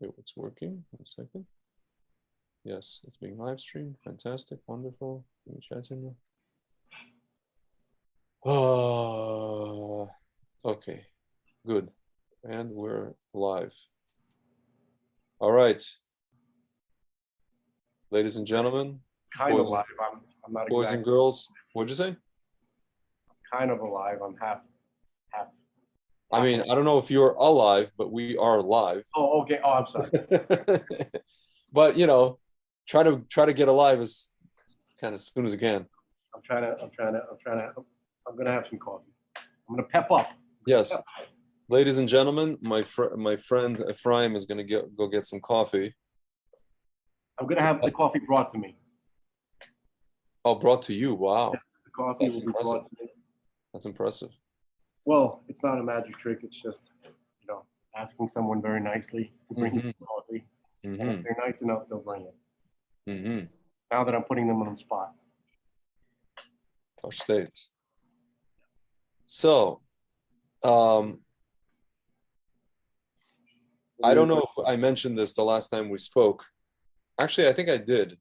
it's working. 1 second. Yes, it's being live streamed. Fantastic, wonderful. Let me chat in there. Oh, okay, good. And we're live. All right, ladies and gentlemen, Kind of alive. I'm not boys exactly. and girls. What'd you say? Kind of alive. I'm half. I mean, I don't know if you're alive, but we are live. Oh, okay. Oh, I'm sorry. But you know, try to get alive as kind of soon as you can. I'm gonna have some coffee. I'm gonna pep up. Yes, ladies and gentlemen, my friend Ephraim is gonna go get some coffee. I'm gonna have the coffee brought to me. Oh, brought to you! Wow, The coffee will be brought to me. That's impressive. Well, it's not a magic trick. It's just, asking someone very nicely to bring you some coffee. And if they're nice enough, they'll bring it. Now that I'm putting them on the spot. Posh states. So, I don't know if I mentioned this the last time we spoke. Actually, I think I did.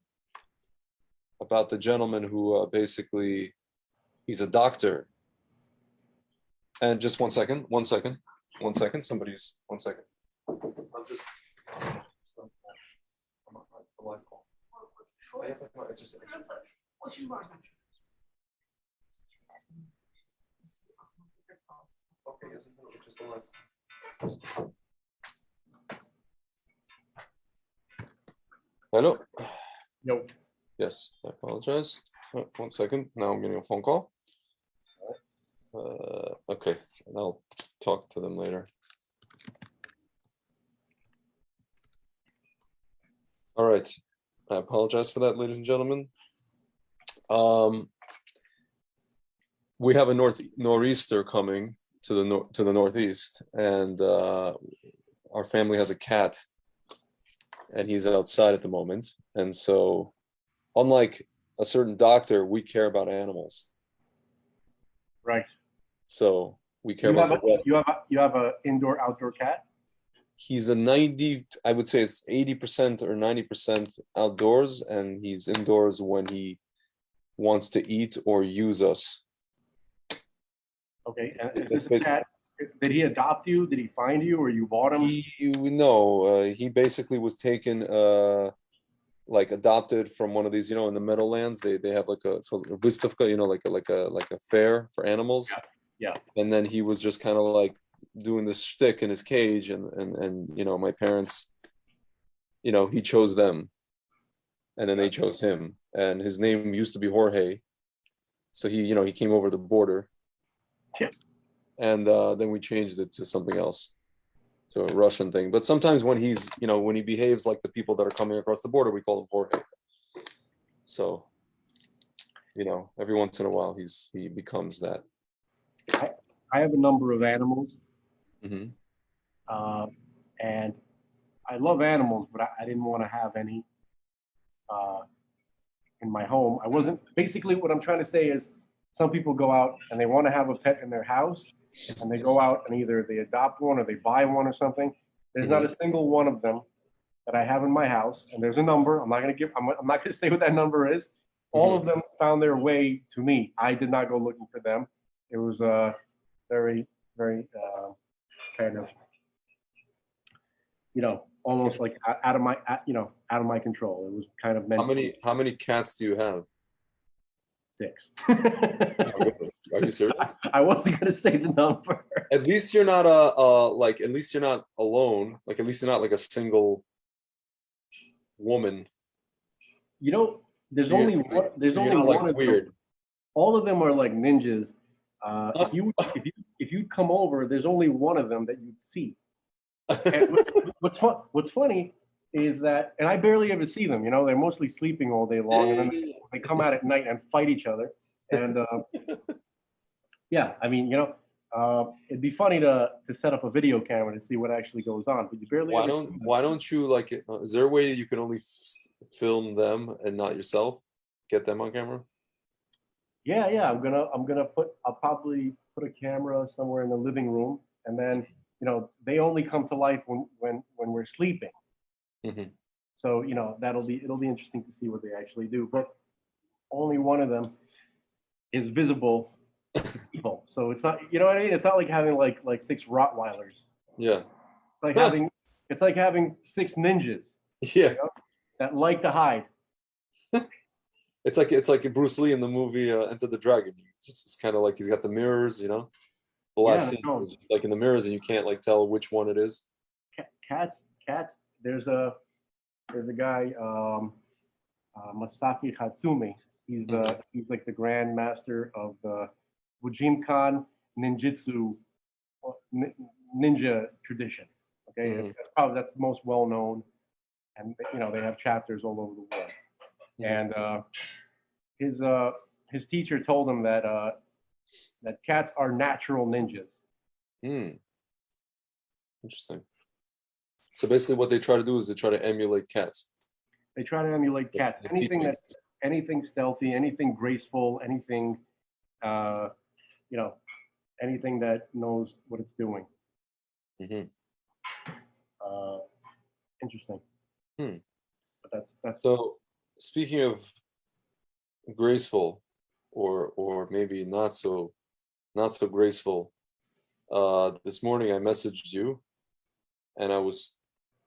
About the gentleman who basically, he's a doctor. And just 1 second, 1 second, 1 second. Somebody's 1 second. I'll just. Hello. No. Yes, I apologize. 1 second. Now I'm getting a phone call. Okay, I'll talk to them later. All right. I apologize for that, ladies and gentlemen. We have a nor'easter coming to the northeast, and our family has a cat, and he's outside at the moment. And so, unlike a certain doctor, we care about animals. Right. So we care about. You have a indoor outdoor cat. He's a 90. I would say it's 80% or 90% outdoors, and he's indoors when he wants to eat or use us. Okay, and is this a cat? Did he adopt you? Did he find you, or you bought him? He basically was taken, like adopted from one of these, in the Meadowlands. They have like a выставка, like a fair for animals. Yeah. And then he was just kind of like doing this shtick in his cage, and my parents, he chose them, and then they chose him, and his name used to be Jorge, so he came over the border. Yeah. And then we changed it to something else, to a Russian thing. But sometimes when he's, when he behaves like the people that are coming across the border, we call him Jorge. So, every once in a while he becomes that. I have a number of animals, Mm-hmm. And I love animals, but I didn't want to have any in my home. Basically what I'm trying to say is, some people go out and they want to have a pet in their house, and they go out and either they adopt one or they buy one or something. There's not a single one of them that I have in my house, and there's a number. I'm not going to say what that number is. All of them found their way to me. I did not go looking for them. It was very, very kind of, almost like out of my control. It was kind of meant. How many cats do you have? 6. Are you serious? I wasn't going to say the number. At least you're not at least you're not alone. Like, at least you're not like a single woman. There's only one. There's only one. Like weird. All of them are like ninjas. If you come over, there's only one of them that you'd see. And what's funny is that, and I barely ever see them. They're mostly sleeping all day long, and then they come out at night and fight each other. And yeah, I mean, it'd be funny to set up a video camera to see what actually goes on, but you barely. Why don't you like it? Is there a way you can only film them and not yourself? Get them on camera? Yeah. I'll probably put a camera somewhere in the living room, and then they only come to life when we're sleeping. Mhm. So it'll be interesting to see what they actually do. But only one of them is visible to people. So it's not, what I mean? It's not like having like six Rottweilers. Yeah. It's like having six ninjas, Yeah. that like to hide. It's like Bruce Lee in the movie Enter the Dragon. It's kind of like he's got the mirrors, The last scene is like in the mirrors, and you can't like tell which one it is. Cats. There's a guy, Masaki Hatsumi. He's like the grand master of the Bujinkan ninjutsu ninja tradition. Okay, that's the most well known, and they have chapters all over the world. And his teacher told him that cats are natural ninjas. Interesting. So basically, what they try to do is they try to emulate cats. They try to emulate cats. Anything stealthy, anything graceful, anything anything that knows what it's doing. Interesting. But that's so. Speaking of graceful, or maybe not so graceful, this morning I messaged you, and this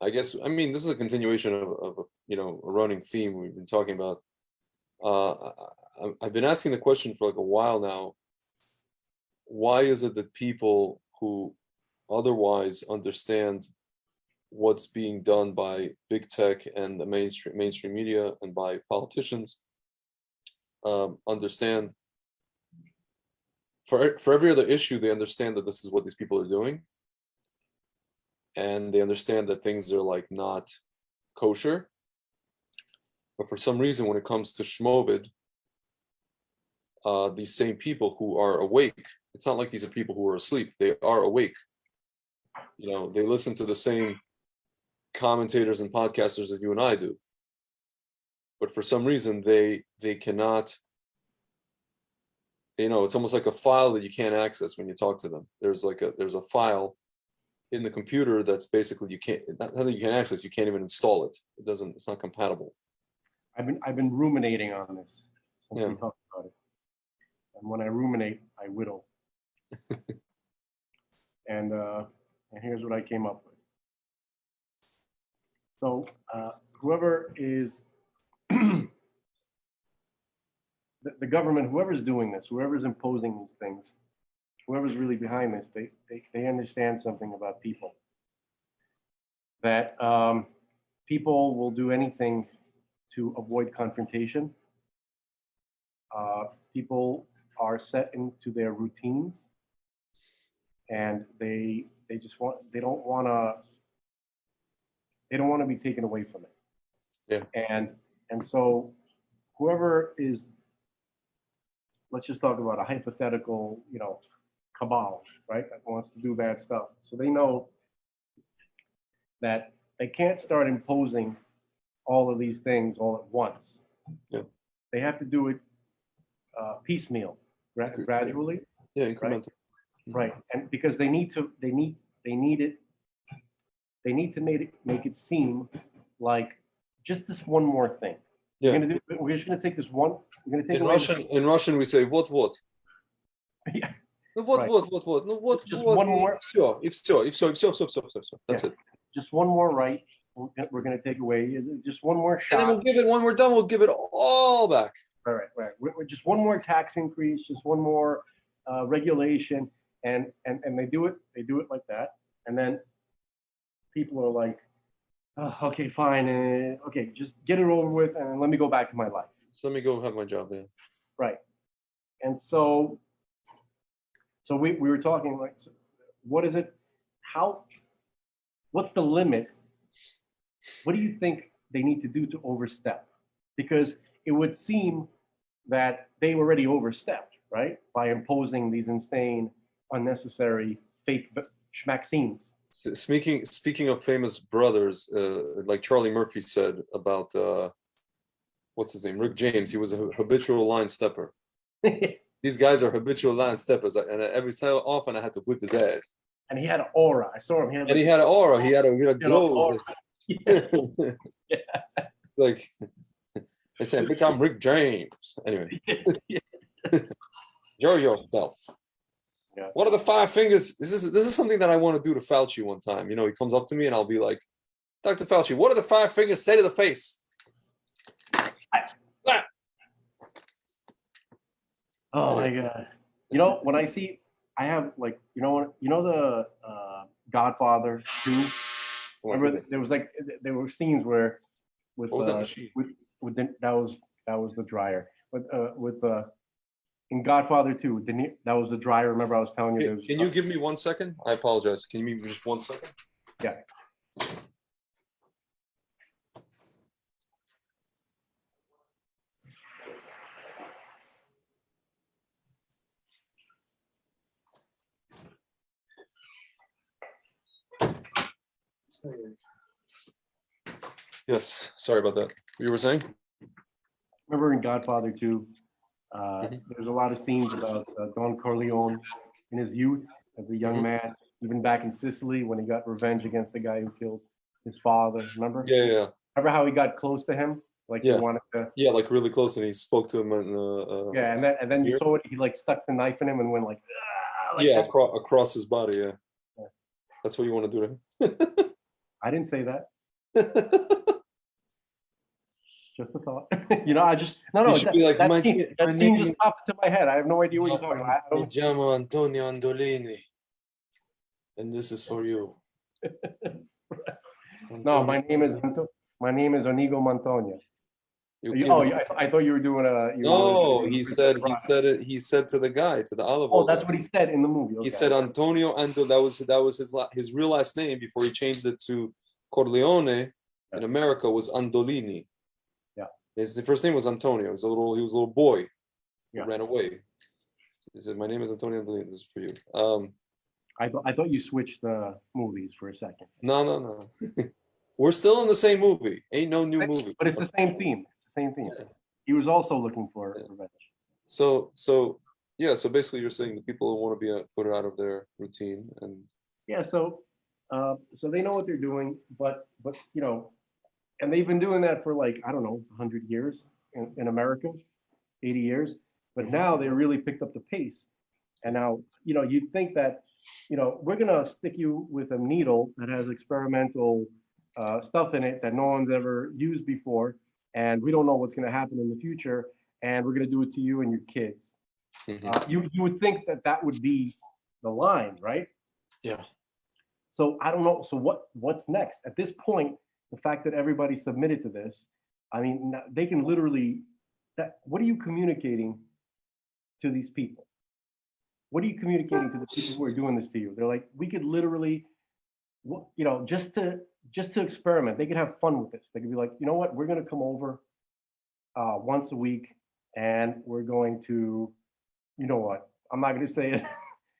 is a continuation of a running theme we've been talking about. I've been asking the question for like a while now. Why is it that people who otherwise understand what's being done by big tech and the mainstream media and by politicians understand for every other issue, they understand that this is what these people are doing, and they understand that things are like not kosher, but for some reason when it comes to Shmovid, these same people who are awake, it's not like these are people who are asleep, they are awake, they listen to the same commentators and podcasters as you and I do, but for some reason they cannot, it's almost like a file that you can't access when you talk to them. There's a file in the computer that's basically not that you can't access, you can't even install it. It's not compatible. I've been ruminating on this since we talked about it, and when I ruminate, I whittle. and here's what I came up with. So whoever is the government, whoever's doing this, whoever's imposing these things, whoever's really behind this, they understand something about people. That people will do anything to avoid confrontation. People are set into their routines, and they don't want to be taken away from it. Yeah. And so whoever is, let's just talk about a hypothetical, cabal, right? That wants to do bad stuff. So they know that they can't start imposing all of these things all at once. Yeah. They have to do it piecemeal, gradually. Yeah, incremental. Right. And because they need to make it seem like just this one more thing. Yeah. We're just gonna take this one. We're gonna take in Russian we say what. Yeah. No, what. No, what? Just one more. Все. That's it. Just one more right. We're gonna take away. Just one more shot. And then we'll give it. When we're done, we'll give it all back. Right. We're just one more tax increase. Just one more regulation. And they do it. They do it like that. And then people are like, oh, okay, fine. Okay, just get it over with, and let me go back to my life. So let me go have my job there. Right. And so we were talking like, what is it? What's the limit? What do you think they need to do to overstep? Because it would seem that they already overstepped, right? By imposing these insane, unnecessary fake vaccines. Speaking of famous brothers, like Charlie Murphy said about what's his name, Rick James, he was a habitual line stepper. These guys are habitual line steppers, and every so often I had to whip his ass. And he had an aura. I saw him. He had an aura. He had a glow. Yeah. Like they said, bitch, I'm Rick James. Anyway, you're yourself. Yeah. What are the five fingers? This is something that I want to do to Fauci one time. You know, he comes up to me and I'll be like, Dr. Fauci, what do the five fingers say to the face? Oh my God. You know, when I see, I have like, the Godfather 2. Remember, there were scenes where with What was that machine? with that was the dryer. But with in Godfather 2, that was the dryer. Remember, I was telling you. Can you give me 1 second? I apologize. Can you give me just 1 second? Yeah. Yes, sorry about that. You were saying? Remember in Godfather 2, there's a lot of scenes about Don Corleone in his youth as a young man, even back in Sicily when he got revenge against the guy who killed his father. Remember? Yeah. Remember how he got close to him? Like he wanted to. Yeah, like really close, and he spoke to him. And yeah, and then you saw it. He like stuck the knife in him and went like. Across his body. Yeah, that's what you want to do to him. I didn't say that. Just a thought. I just that scene just popped into my head. I have no idea what you're talking about. Mi chiamo Antonio Andolini, and this is for you. No, my name is Onigo Montoya. I thought you were doing a. No, he said to the guy, to the olive oil. Oh, that's what he said in the movie. Okay. He said Antonio Ando. That was his real last name before he changed it to Corleone. In America was Andolini. Yeah. His first name was Antonio. He was a little boy who ran away. He said, "My name is Antonio Andolini. This is for you." I thought you switched the movies for a second. No. We're still in the same movie. Ain't no new movie. But it's the same theme. Yeah. He was also looking for revenge. So basically you're saying the people who want to be put out of their routine and so they know what they're doing, but and they've been doing that for like, I don't know, 100 years in America, 80 years, but now they really picked up the pace. And now, you'd think that, we're gonna stick you with a needle that has experimental stuff in it that no one's ever used before, and we don't know what's going to happen in the future, and we're going to do it to you and your kids. You would think that would be the line, right? Yeah. So I don't know. So what's next? At this point, the fact that everybody submitted to this, I mean, they can literally. What are you communicating to these people? What are you communicating to the people who are doing this to you? They're like, we could literally, just to experiment. They could have fun with this. They could be like, you know what? We're going to come over once a week, and we're going to, you know what? I'm not going to say it.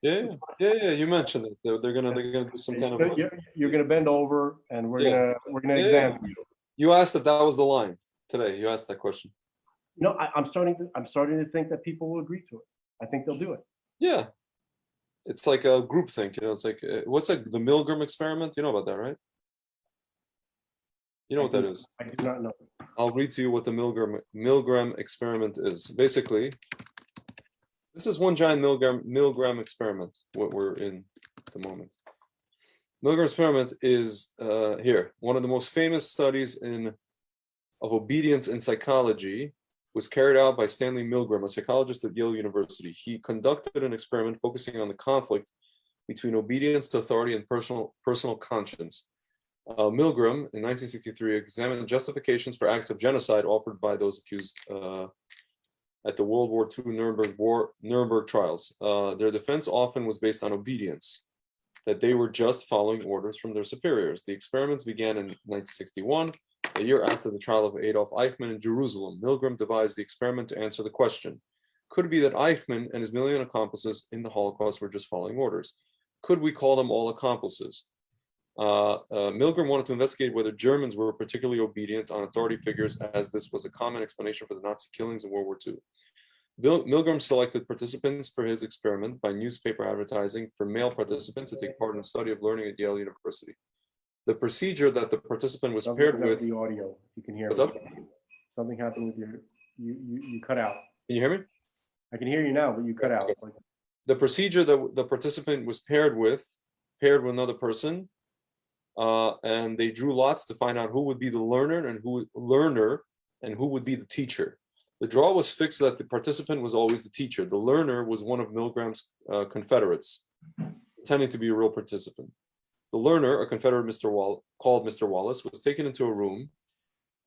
Yeah. You mentioned it. They're gonna do some kind of. You're gonna bend over, and we're gonna examine you. You asked if that was the line today. You asked that question. I'm starting to think that people will agree to it. I think they'll do it. Yeah, it's like a group think. It's like what's the Milgram Experiment? You know about that, right? You know what that is? I do not know. I'll read to you what the Milgram Experiment is. Basically, this is one giant Milgram Experiment, what we're in at the moment. Milgram Experiment is here. One of the most famous studies of obedience in psychology was carried out by Stanley Milgram, a psychologist at Yale University. He conducted an experiment focusing on the conflict between obedience to authority and personal conscience. Milgram, in 1963, examined justifications for acts of genocide offered by those accused at the World War II Nuremberg trials. Their defense often was based on obedience, that they were just following orders from their superiors. The experiments began in 1961, a year after the trial of Adolf Eichmann in Jerusalem. Milgram devised the experiment to answer the question: could it be that Eichmann and his million accomplices in the Holocaust were just following orders? Could we call them all accomplices? Milgram wanted to investigate whether Germans were particularly obedient on authority figures, as this was a common explanation for the Nazi killings in World War II. Milgram selected participants for his experiment by newspaper advertising for male participants to take part in a study of learning at Yale University. the procedure that the participant was Something paired happened with. with the audio. You can hear What's me. up? Something happened with your, you cut out. Can you hear me? I can hear you now, but you cut out. Okay. The procedure that the participant was paired with another person, and they drew lots to find out who would be the learner and who would be the teacher. The draw was fixed that the participant was always the teacher. The learner was one of Milgram's confederates, pretending to be a real participant. The learner, a confederate called Mr. Wallace, was taken into a room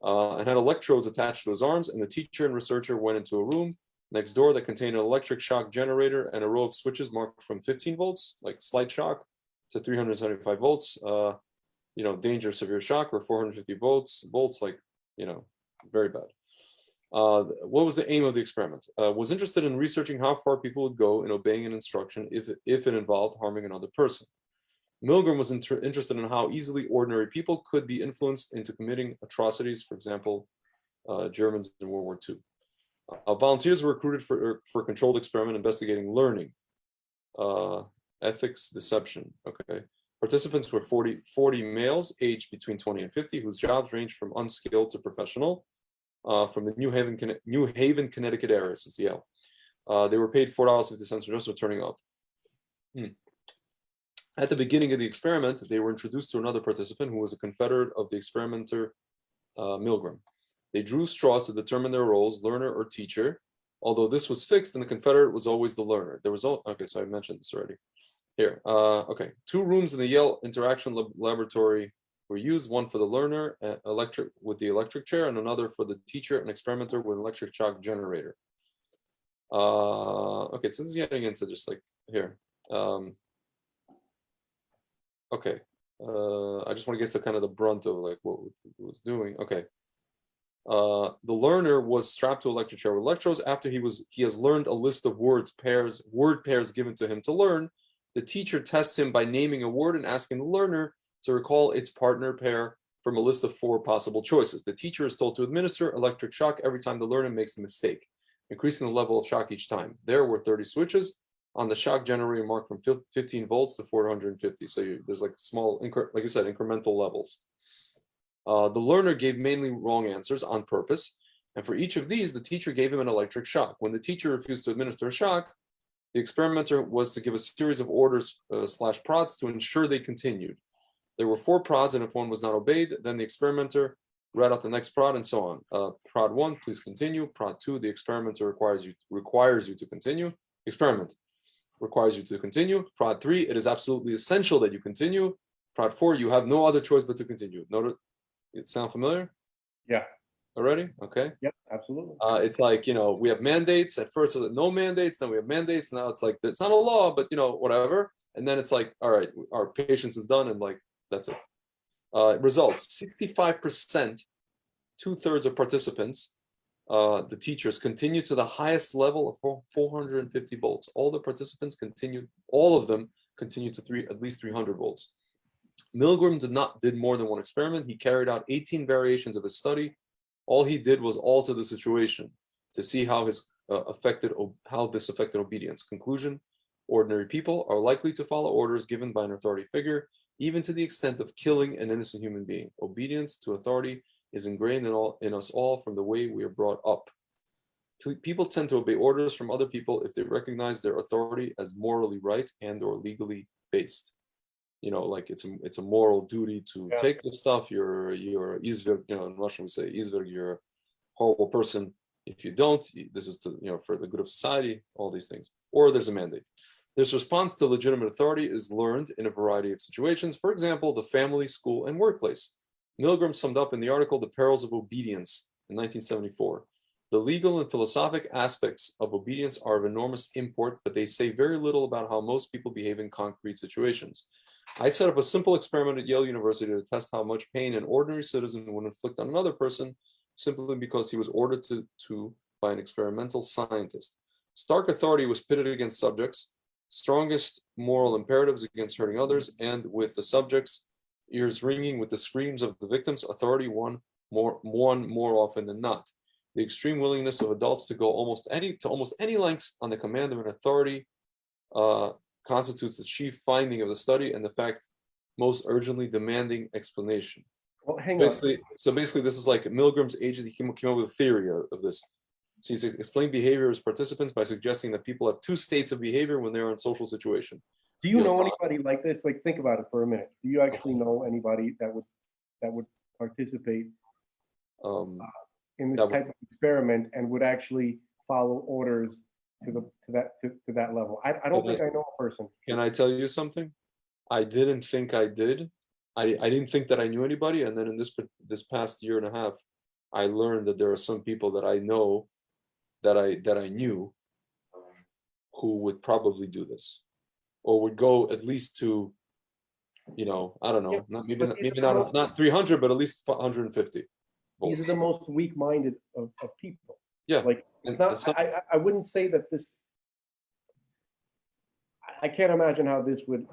and had electrodes attached to his arms, and the teacher and researcher went into a room next door that contained an electric shock generator and a row of switches marked from 15 volts, like slight shock, to 375 volts, danger, severe shock, or 450 volts, like, very bad. What was the aim of the experiment? Was interested in researching how far people would go in obeying an instruction if it involved harming another person. Milgram was interested in how easily ordinary people could be influenced into committing atrocities, for example, Germans in World War II. Volunteers were recruited for a controlled experiment investigating learning, ethics, deception. Okay. Participants were 40 males aged between 20 and 50, whose jobs ranged from unskilled to professional, from the New Haven, Connecticut area, this is Yale. They were paid $4.50 for just for turning up. At the beginning of the experiment, they were introduced to another participant who was a confederate of the experimenter, Milgram. They drew straws to determine their roles, learner or teacher, although this was fixed and the confederate was always the learner. There was, okay, so I mentioned this already. Here, okay, 2 rooms in the Yale Interaction Laboratory were used, one for the learner, with the electric chair, and another for the teacher and experimenter with an electric shock generator. Okay, so this is getting into just like here. Okay, I just want to get to kind of the brunt of like what it was doing. Okay. The learner was strapped to an electric chair with electrodes. After he has learned a list of word pairs given to him to learn. The teacher tests him by naming a word and asking the learner to recall its partner pair from a list of 4 possible choices. The teacher is told to administer electric shock every time the learner makes a mistake, increasing the level of shock each time. There were 30 switches on the shock generator marked from 15 volts to 450. So there's like small, like you said, incremental levels. The learner gave mainly wrong answers on purpose, and for each of these, the teacher gave him an electric shock. When the teacher refused to administer a shock, the experimenter was to give a series of orders / prods to ensure they continued. There were 4 prods, and if one was not obeyed, then the experimenter read out the next prod, and so on. Prod 1, please continue. Prod 2, the experimenter requires you to continue. Experiment requires you to continue. Prod 3, it is absolutely essential that you continue. Prod 4, you have no other choice but to continue. Note it sound familiar? Yeah. Already? Okay. Yep, absolutely. It's like, we have mandates. At first, no mandates. Then we have mandates. Now it's like, it's not a law, but, whatever. And then it's like, all right, our patience is done. And like, that's it. Results, 65%, 2/3 of participants, the teachers, continue to the highest level of 450 volts. All the participants all of them continued to at least 300 volts. Milgram did more than one experiment. He carried out 18 variations of his study. All he did was alter the situation to see how this affected obedience. Conclusion: ordinary people are likely to follow orders given by an authority figure, even to the extent of killing an innocent human being. Obedience to authority is ingrained in us all from the way we are brought up. People tend to obey orders from other people if they recognize their authority as morally right and or legally based. Like it's a moral duty to take the stuff. You're izver, in Russian we say izver, you're a horrible person. If you don't, this is for the good of society, all these things. Or there's a mandate. This response to legitimate authority is learned in a variety of situations. For example, the family, school, and workplace. Milgram summed up in the article The Perils of Obedience in 1974. The legal and philosophic aspects of obedience are of enormous import, but they say very little about how most people behave in concrete situations. I set up a simple experiment at Yale University to test how much pain an ordinary citizen would inflict on another person simply because he was ordered to by an experimental scientist. Stark authority was pitted against subjects, strongest moral imperatives against hurting others, and with the subjects' ears ringing with the screams of the victims, authority won more often than not. The extreme willingness of adults to go almost any lengths on the command of an authority constitutes the chief finding of the study, and the fact most urgently demanding explanation. Well, hang on. So basically, this is like Milgram's agent. He came up with a theory of this. So he's explained behavior as participants by suggesting that people have two states of behavior when they're in social situation. Do you know anybody like this? Like, think about it for a minute. Do you actually know anybody that would participate in this type of experiment and would actually follow orders to that level? I don't think I know a person. Can I tell you something? I didn't think I did. I didn't think that I knew anybody, and then in this past year and a half, I learned that there are some people that I know that I knew who would probably do this, or would go at least to, I don't know, not 300, but at least 150 volts. These are the most weak-minded of people. Yeah, like it's not. I wouldn't say that this. I can't imagine how this would,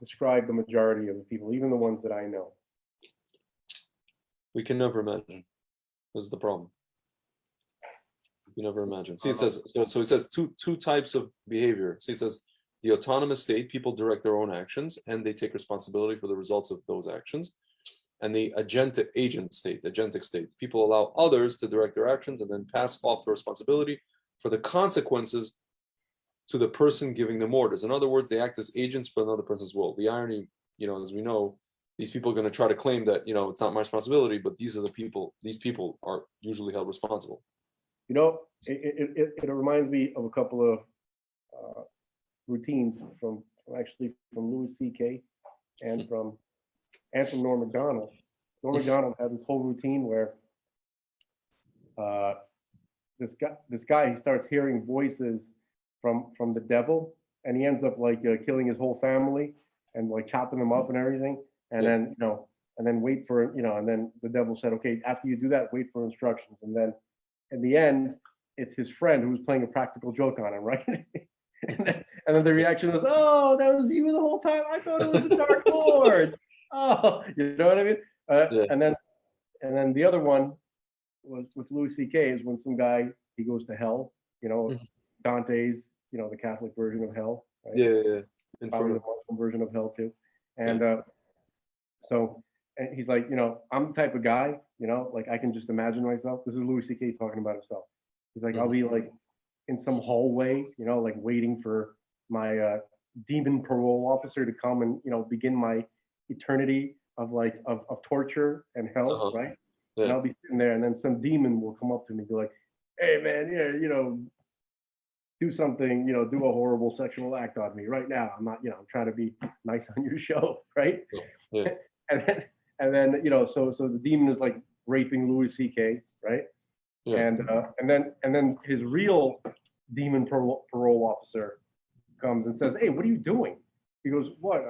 describe the majority of the people, even the ones that I know. We can never imagine. This is the problem. You never imagine. See, it says so. It says two types of behavior. See, it says the autonomous state, people direct their own actions and they take responsibility for the results of those actions. And the agentic state, people allow others to direct their actions and then pass off the responsibility for the consequences to the person giving them orders. In other words, they act as agents for another person's will. The irony, as we know, these people are going to try to claim that, it's not my responsibility, but these people are usually held responsible. It reminds me of a couple of routines from Louis C.K. and from Norm Macdonald. Norm Macdonald had this whole routine where this guy, he starts hearing voices from the devil, and he ends up killing his whole family and chopping them up and everything. And then and then wait for and then the devil said, okay, after you do that, wait for instructions. And then in the end, it's his friend who was playing a practical joke on him, right? and then the reaction was, oh, that was you the whole time. I thought it was the Dark Lord. Oh, you know what I mean? And then the other one was with Louis C.K. is when some guy, he goes to hell, Dante's, the Catholic version of hell. Right? Yeah. Probably the Muslim version of hell too. And so he's like, I'm the type of guy, I can just imagine myself. This is Louis C.K. talking about himself. He's like, I'll be in some hallway, waiting for my demon parole officer to come and, begin my eternity of torture and hell, right? Yeah. And I'll be sitting there, and then some demon will come up to me and be like, hey man, do something, do a horrible sexual act on me right now. I'm not, I'm trying to be nice on your show, right? Yeah. and then so the demon is raping Louis C.K., right? Yeah. And then his real demon parole officer comes and says, hey, what are you doing? He goes, what?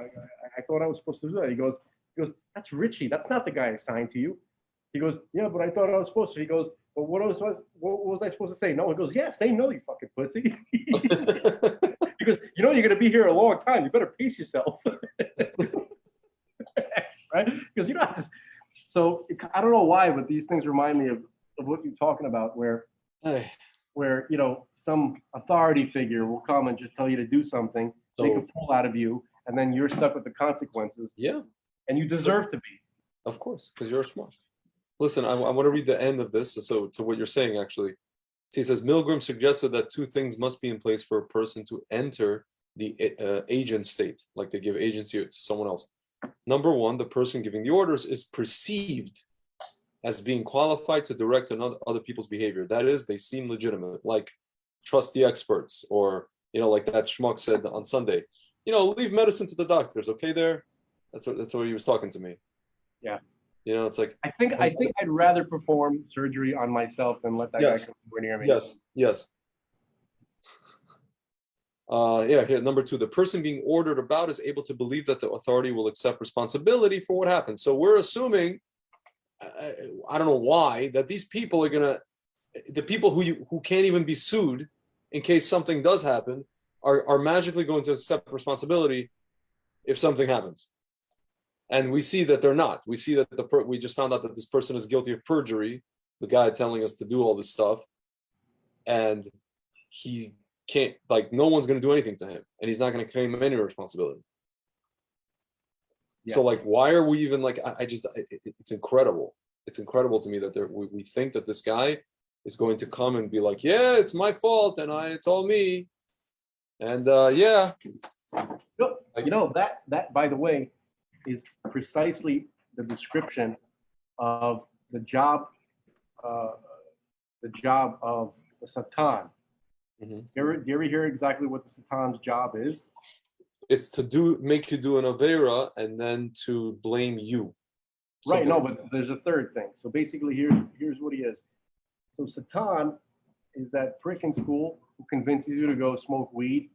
I thought I was supposed to do that. He goes, that's Richie. That's not the guy assigned to you. He goes, yeah, but I thought I was supposed to. He goes, well, what was I supposed to say? No. He goes, yeah, say no, you fucking pussy. Because you're going to be here a long time. You better pace yourself. Right? Because so I don't know why, but these things remind me of what you're talking about, where some authority figure will come and just tell you to do something, take a fool out of you, and then you're stuck with the consequences. Yeah. And you deserve to be. Of course, because you're smart. Listen, I want to read the end of this, so to what you're saying, actually. See, it says, Milgram suggested that two things must be in place for a person to enter the agent state, like they give agency to someone else. Number one, the person giving the orders is perceived as being qualified to direct other people's behavior. That is, they seem legitimate, like trust the experts, or, like that schmuck said on Sunday, leave medicine to the doctors, okay there? That's what he was talking to me. Yeah. It's like, I think I'd rather perform surgery on myself than let that guy come near me. Yes. Here, number two, the person being ordered about is able to believe that the authority will accept responsibility for what happens. So we're assuming, I don't know why, that these people are the people who can't even be sued in case something does happen are magically going to accept responsibility if something happens. And we see that they're not. We see that we just found out that this person is guilty of perjury, the guy telling us to do all this stuff. And he can't, like, no one's going to do anything to him, and he's not going to claim any responsibility. So like, why are we even like, it's incredible. It's incredible to me that we think that this guy is going to come and be like, yeah, it's my fault, and it's all me. And yeah. That by the way, is precisely the description of the job of the Satan. Mm-hmm. Do you ever hear exactly what the Satan's job is? It's to make you do an avera and then to blame you. Right, no, but there's a third thing. So basically, here's what he is. So Satan is that prick in school who convinces you to go smoke weed,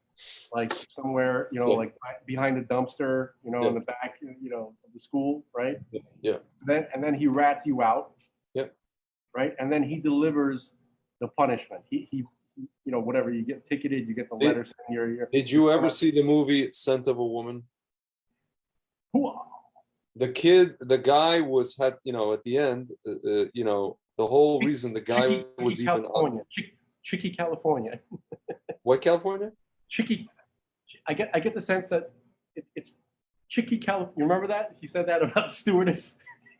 like somewhere, like behind a dumpster, in the back, of the school, right? Yeah. Then he rats you out. Yep. Right, and then he delivers the punishment. He whatever, you get ticketed, you get the letter sent in your ear. Did you ever see the movie Scent of a Woman? The guy had, at the end, the whole reason the guy was even California. Tricky California. What California? Tricky. I get the sense that it's Tricky California. You remember that? He said that about the stewardess.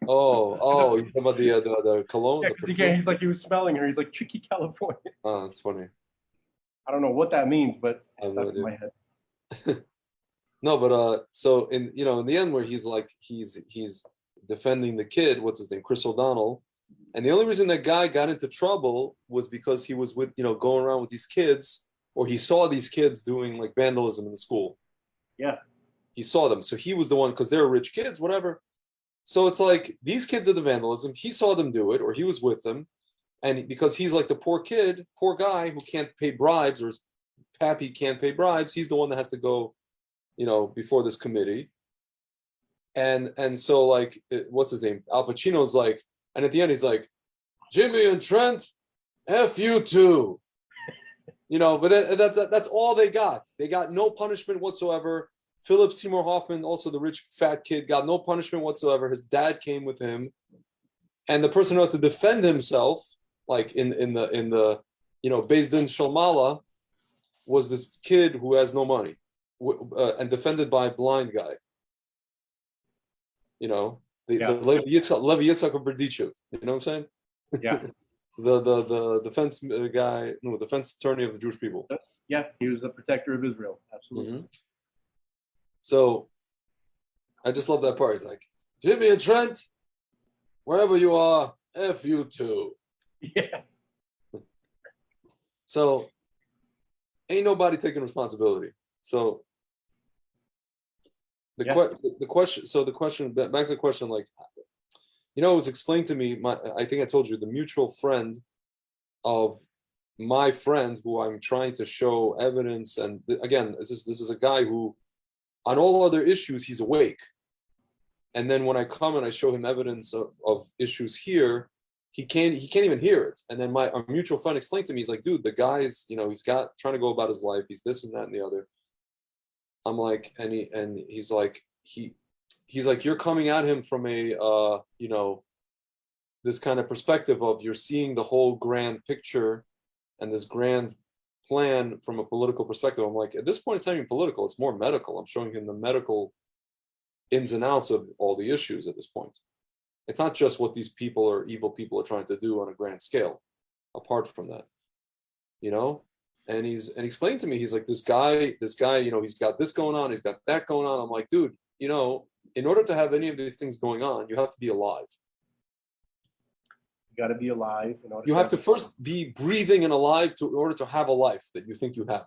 Oh, you talking about the cologne? Yeah, he's like, he was smelling her. He's like, Tricky California. Oh, that's funny. I don't know what that means, but it's stuck in my head. No, but so in the end, where he's like, he's defending the kid, what's his name, Chris O'Donnell, and the only reason that guy got into trouble was because he was with, going around with these kids, or he saw these kids doing like vandalism in the school. Yeah, he saw them, so he was the one, because they're rich kids, whatever. So it's like, these kids did the vandalism, he saw them do it, or he was with them, and because he's like the poor guy who can't pay bribes, or his pappy can't pay bribes, he's the one that has to go, before this committee. And so like, what's his name? Al Pacino's like, and at the end he's like, Jimmy and Trent, F you too. But that's all they got. They got no punishment whatsoever. Philip Seymour Hoffman, also the rich fat kid, got no punishment whatsoever. His dad came with him, and the person who had to defend himself, like in the Beis Din Shalmala, was this kid who has no money, and defended by a blind guy. The Levi Yitzhak of Berdichev. You know what I'm saying? Yeah. the defense guy, no, defense attorney of the Jewish people. Yeah, he was the protector of Israel. Absolutely. Mm-hmm. So I just love that part. He's like, Jimmy and Trent, wherever you are, F you too. Yeah. So ain't nobody taking responsibility. So the question, back to the question, like, it was explained to me, I think I told you, the mutual friend of my friend who I'm trying to show evidence, and again, this is a guy who, on all other issues, he's awake. And then when I come and I show him evidence of issues here, he can't even hear it. And then our mutual friend explained to me, he's like, dude, the guy's, he's trying to go about his life, he's this and that and the other. I'm like, and he's like, he's like, you're coming at him from a this kind of perspective of, you're seeing the whole grand picture and this grand plan from a political perspective. I'm like, at this point, it's not even political, it's more medical. I'm showing him the medical ins and outs of all the issues at this point. It's not just what these people or evil people are trying to do on a grand scale, apart from that, and he explained to me, he's like, this guy, he's got this going on, he's got that going on. I'm like, dude, in order to have any of these things going on, you have to be alive. You got to be alive. You have to first be breathing and alive in order to have a life that you think you have.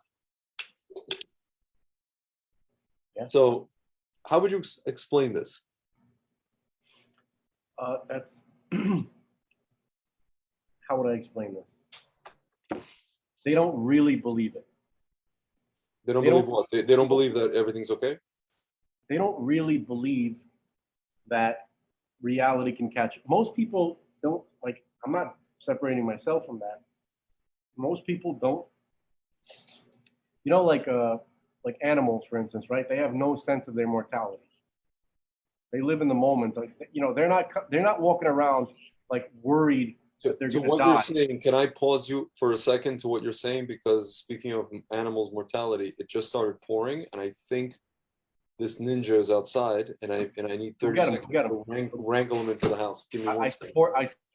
Yeah. So how would you explain this? That's how would I explain this? They don't really believe it. They don't believe what? They don't believe that everything's okay? They don't really believe that reality can catch. Most people don't, like, I'm not separating myself from that. Most people don't, like animals, for instance, right? They have no sense of their mortality. They live in the moment. Like, they're not walking around like worried that they're To going to what die. you're saying, can I pause you for a second to what you're saying? Because speaking of animals' mortality, it just started pouring, and I think this ninja is outside, and I need 30 Get him, seconds get him. to wrangle him into the house. Give me one I second.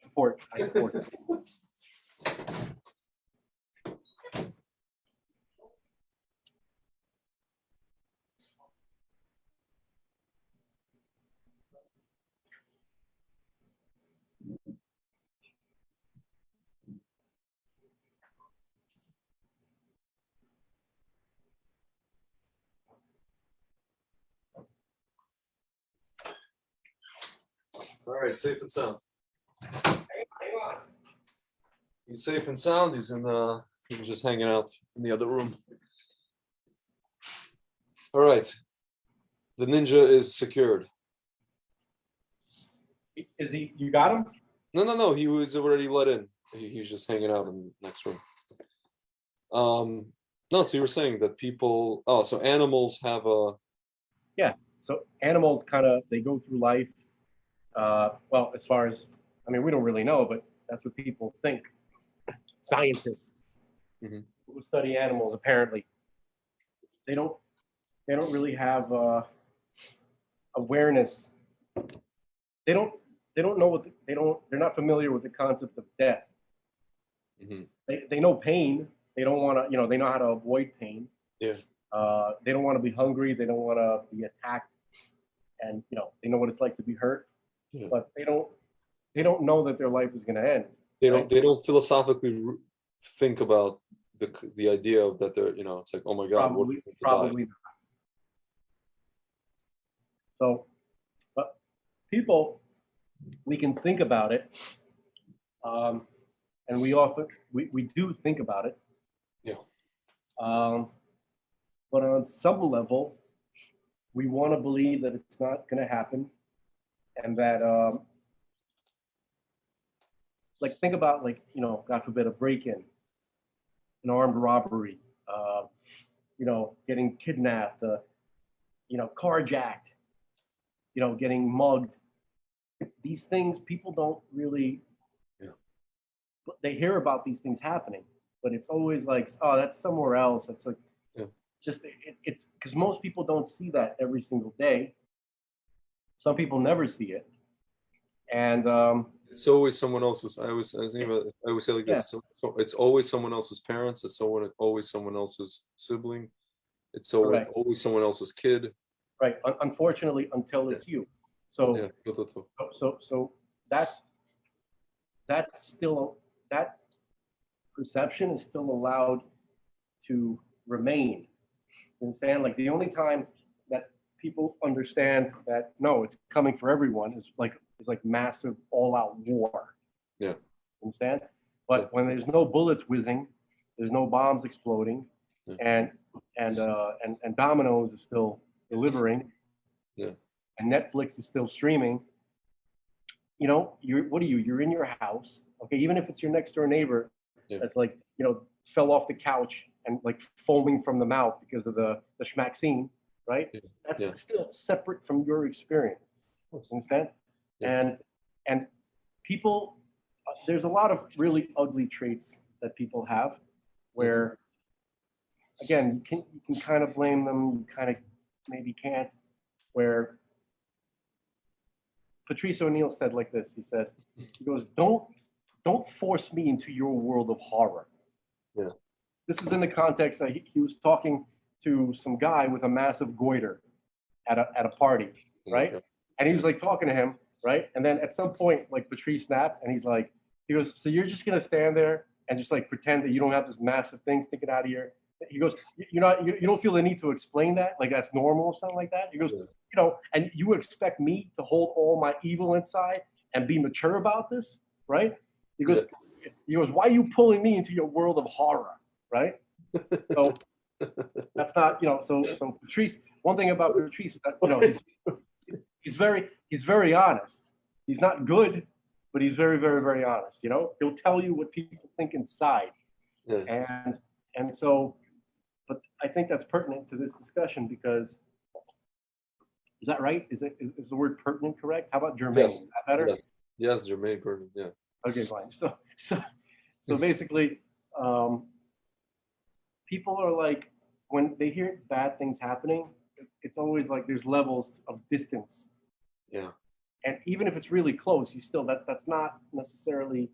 support. All right, safe and sound. He's safe and sound. He's just hanging out in the other room. All right. The ninja is secured. Is he? You got him? No. He was already let in. He's just hanging out in the next room. No, so you were saying that people. Oh, so animals have a. Yeah. So animals they go through life. Well, as far as, I mean, we don't really know, but that's what people think. Scientists who study animals, apparently, they don't really have awareness. They don't know what they're not familiar with the concept of death. They know pain. They don't want to, they know how to avoid pain. Yeah. They don't want to be hungry. They don't want to be attacked, and they know what it's like to be hurt. Yeah. But they don't know that their life is going to end. They don't philosophically think about the idea of that they're, it's like, oh my God, probably not. So, but people, we can think about it, and we do think about it. Yeah. But on some level, we want to believe that it's not going to happen, and that think about God forbid, a break-in, an armed robbery, getting kidnapped, carjacked, getting mugged. These things people don't really. Yeah. They hear about these things happening, but it's always like, oh, that's somewhere else. That's like, just it's because most people don't see that every single day. Some people never see it, and it's always someone else's. I always say like this. So it's always someone else's parents. It's always someone else's sibling. It's always someone else's kid. Right. Unfortunately, until it's you. So so that's still, that perception is still allowed to remain. You understand? Like the only time that people understand that no, it's coming for everyone is like massive all-out war. Yeah. Understand? But when there's no bullets whizzing, there's no bombs exploding, and Domino's is still delivering, and Netflix is still streaming. You're in your house, okay? Even if it's your next door neighbor that's like, fell off the couch and like foaming from the mouth because of the schmack right? That's still separate from your experience. Understand? Yeah. And people, there's a lot of really ugly traits that people have, where, again, you can kind of blame them, you kind of maybe can't. Where Patrice O'Neill said like this, he goes, don't force me into your world of horror. Yeah. This is in the context that he was talking to some guy with a massive goiter at a party, right? Okay. And he was like talking to him, right? And then at some point, like Patrice snapped, and he goes, so you're just gonna stand there and just like pretend that you don't have this massive thing sticking out of your. He goes, you don't feel the need to explain that, like that's normal or something like that. He goes, and you expect me to hold all my evil inside and be mature about this, right? He goes, why are you pulling me into your world of horror, right? So that's not, so Patrice. One thing about Patrice is that he's very honest. He's not good, but he's very, very, very honest. He'll tell you what people think inside, and so. But I think that's pertinent to this discussion because, is that right? Is the word pertinent correct? How about germane? Yes. Is that better? Yes, germane, pertinent. Yeah. Okay, fine. So basically, people are like, when they hear bad things happening, it's always like there's levels of distance. Yeah. And even if it's really close, you still that's not necessarily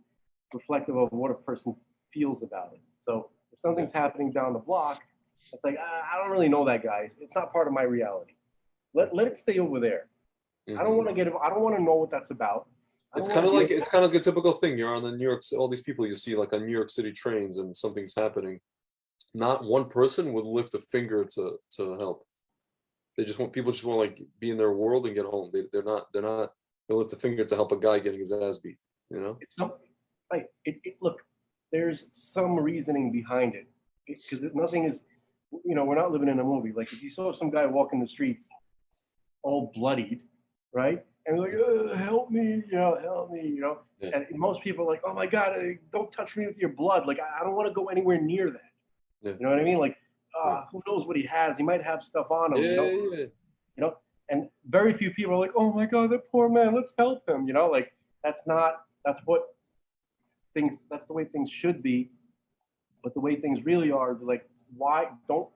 reflective of what a person feels about it. So if something's happening down the block, it's like I don't really know that guy. It's not part of my reality. Let it stay over there. I don't want to get. I don't want to know what that's about. It's kind of like a typical thing. You're on the New York, all these people you see like on New York City trains, and something's happening. Not one person would lift a finger to help. They just want people just want to like be in their world and get home. They're not they'll lift a finger to help a guy getting his ass beat. You know. Right. Look, there's some reasoning behind it because nothing is. We're not living in a movie. Like if you saw some guy walking the streets, all bloodied, right? And like, help me, help me, Yeah. And most people are like, oh my God, don't touch me with your blood. Like, I don't want to go anywhere near that. Yeah. You know what I mean? Like, who knows what he has? He might have stuff on him, Yeah. And very few people are like, oh my God, that poor man, let's help him. Like that's the way things should be. But the way things really are, like, I don't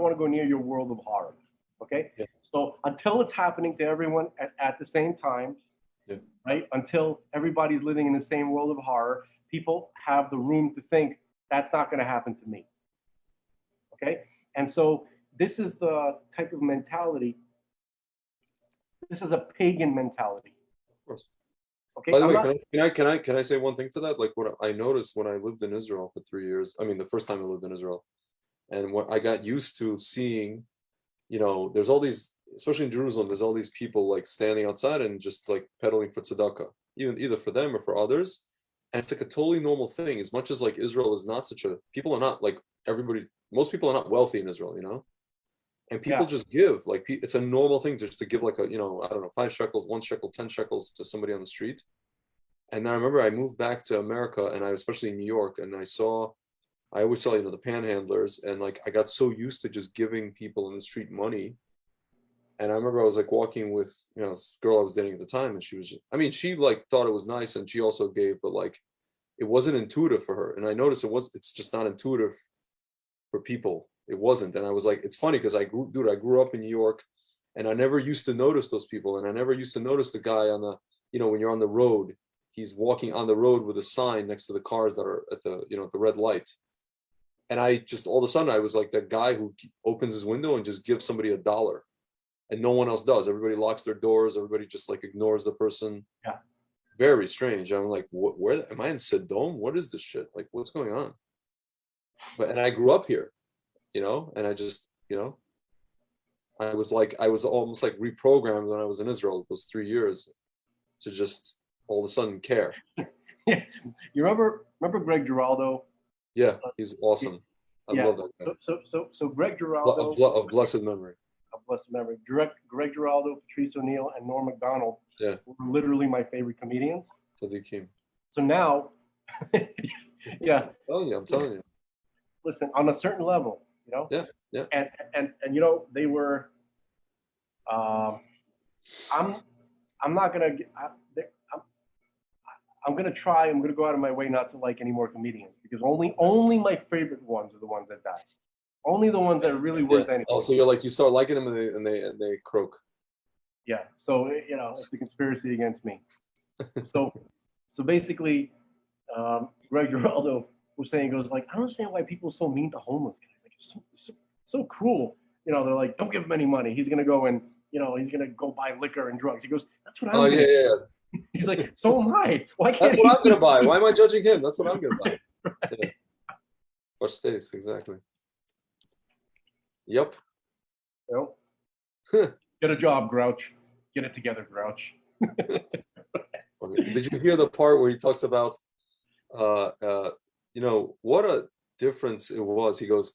want to go near your world of horror. Okay. Yeah. So until it's happening to everyone at the same time, right? Until everybody's living in the same world of horror, people have the room to think that's not going to happen to me. Okay. And so this is the type of mentality. This is a pagan mentality. Of course. Okay. By the way, can I say one thing to that? Like what I noticed when I lived in Israel for 3 years. I mean, the first time I lived in Israel, and what I got used to seeing. There's all these, especially in Jerusalem, there's all these people like standing outside and just like peddling for tzedakah, either for them or for others. And it's like a totally normal thing. As much as like Israel is not people are not like most people are not wealthy in Israel, and people just give, like it's a normal thing just to give like I don't know, 5 shekels, 1 shekel, 10 shekels to somebody on the street. And then I remember I moved back to America, and especially in New York, and I always saw, the panhandlers, and like I got so used to just giving people in the street money. And I remember I was like walking with, this girl I was dating at the time, and she like thought it was nice, and she also gave, but like it wasn't intuitive for her. And I noticed it's just not intuitive for people. It wasn't. And I was like, it's funny because I grew up in New York, and I never used to notice those people. And I never used to notice the guy on the, when you're on the road, he's walking on the road with a sign next to the cars that are at the, the red light. And I just, all of a sudden, I was like that guy who opens his window and just gives somebody $1. And no one else does. Everybody locks their doors. Everybody just like ignores the person. Yeah. Very strange. I'm like, where am I in Sodom? What is this shit? Like, what's going on? And I grew up here, and I just, I was almost like reprogrammed when I was in Israel those 3 years to just all of a sudden care. Yeah. You remember Greg Giraldo? Yeah, he's awesome. I love that guy. So Greg Giraldo of blessed memory. Greg Giraldo, Patrice O'Neill, and Norm Macdonald were literally my favorite comedians. So now, yeah. I'm telling you. Listen, on a certain level, Yeah. And they were. I'm not gonna. I'm gonna try. I'm gonna go out of my way not to like any more comedians because only my favorite ones are the ones that die. Only the ones that are really worth anything. Oh, so you start liking them and they croak. Yeah. So it's a conspiracy against me. So basically, Greg Giraldo was saying, goes like, I don't understand why people are so mean to homeless guys. Like it's so cruel. They're like, don't give him any money. He's gonna go and he's gonna go buy liquor and drugs. He goes, that's what I'm doing. Yeah. He's like, so am I. Why can't That's what I'm gonna buy. Why am I judging him? That's what I'm gonna buy. Right. Yeah. Watch this, exactly. Yep. Get a job, Grouch. Get it together, Grouch. Okay. Did you hear the part where he talks about what a difference it was? He goes,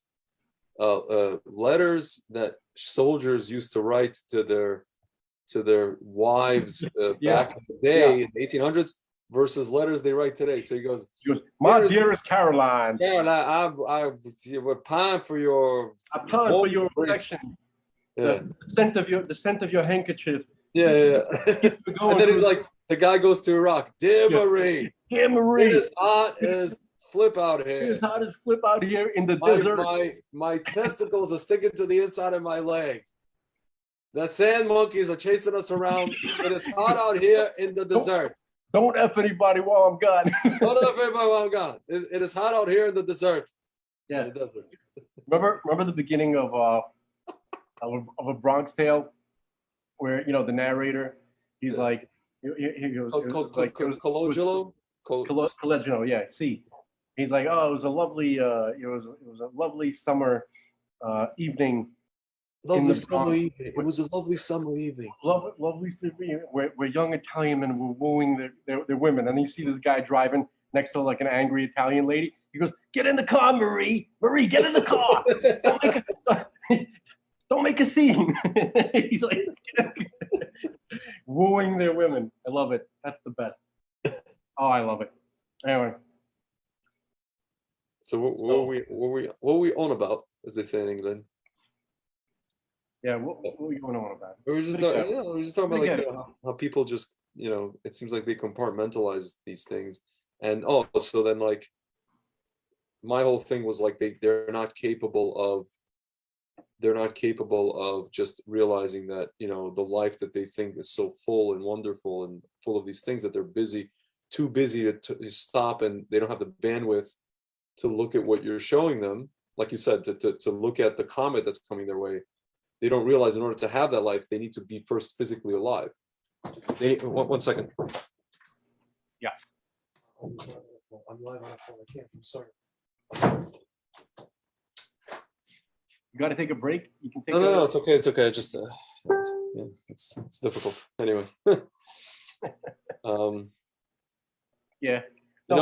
letters that soldiers used to write to their wives back in the day, in the 1800s, versus letters they write today. So he goes, my dearest Caroline. Caroline, I would pine for your protection. Yeah. The scent of your handkerchief. Yeah. And then he's like, The guy goes to Iraq. Dear Marie, Dear Marie, it is hot as flip out it here. is hot as flip out here in the desert. My testicles are sticking to the inside of my leg. The sand monkeys are chasing us around. It is hot out here in the desert. Don't F anybody while I'm gone. Don't F anybody while I'm gone. It is hot out here in the desert. Yeah. In the desert. Remember the beginning of a Bronx Tale, where the narrator, he's like, he goes, Colangelo? Colangelo, yeah. See, he's like, oh, it was a lovely summer evening. Lovely summer evening. It was a lovely summer evening. Lovely summer evening where young Italian men were wooing their women, and then you see this guy driving next to like an angry Italian lady. He goes, "Get in the car, Marie. Marie, get in the car. Don't make a scene." He's like wooing their women. I love it. That's the best. Oh, I love it. Anyway. So what were we on about, as they say in England? Yeah, what were you going on about? We were just talking about like how people just it seems like they compartmentalize these things, and so then like my whole thing was like they're not capable of just realizing that the life that they think is so full and wonderful and full of these things that they're too busy to stop, and they don't have the bandwidth to look at what you're showing them, like you said, to look at the comet that's coming their way. They don't realize in order to have that life, they need to be first physically alive. One second. Yeah. I'm live on the phone. I can't. I'm sorry. You got to take a break. You can take. No, it's okay. It's okay. Just it's difficult. Anyway. Yeah. In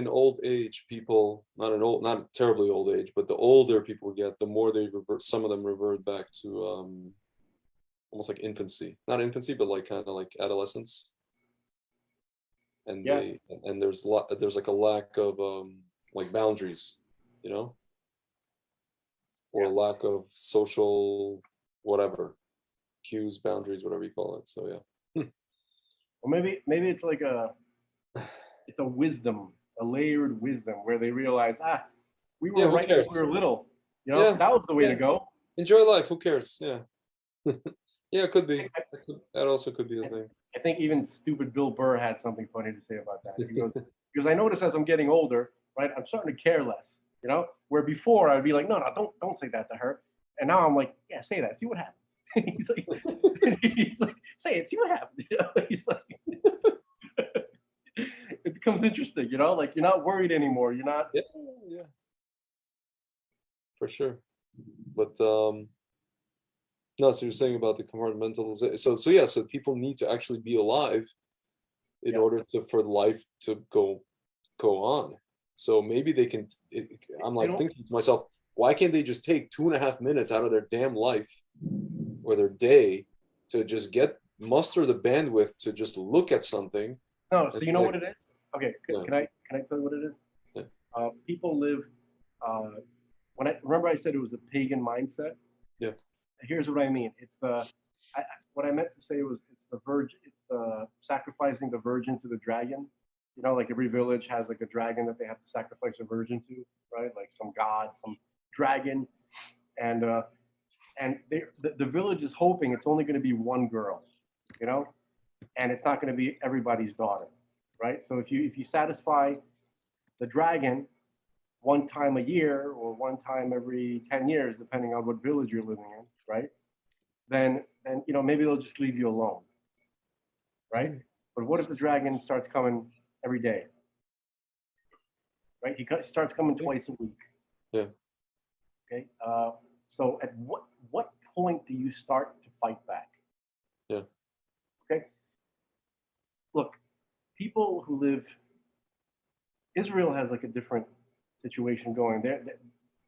old age, people, not terribly old age, but the older people get, the more they revert. Some of them revert back to almost like infancy, not infancy, but like kind of like adolescence. And there's like a lack of like boundaries, or a lack of social whatever cues, boundaries, whatever you call it. So yeah. Well, maybe it's like it's a wisdom, a layered wisdom, where they realize, we were right when we were little. That was the way to go. Enjoy life. Who cares? Yeah. Yeah, it could be. That also could be a thing. I think even stupid Bill Burr had something funny to say about that. Because I notice as I'm getting older, right, I'm starting to care less. Where before I'd be like, no, don't say that to her. And now I'm like, yeah, say that. See what happens. he's like, say it. See what happens. He's like, it becomes interesting. Like you're not worried anymore. You're not. Yeah. For sure. But no. So you're saying about the compartmentalization. So people need to actually be alive in order for life to go on. So maybe they can. I'm like thinking to myself, why can't they just take 2.5 minutes out of their damn life or their day to just muster the bandwidth to just look at something? No, so you know what it is? Okay, can I tell you what it is? Yeah. People live. Remember I said it was a pagan mindset. Yeah. Here's what I mean. It's what I meant to say was it's the sacrificing the virgin to the dragon. Like every village has like a dragon that they have to sacrifice a virgin to, right? Like some god, some dragon, and the village is hoping it's only going to be one girl, and it's not going to be everybody's daughter, right? So if you satisfy the dragon one time a year or one time every 10 years, depending on what village you're living in, right? Then maybe they'll just leave you alone, right? But what if the dragon starts coming every day, right? He starts coming twice a week. Yeah. Okay. So at what point do you start to fight back? Yeah. Okay. Look, people who live. Israel has like a different situation going there.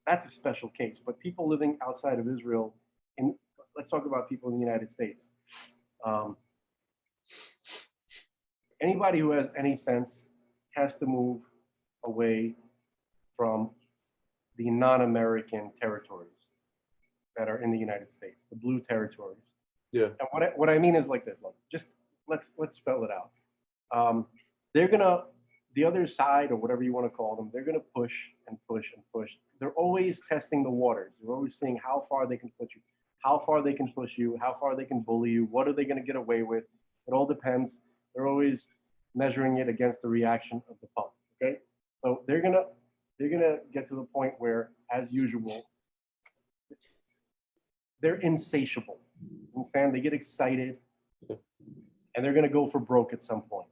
That's a special case. But people living outside of Israel, let's talk about people in the United States. Anybody who has any sense has to move away from the non-American territories that are in the United States, the blue territories. Yeah. And what I mean is like this: just let's spell it out. They're gonna, the other side or whatever you want to call them, they're gonna push and push and push. They're always testing the waters. They're always seeing how far they can push you, how far they can push you, how far they can bully you. What are they gonna get away with? It all depends. They're always measuring it against the reaction of the public. Okay, so they're gonna get to the point where, as usual, they're insatiable. You understand? They get excited, and they're gonna go for broke at some point.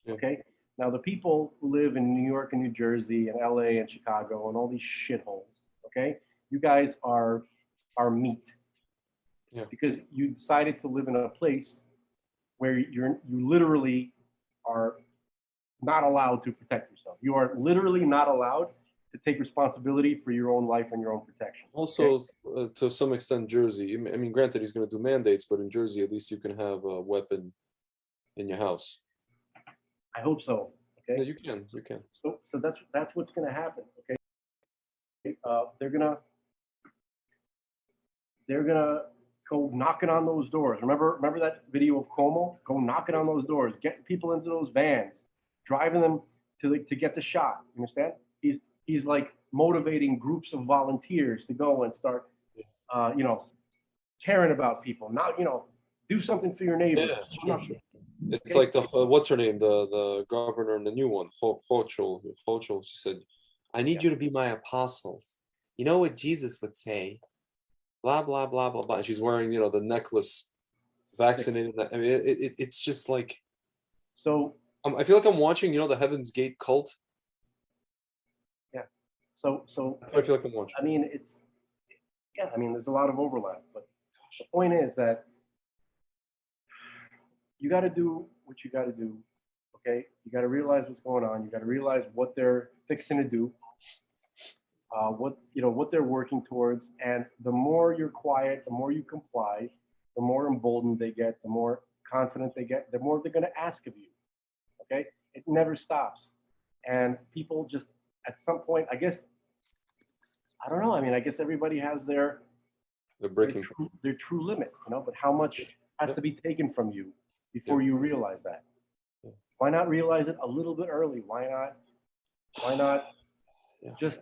Okay. Now the people who live in New York and New Jersey and LA and Chicago and all these shitholes, okay, you guys are meat. Yeah. Because you decided to live in a place where you literally are not allowed to protect yourself. You are literally not allowed to take responsibility for your own life and your own protection. Also, to some extent, Jersey. I mean, granted, he's going to do mandates, but in Jersey, at least you can have a weapon in your house. I hope so. Okay. Yeah, you can. You can. So that's what's going to happen. Okay. They're gonna go knocking on those doors. Remember that video of Como? Go knocking on those doors, getting people into those vans, driving them to get the shot. You understand? He's like motivating groups of volunteers to go and start, caring about people. Not, do something for your neighbors. Yeah, sure. It's like the what's her name, the governor and the new one, Hochul. She said, "I need you to be my apostles. You know what Jesus would say? Blah blah blah blah blah." And she's wearing, the necklace, vaccinated. I mean, it's just like. So. I feel like I'm watching, the Heaven's Gate cult. Yeah. So. I feel like I'm watching. I mean, there's a lot of overlap, but the point is that you got to do what you got to do. Okay, you got to realize what's going on. You got to realize what they're fixing to do. What they're working towards, and the more you're quiet, the more you comply, the more emboldened they get, the more confident they get, the more they're going to ask of you. Okay, it never stops, and people just at some point, I guess, I don't know. I mean, I guess everybody has their true limit, But how much has to be taken from you before you realize that? Why not realize it a little bit early? Why not just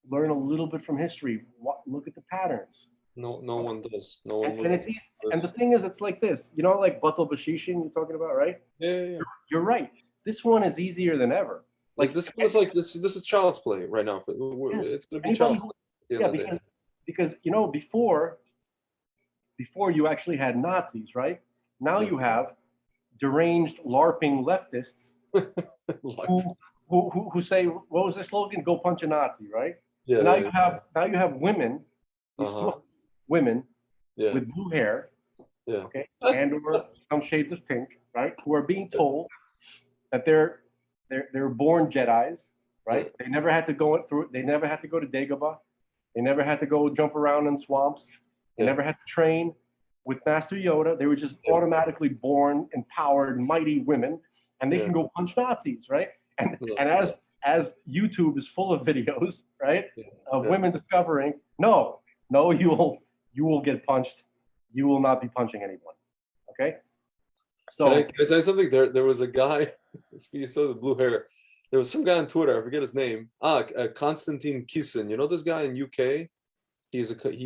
learn a little bit from history? Look at the patterns. No one does. No one. And it's easy. And the thing is, it's like this. Like Batal Bashishin you're talking about, right? Yeah. You're right. This one is easier than ever. Like this was like this is child's play right now. It's going to be child's play. Yeah, because before you actually had Nazis, right? Now you have deranged LARPing leftists who say, what was their slogan? Go punch a Nazi, right? Yeah. So now you have women, women with blue hair, okay, and or some shades of pink, right? Who are being told that they're born Jedis, right? They never had to go through. They never had to go to Dagobah. They never had to go jump around in swamps. They never had to train with Master Yoda. They were just automatically born, empowered, mighty women, and they can go punch Nazis, right? And as YouTube is full of videos, right, of women discovering, no, you will get punched. You will not be punching anyone. Okay. So can I tell you something? There was a guy. Speaking of the blue hair, there was some guy on Twitter. I forget his name. Konstantin Kisin. You know this guy in UK? He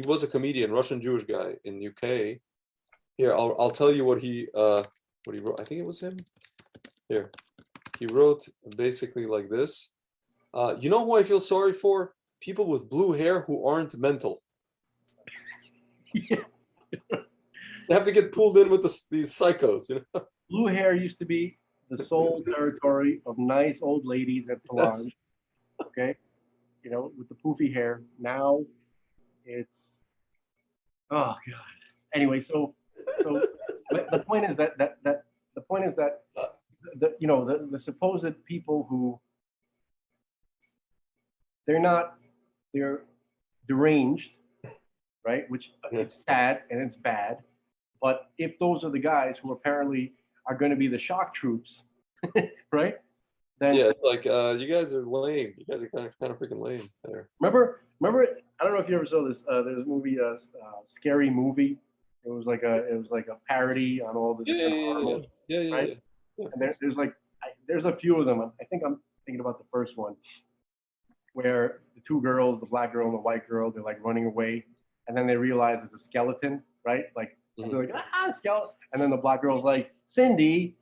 was a comedian, Russian Jewish guy in UK. Here, I'll tell you what he wrote. I think it was him. Here, he wrote basically like this. You know who I feel sorry for? People with blue hair who aren't mental. They have to get pulled in with these psychos, Blue hair used to be the sole territory of nice old ladies at salons. Yes. Okay, with the poofy hair. Now it's, oh god. Anyway, so the point is that the supposed people who they're deranged, right? Which it's sad and it's bad. But if those are the guys who apparently are going to be the shock troops, right? Then it's like you guys are lame. You guys are kind of freaking lame there. Remember? I don't know if you ever saw this. There's a movie, Scary Movie. It was like a parody on all the different horror movies. Yeah, yeah, right? yeah. Yeah. And there's a few of them. I think I'm thinking about the first one where the two girls, the black girl and the white girl, they're like running away, and then they realize it's a skeleton, right? Like they're like, skeleton, and then the black girl's like, Cindy,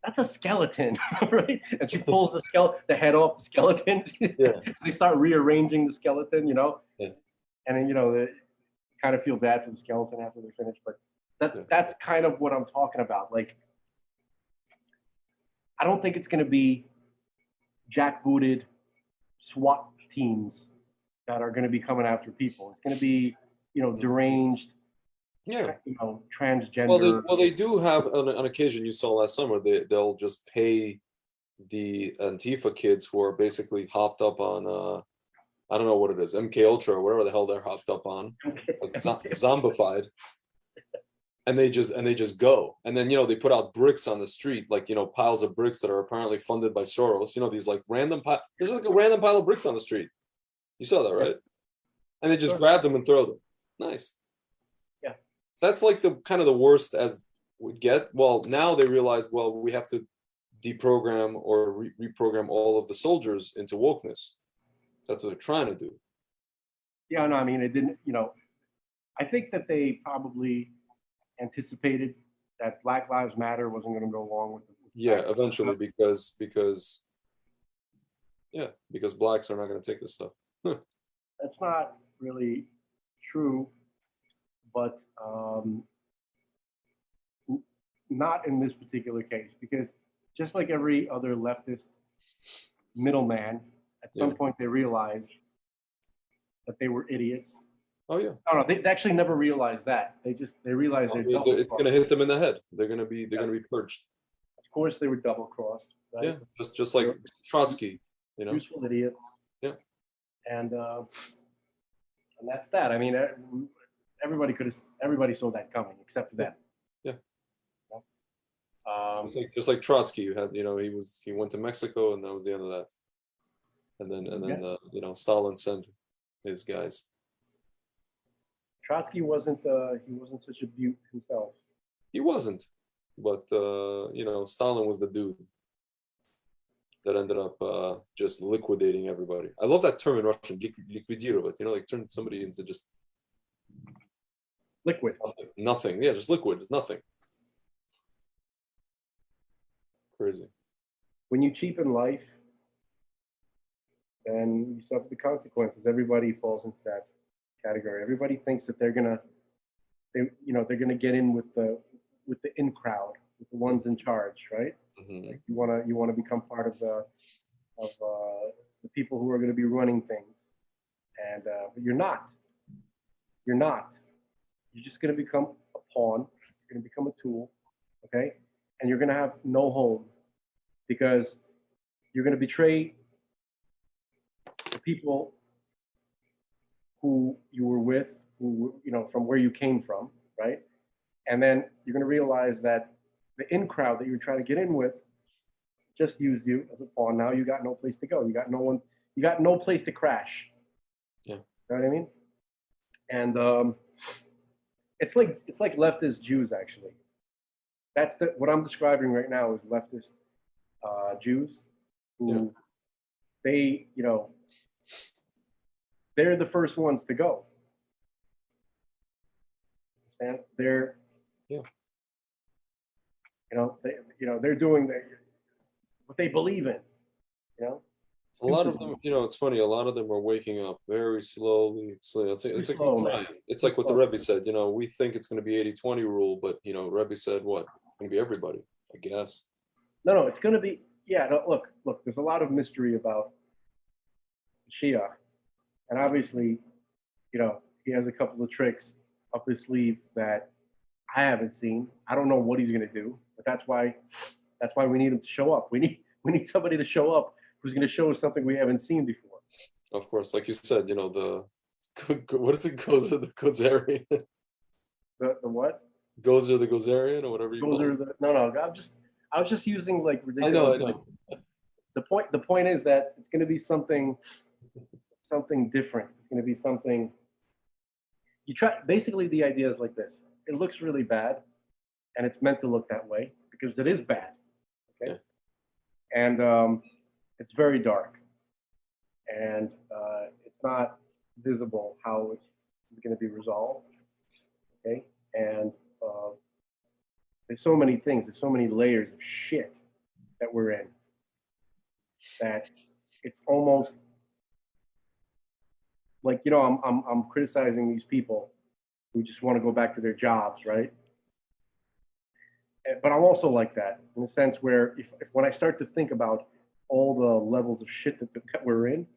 that's a skeleton, right? And she pulls the head off the skeleton. Yeah. They start rearranging the skeleton, Yeah. and then they kind of feel bad for the skeleton after they finish. But that's kind of what I'm talking about. Like, I don't think it's going to be jackbooted SWAT teams that are going to be coming after people. It's going to be, deranged, Yeah. transgender. Well, they do have on occasion. You saw last summer. They'll just pay the Antifa kids who are basically hopped up on I don't know what it is, MK Ultra or whatever the hell they're hopped up on, like zombified, and they just go, and then they put out bricks on the street, like piles of bricks that are apparently funded by Soros. These like random there's like a random pile of bricks on the street. You saw that, right? And they just grab them and throw them. Nice. Yeah. That's like the kind of the worst as would get. Well, now they realize, well, we have to deprogram or reprogram all of the soldiers into wokeness. That's what they're trying to do. Yeah, no, I mean, it didn't, I think that they probably anticipated that Black Lives Matter wasn't going to go along with it. Yeah, eventually, because blacks are not going to take this stuff. That's not really true, but not in this particular case, because just like every other leftist middleman, at some point they realized that they were idiots. Oh yeah. No, they actually never realized that. They realized they're double crossed. It's going to hit them in the head. They're going to be purged. Of course, they were double crossed. Right? Yeah, just like Trotsky. Useful idiots. Yeah. And that's that. I mean, everybody saw that coming except for them. Yeah. Just like Trotsky, you had, he went to Mexico, and that was the end of that. And then Stalin sent his guys. Trotsky wasn't such a beaut himself. He wasn't, but Stalin was the dude that ended up just liquidating everybody. I love that term in Russian, liquidировать. Like turn somebody into just liquid. Nothing. Yeah, just liquid. It's nothing. Crazy. When you cheapen life, then you suffer the consequences. Everybody falls into that category. Everybody thinks that they're gonna get in with the in crowd, with the ones in charge, right? Mm-hmm. Like you wanna become part of the people who are going to be running things, and but you're not. You're not. You're just going to become a pawn. You're going to become a tool, okay? And you're going to have no home because you're going to betray the people who you were with, who from where you came from, right? And then you're going to realize that the in crowd that you were trying to get in with just used you as a pawn. Now you got no place to go. You got no one. You got no place to crash. Yeah. You know what I mean? And it's like leftist Jews actually. That's what I'm describing right now is leftist Jews who they're the first ones to go. Understand? They're they're doing what they believe in. A lot of them, it's funny. A lot of them are waking up very slowly. It's like what the Rebbe said. We think it's going to be 80-20 rule, but Rebbe said what? It's going to be everybody, I guess. No, it's going to be. Yeah. No, look. There's a lot of mystery about Moshiach, and obviously, he has a couple of tricks up his sleeve that I haven't seen. I don't know what he's going to do, but that's why we need him to show up. We need somebody to show up who's going to show us something we haven't seen before. Of course, like you said, what is it? Gozer the Gozerian. The what? Gozer the Gozerian or whatever you call it. No. I was just using like ridiculous. I know. The point is that it's going to be something different. It's going to be something. Basically, the idea is like this. It looks really bad, and it's meant to look that way because it is bad. Okay, Yeah. and it's very dark, and it's not visible how it's going to be resolved. Okay, and there's so many things, there's so many layers of shit that we're in that it's almost like, you know, I'm criticizing these people who just want to go back to their jobs, right? But I'm also like that in the sense where if when I start to think about all the levels of shit that we're in,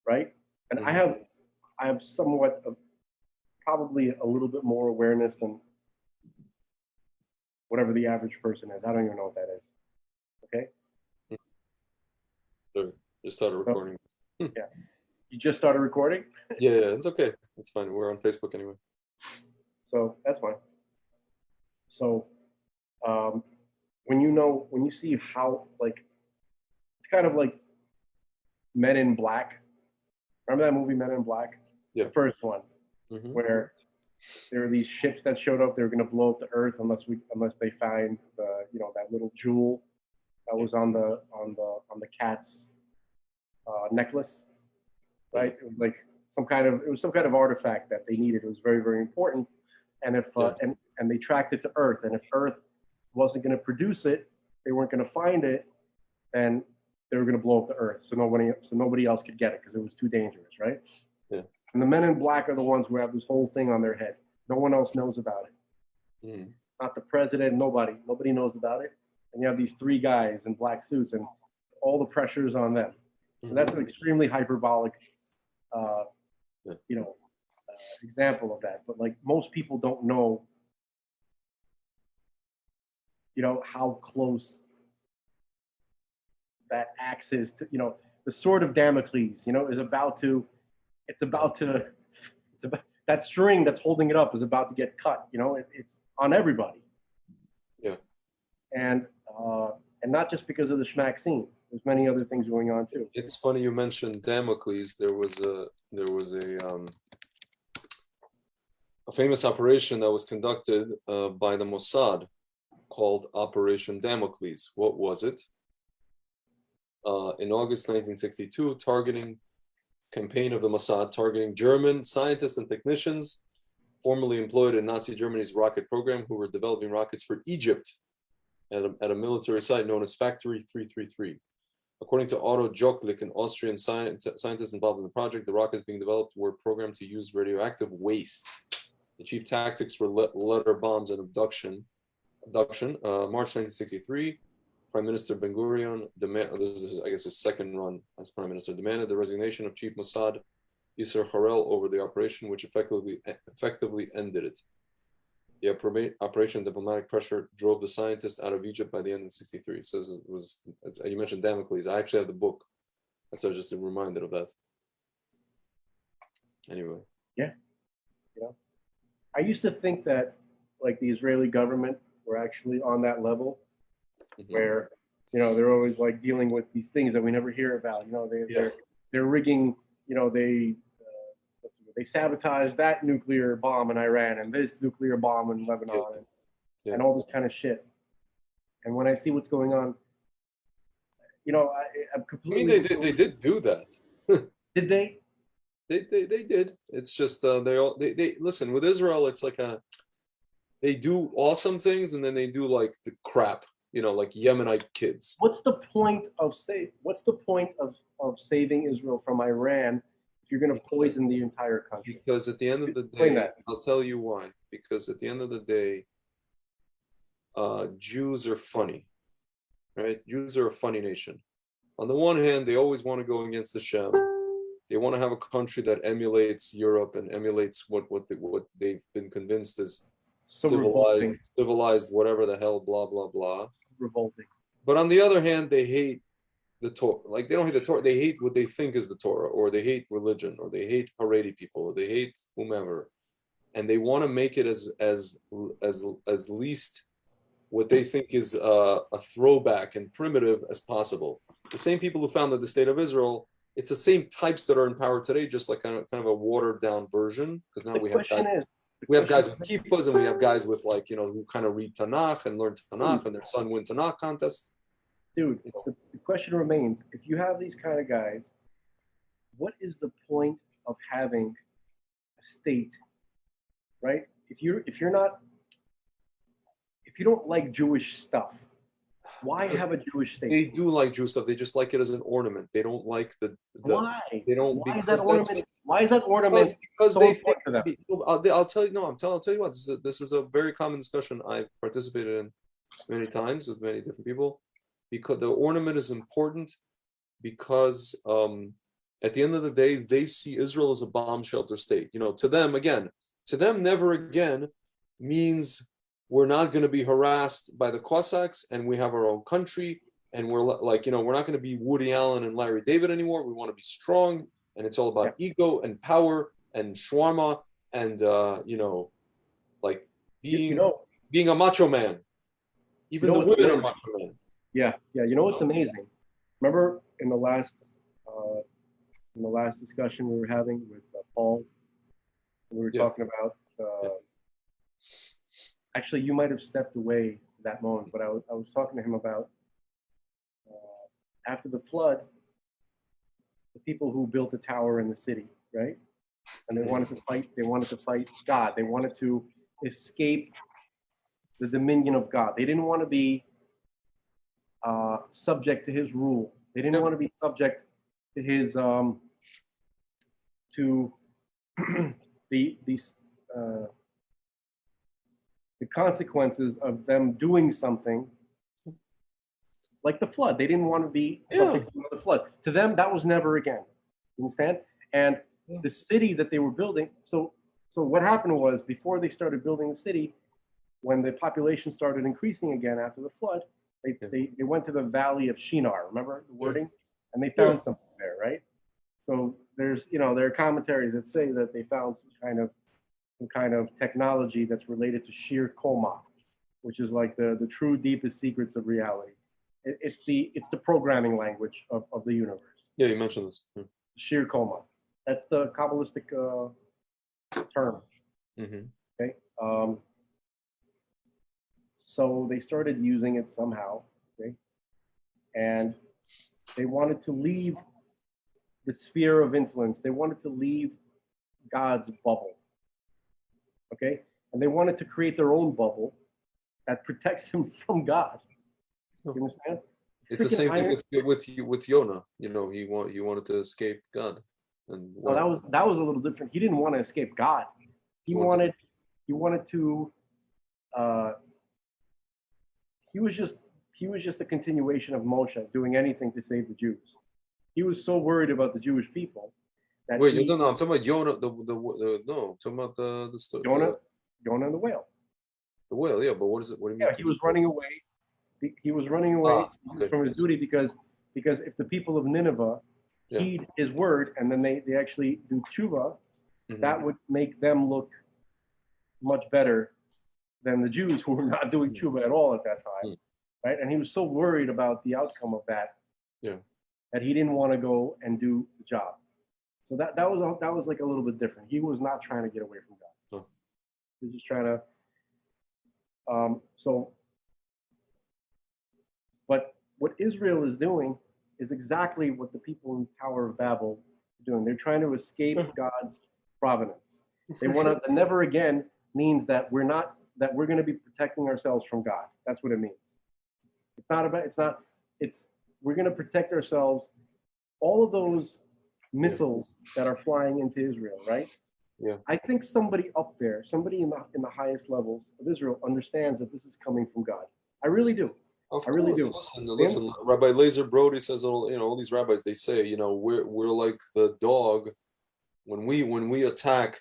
right? And Mhm. I have somewhat of probably a little bit more awareness than whatever the average person is. I don't even know what that is. Okay. So just started recording. So, yeah. You just started recording? Yeah, it's okay. It's fine. We're on Facebook anyway. So that's fine. So when you see how, like, it's kind of like Men in Black. Remember that movie Men in Black? Yeah. The first one, where there are these ships that showed up. They were going to blow up the Earth unless they find that little jewel that was on the cat's necklace, right? It was like some kind of artifact that they needed. It was very, very important, and if and they tracked it to Earth, and if Earth wasn't going to produce it, they weren't going to find it, then they were going to blow up the Earth, so nobody else could get it because it was too dangerous, right? Yeah. And the Men in Black are the ones who have this whole thing on their head. No one else knows about it. Mm. Not the president. Nobody knows about it. And you have these three guys in black suits, and all the pressure is on them. So that's an extremely hyperbolic, example of that. But like most people don't know, how close that axe is to, the sword of Damocles, is about to, that string that's holding it up is about to get cut. It's on everybody. Yeah. And not just because of the schmack scene. There's many other things going on too. It's funny you mentioned Damocles. There was a famous operation that was conducted by the Mossad called Operation Damocles. What was it? In August 1962, campaign of the Mossad targeting German scientists and technicians formerly employed in Nazi Germany's rocket program who were developing rockets for Egypt at a military site known as Factory 333. According to Otto Joklik, an Austrian scientist involved in the project, the rockets being developed were programmed to use radioactive waste. The chief tactics were letter bombs and abduction. March 1963, Prime Minister Ben Gurion this is, I guess, his second run as Prime Minister, demanded the resignation of Chief Mossad Yasser Harel over the operation, which effectively ended it. The operation diplomatic pressure drove the scientist out of Egypt by the end of '63. So you mentioned Damocles. I actually have the book. And so just a reminder of that. Anyway. Yeah. I used to think that like the Israeli government were actually on that level where, they're always like dealing with these things that we never hear about. They're rigging, they sabotaged that nuclear bomb in Iran and this nuclear bomb in Lebanon and all this kind of shit. And when I see what's going on, I'm completely. They did do that. Did they? They did. It's just they listen with Israel. It's like they do awesome things and then they do like the crap. Like Yemenite kids. What's the point of saving Israel from Iran if you're going to poison the entire country? Because at the end of the day, I'll tell you why. Because at the end of the day, Jews are funny, right? Jews are a funny nation. On the one hand, they always want to go against the Shem. They want to have a country that emulates Europe and emulates what they've been convinced is civilized, whatever the hell, blah blah blah. Revolting. But on the other hand, they hate the Torah. Like they don't hate the Torah. They hate what they think is the Torah, or they hate religion, or they hate Haredi people, or they hate whomever, and they want to make it as least what they think is a throwback and primitive as possible. The same people who founded the state of Israel. It's the same types that are in power today, just like kind of a watered down version. Because now the We have guys with kippahs, and we have guys with like, who kind of read Tanakh and learn Tanakh, and their son win Tanakh contest. Dude, the question remains: if you have these kind of guys, what is the point of having a state, right? If you don't like Jewish stuff, why have a Jewish state? They do like Jewish stuff. They just like it as an ornament. They don't like the why? They don't. Why is that ornament? Why is that ornament? Because so they important to them? I'll tell you. No, I'll tell you what. This is a very common discussion I've participated in many times with many different people. Because the ornament is important, because at the end of the day, they see Israel as a bomb shelter state. To them, never again means we're not going to be harassed by the Cossacks, and we have our own country, and we're like, we're not going to be Woody Allen and Larry David anymore. We want to be strong, and it's all about ego and power and shawarma and like being a macho man. Even the women are macho men. Yeah. You know what's amazing? Remember in the last discussion we were having with Paul, we were talking about. Actually, you might have stepped away that moment, but I was talking to him about after the flood, the people who built the tower in the city, right? And they wanted to fight. They wanted to fight God. They wanted to escape the dominion of God. They didn't want to be subject to His rule. They didn't want to be subject to His to the consequences of them doing something like the flood. They didn't want to be subject to the flood. To them, that was never again. You understand? And the city that they were building. So what happened was, before they started building the city, when the population started increasing again after the flood, they went to the valley of Shinar. Remember the wording? And they found something there, right? So there's, there are commentaries that say that they found some kind of technology that's related to Shir Koma, which is like the true deepest secrets of reality. It's the programming language of the universe. Yeah, you mentioned this. Shir Koma. That's the Kabbalistic term. Mm-hmm. Okay. So they started using it somehow. Okay. And they wanted to leave the sphere of influence. They wanted to leave God's bubble. Okay. And they wanted to create their own bubble that protects them from God. You understand? It's the same thing with Yonah. He wanted to escape God. And that was a little different. He didn't want to escape God. He wanted to. He was just a continuation of Moshe, doing anything to save the Jews. He was so worried about the Jewish people that I'm talking about Yonah. I'm talking about the story. Yonah and the whale. The whale, yeah. But what is it? What do you mean? Yeah, he was running away. He was running away from his duty because if the people of Nineveh heed his word and then they actually do tshuva, that would make them look much better than the Jews who were not doing tshuva at all at that time, right? And he was so worried about the outcome of that, that he didn't want to go and do the job. So that was like a little bit different. He was not trying to get away from God. He was just trying to. But what Israel is doing is exactly what the people in Tower of Babel are doing. They're trying to escape God's providence. They want to. The never again means that we're going to be protecting ourselves from God. That's what it means. We're going to protect ourselves. All of those missiles that are flying into Israel, right? Yeah. I think somebody up there, somebody in the highest levels of Israel understands that this is coming from God. I really do. I really do. Listen. Rabbi Lazer Brody says, all these rabbis, they say, we're like the dog when we attack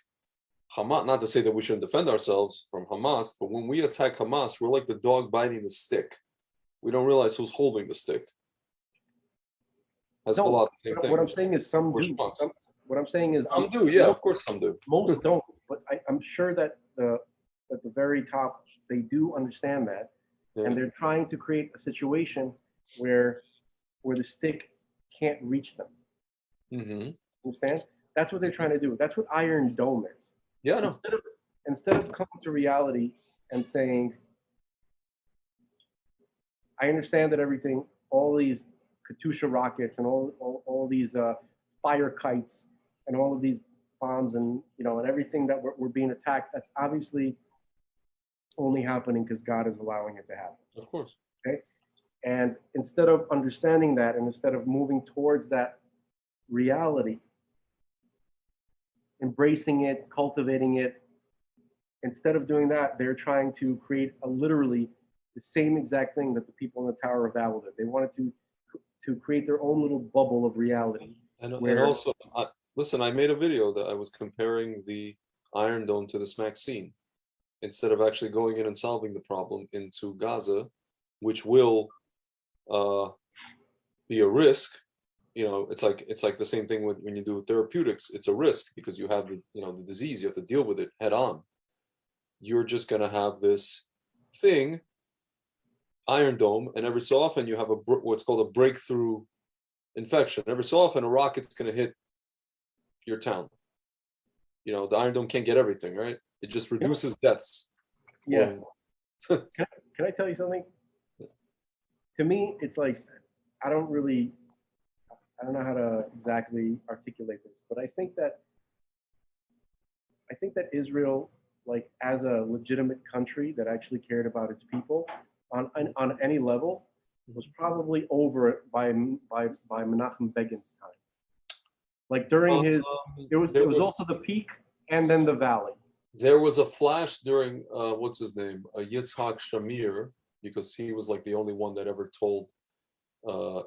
Hamas. Not to say that we shouldn't defend ourselves from Hamas, but when we attack Hamas, we're like the dog biting the stick. We don't realize who's holding the stick. That's a lot of the same thing. What I'm saying is some do. What I'm saying is some do. Yeah, of course some do. Most don't, but I'm sure that at the very top they do understand that. And they're trying to create a situation where the stick can't reach them. Mm-hmm. Understand? That's what they're trying to do. That's what Iron Dome is. Yeah, I know. instead of coming to reality and saying, I understand that everything, all these Katyusha rockets and all these fire kites and all of these bombs and and everything that we're being attacked, that's obviously only happening because God is allowing it to happen. Of course. Okay. And instead of understanding that, and instead of moving towards that reality, embracing it, cultivating it, instead of doing that, they're trying to create literally the same exact thing that the people in the Tower of Babel did. They wanted to create their own little bubble of reality. And also, listen, I made a video that I was comparing the Iron Dome to this Maxine. Instead of actually going in and solving the problem into Gaza, which will be a risk. It's like the same thing when you do therapeutics. It's a risk because you have the disease. You have to deal with it head on. You're just going to have this thing, Iron Dome, and every so often you have what's called a breakthrough infection. Every so often a rocket's going to hit your town. The Iron Dome can't get everything, right? It just reduces deaths. Yeah. Can I tell you something? To me, it's like, I don't know how to exactly articulate this, but I think that Israel, like as a legitimate country that actually cared about its people on any level, was probably over by Menachem Begin's time. Like during his, it was also the peak and then the valley. There was a flash during what's his name, Yitzhak Shamir, because he was like the only one that ever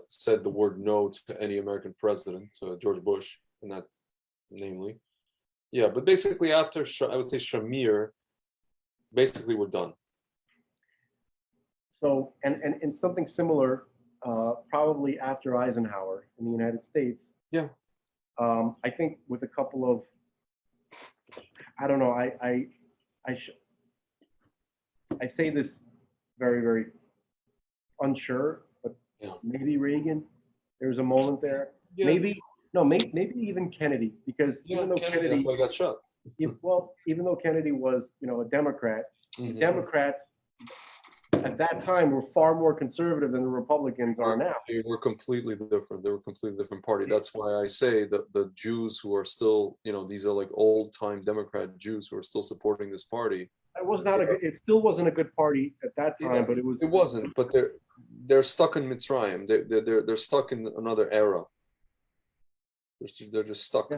said the word no to any American president, George Bush, and that, namely, yeah. But basically, after I would say Shamir, basically we're done. So, and something similar, probably after Eisenhower in the United States. Yeah. I think with a couple of, I don't know. I say this very, very unsure, but maybe Reagan. There was a moment there. Yeah. Maybe even Kennedy, because even though Kennedy, that's why he got shot. Even though Kennedy was a Democrat, the Democrats at that time were far more conservative than the Republicans are now. They were completely different. They were a completely different party. That's why I say that the Jews who are still, these are like old-time Democrat Jews who are still supporting this party. It still wasn't a good party at that time, but it was. It wasn't. But they're stuck in Mitzrayim. They're stuck in another era. They're just stuck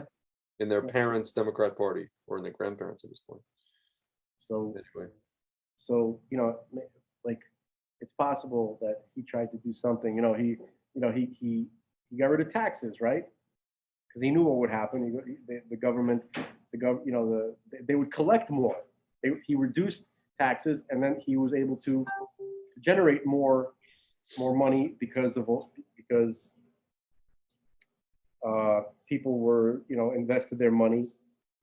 in their parents' Democrat Party or in their grandparents at this point. So anyway, like it's possible that he tried to do something. He got rid of taxes, right? Because he knew what would happen. The government, they would collect more. He reduced taxes, and then he was able to generate more money because people were invested their money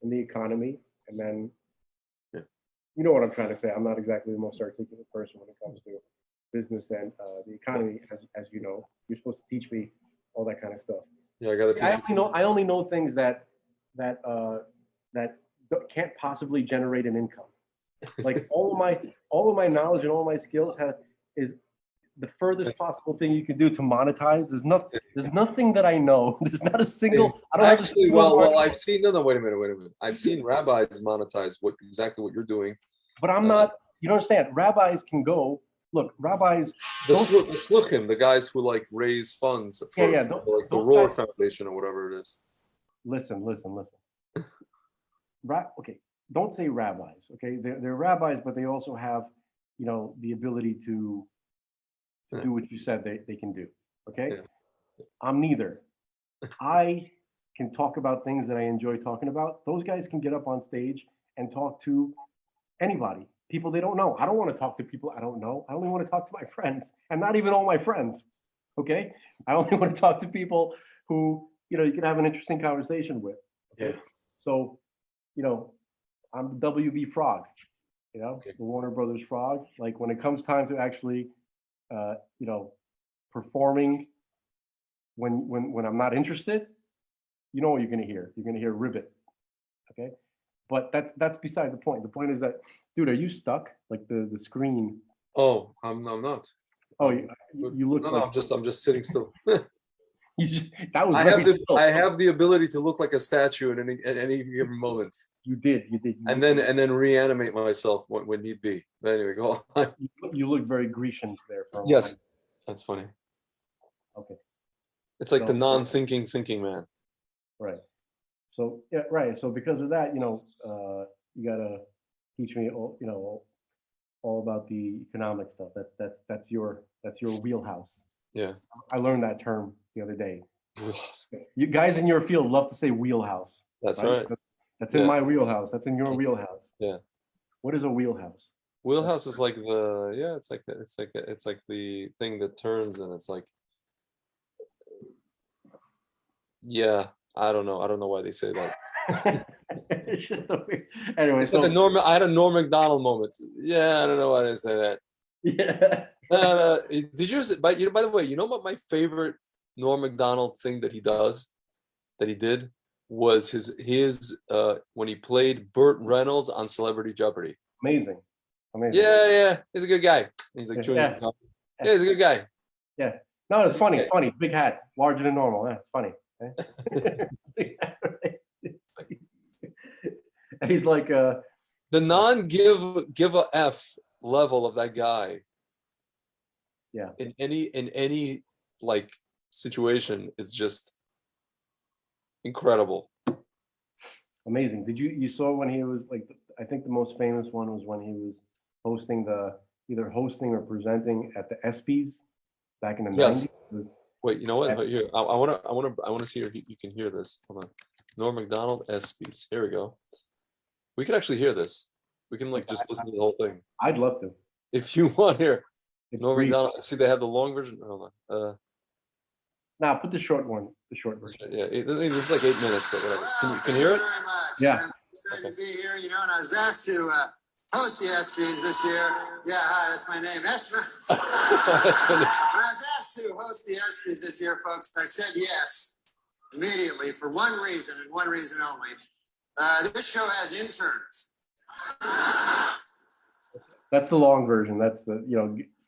in the economy, and then you know what I'm trying to say. I'm not exactly the most articulate person when it comes to business and the economy, as you know. You're supposed to teach me all that kind of stuff. Yeah, I got to teach you. I only know things that can't possibly generate an income. Like all of my knowledge and all my skills is the furthest possible thing you can do to monetize. There's nothing that I know. There's not a single. I don't actually. Well, I've seen. No, wait a minute. I've seen rabbis monetize exactly what you're doing. But I'm not. You don't understand. Rabbis can go. Look, rabbis. The guys who like raise funds for like the Rohr Foundation or whatever it is. Listen. Okay, don't say rabbis. Okay, they're rabbis, but they also have, the ability to do what you said they can do. Okay, I'm neither. I can talk about things that I enjoy talking about. Those guys can get up on stage and talk to anybody, people they don't know. I don't want to talk to people I don't know. I only want to talk to my friends, and not even all my friends. Okay, I only want to talk to people who you can have an interesting conversation with. Okay? Yeah. So, I'm the WB Frog. The Warner Brothers Frog. Like when it comes time to actually, performing when I'm not interested, you know what you're gonna hear. You're gonna hear ribbit. Okay, but that's beside the point. The point is that, dude, are you stuck? Like the screen. Oh, I'm not. Oh, you look No, like I'm just sitting still. that was I have the ability to look like a statue at any given moment. You did. And then reanimate myself when need be. But anyway, go on. You look very Grecian there for a Yes, moment. that's funny. Okay. It's like the non-thinking thinking man. Right. So yeah, right. So because of that, you gotta teach me, all about the economic stuff. That's your wheelhouse. Yeah. I learned that term the other day. You guys in your field love to say wheelhouse. That's right. That's in my wheelhouse. That's in your wheelhouse. Yeah. What is a wheelhouse? Wheelhouse is like it's like the thing that turns, and it's like, yeah, I don't know why they say that. It's just so weird. Anyway, it's like I had a Norm Macdonald moment. Yeah, I don't know why they say that. Yeah. Did you? By the way, you know what my favorite Norm Macdonald thing that he did was his when he played Burt Reynolds on Celebrity Jeopardy. Amazing. Yeah, he's a good guy. And he's like chewing his gum. Yeah, he's a good guy. Yeah. No, it's funny. Okay. Funny. Big hat, larger than normal. Yeah, it's funny. He's like the non-give a F level of that guy. Yeah. In any like situation is just incredible. Amazing. Did you saw when he was like, I think the most famous one was when he was either hosting or presenting at the ESPYs back in the 90s. Wait, you know what? Here, I want to see if you can hear this. Hold on. Norm Macdonald ESPYs. Here we go. We can actually hear this. We can just listen to the whole thing. I'd love to. If you want here. Norm Macdonald. See, they have the long version. Hold on. Now put the short one. The short version. Yeah, it's like 8 minutes, but whatever. Can you hear it? Yeah. I'm excited to be here. And I was asked to host the ESPYs this year. Yeah, hi, that's my name. When I was asked to host the ESPYs this year, folks, I said yes immediately for one reason and one reason only. This show has interns. That's the long version. That's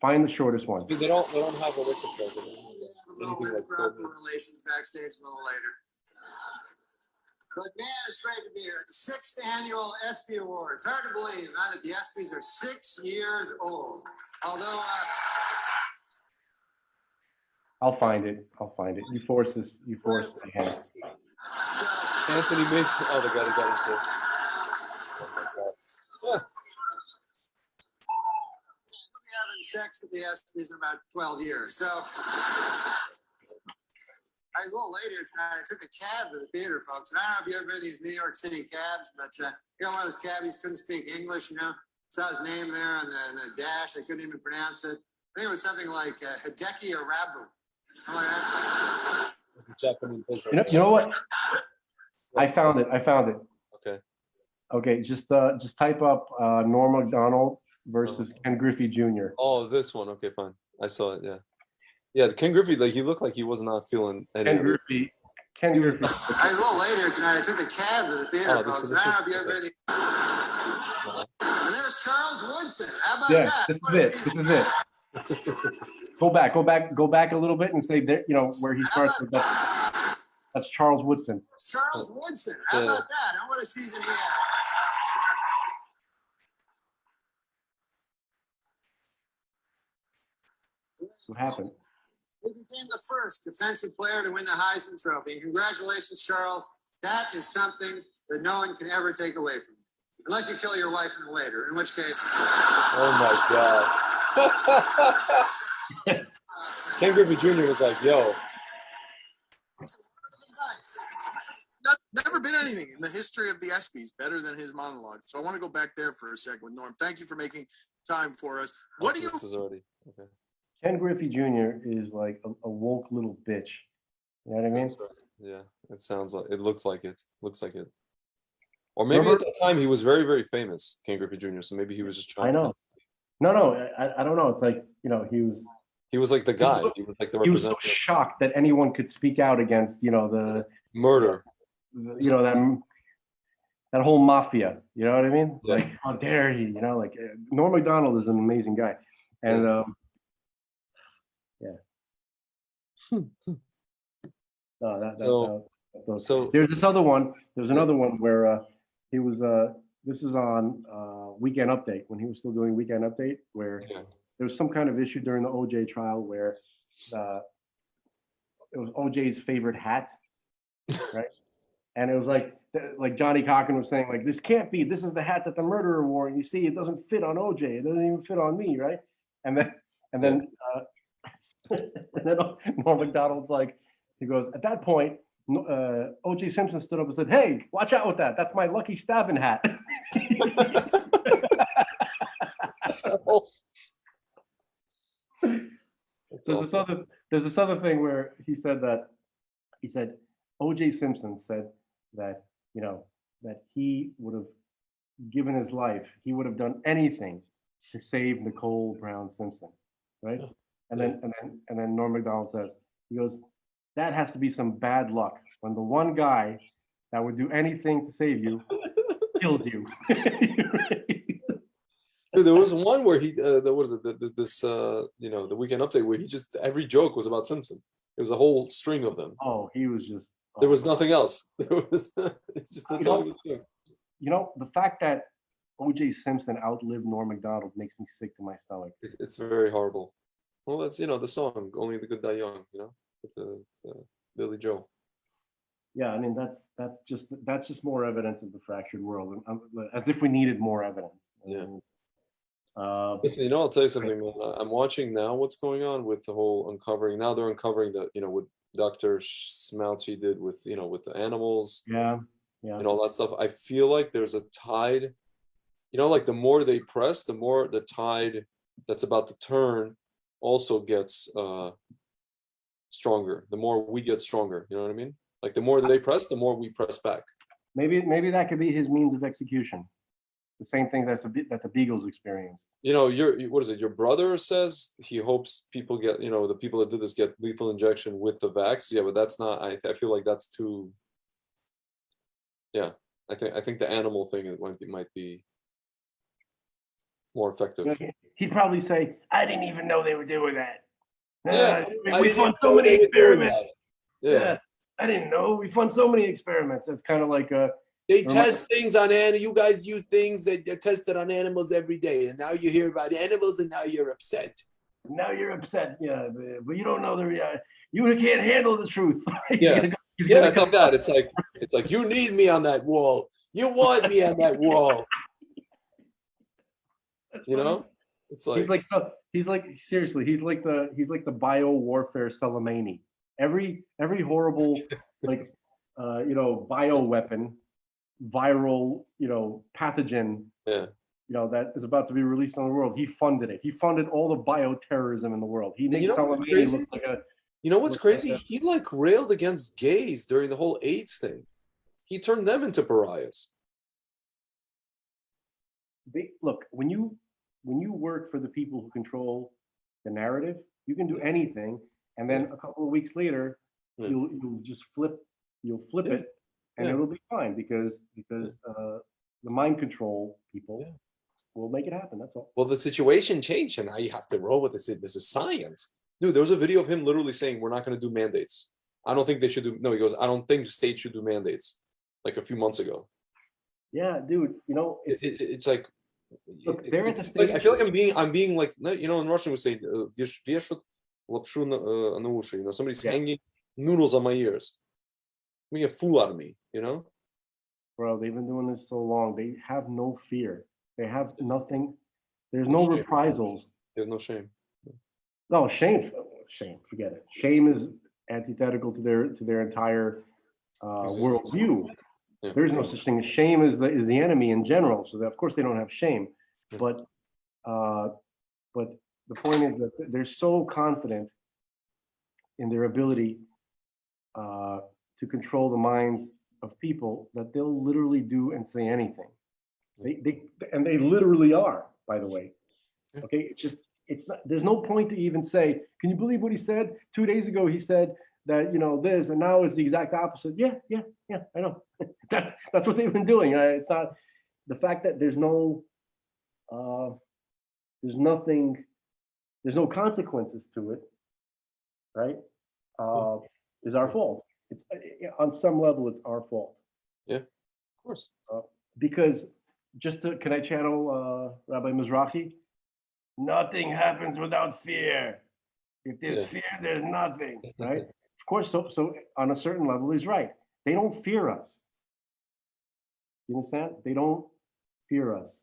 find the shortest one. They don't have a record program. Relations backstage a little later. But man, it's great to be here at the 6th annual ESPY Awards. Hard to believe that the ESPYs are 6 years old. Although I'll find it. You forced my hand. Anthony Mason. Oh, the guy that got into it. Oh my God. Yeah. I've been having sex with the ESPYs in about 12 years. So I was a little later tonight. I took a cab to the theater, folks. And I don't know if you ever been in these New York City cabs, but one of those cabbies couldn't speak English, Saw his name there on the dash. I couldn't even pronounce it. I think it was something like Hideki Arabu. Japanese. You know what? I found it. Okay. Just type up Norm Macdonald versus Ken Griffey Jr. Oh, this one. Okay, fine. I saw it. Yeah. Yeah, Ken Griffey, he looked like he was not feeling any Ken Griffey. I was a little later tonight. I took a cab to the theater, folks. And I don't know if you ever been And there's Charles Woodson. How about that? This is it. Go back a little bit and say that, where he starts with that. That's Charles Woodson. Charles Woodson. How about that? I want to season here. What happened? He became the first defensive player to win the Heisman Trophy. Congratulations, Charles. That is something that no one can ever take away from you. Unless you kill your wife later, in which case... Oh, my God. Ken Griffey Jr. was like, yo. Never been anything in the history of the ESPYs better than his monologue. So I want to go back there for a second with Norm. Thank you for making time for us. What do you... This is already... Okay. Ken Griffey Jr. is like a woke little bitch. You know what I mean? Yeah, it looks like it. Or maybe at the time he was very, very famous, Ken Griffey Jr. So maybe he was just trying. I know. No, I don't know. It's like, he was like the guy. He was like the representative. He was so shocked that anyone could speak out against, the murder. That that whole mafia. You know what I mean? Yeah. Like, how dare he? You know, like Norm Macdonald is an amazing guy, and So there's this other one. There's another one where he was. This is on Weekend Update when he was still doing Weekend Update, where there was some kind of issue during the OJ trial where it was OJ's favorite hat, right? And it was like Johnny Cochran was saying, like, this can't be. This is the hat that the murderer wore, and you see, it doesn't fit on OJ. It doesn't even fit on me, right? And then and then Norm Macdonald's like, he goes, at that point, O.J. Simpson stood up and said, "Hey, watch out with that. That's my lucky stabbing hat." There's this other thing where he said O.J. Simpson said that, you know, that he would have given his life, he would have done anything to save Nicole Brown Simpson, right? And then Norm Macdonald says, he goes, that has to be some bad luck when the one guy that would do anything to save you kills you. Dude, there was one where he, what was it? You know, the Weekend Update where he just every joke was about Simpson. It was a whole string of them. Oh, he was just. There was nothing else. There was just joke. You know, the fact that O.J. Simpson outlived Norm Macdonald makes me sick to my stomach. It's very horrible. Well, that's, you know, the song "Only the Good Die Young." You know, with the Billy Joel. Yeah, I mean that's just more evidence of the fractured world, as if we needed more evidence. Yeah. Listen, you know, I'll tell you something, man. I'm watching now what's going on with the whole uncovering. Now they're uncovering that, you know, what Dr. Smouchy did with, you know, with the animals. Yeah. And all that stuff. I feel like there's a tide, you know, like the more they press, the more the tide that's about to turn also gets stronger. The more we get stronger, you know what I mean? Like the more they press, the more we press back. Maybe that could be his means of execution. The same thing that the Beagles experienced. You know, what is it? Your brother says he hopes people get, you know, the people that did this get lethal injection with the vax. Yeah, but that's not. I feel like that's too. Yeah, I think the animal thing might be more effective. You know, he'd probably say, "I didn't even know they were doing that." Yeah, we fund so many experiments. Yeah, I didn't know. We fund so many experiments. It's kind of like they test things on animals. You guys use things that are tested on animals every day, and now you hear about animals, and now you're upset. Now you're upset, yeah, but you don't know the reality. You can't handle the truth. Yeah, I think that it's like you need me on that wall. You want me on that wall. You know, it's like he's like seriously, he's like the bio warfare Soleimani. Every horrible like you know, bio weapon, viral, you know, pathogen, yeah, you know, that is about to be released on the world. He funded it. He funded all the bioterrorism in the world. He makes Soleimani look like a. You know what's crazy? He like railed against gays during the whole AIDS thing. He turned them into pariahs. Look, when you work for the people who control the narrative, you can do anything, and then a couple of weeks later, you'll just flip it, and it'll be fine because the mind control people will make it happen. That's all. Well, the situation changed, and now you have to roll with this. This is science. Dude, there was a video of him literally saying, we're not going to do mandates. I don't think they should do. No, he goes, I don't think the state should do mandates, like a few months ago. Yeah, dude, you know, it's like, look, they're at the stage. Like, I feel like I'm being like, you know, in Russian we say, вешают лапшу на уши. You know, somebody's hanging noodles on my ears. Make a fool out of me, you know? Bro, they've been doing this so long. They have no fear. They have nothing. There's no reprisals. There's no shame. No, shame. Forget it. Shame is antithetical to their entire worldview. Yeah. There's no such thing as shame is the enemy in general. So of course they don't have shame. But the point is that they're so confident in their ability to control the minds of people that they'll literally do and say anything. They literally are, by the way. Okay, it's not. There's no point to even say. Can you believe what he said 2 days ago? He said that, this, and now it's the exact opposite. Yeah, I know. That's what they've been doing. It's not the fact that there's no consequences to it, right? Is our fault. It's on some level, it's our fault. Yeah, of course. Because can I channel Rabbi Mizrahi? Nothing happens without fear. If there's fear, there's nothing, right? Of course, so on a certain level, he's right. They don't fear us. You understand? They don't fear us.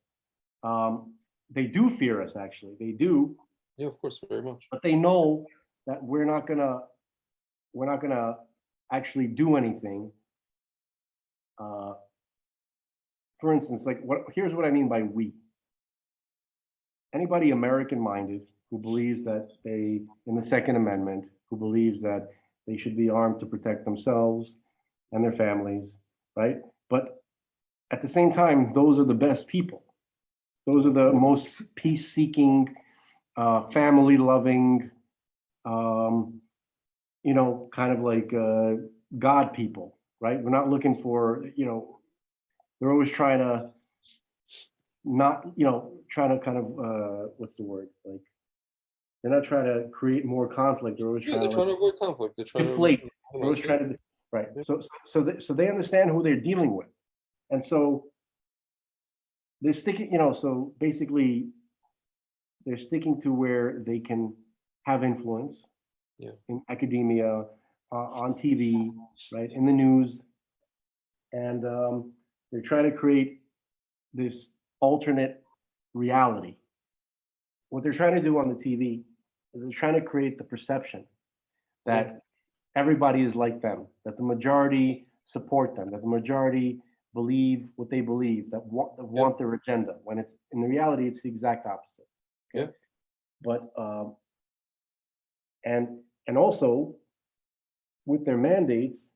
They do fear us, actually. They do. Yeah, of course, very much. But they know that we're not gonna actually do anything. For instance, here's what I mean by we. Anybody American-minded who believes that in the Second Amendment, who believes that they should be armed to protect themselves and their families, right? But at the same time, those are the best people. Those are the most peace-seeking, family-loving, kind of like God people, right? We're not looking for, they're always trying to kind of, what's the word? Like, they're not trying to create more conflict. They're always trying to avoid conflict. They're trying deflate. They're always trying to, right? So they understand who they're dealing with, and so they're sticking. So basically, they're sticking to where they can have influence. Yeah. In academia, on TV, right, in the news, and they're trying to create this alternate reality. What they're trying to do on the TV is they're trying to create the perception that everybody is like them, that the majority support them, that the majority believe what they believe, that want their agenda, when it's in the reality, it's the exact opposite. Okay? But and also with their mandates,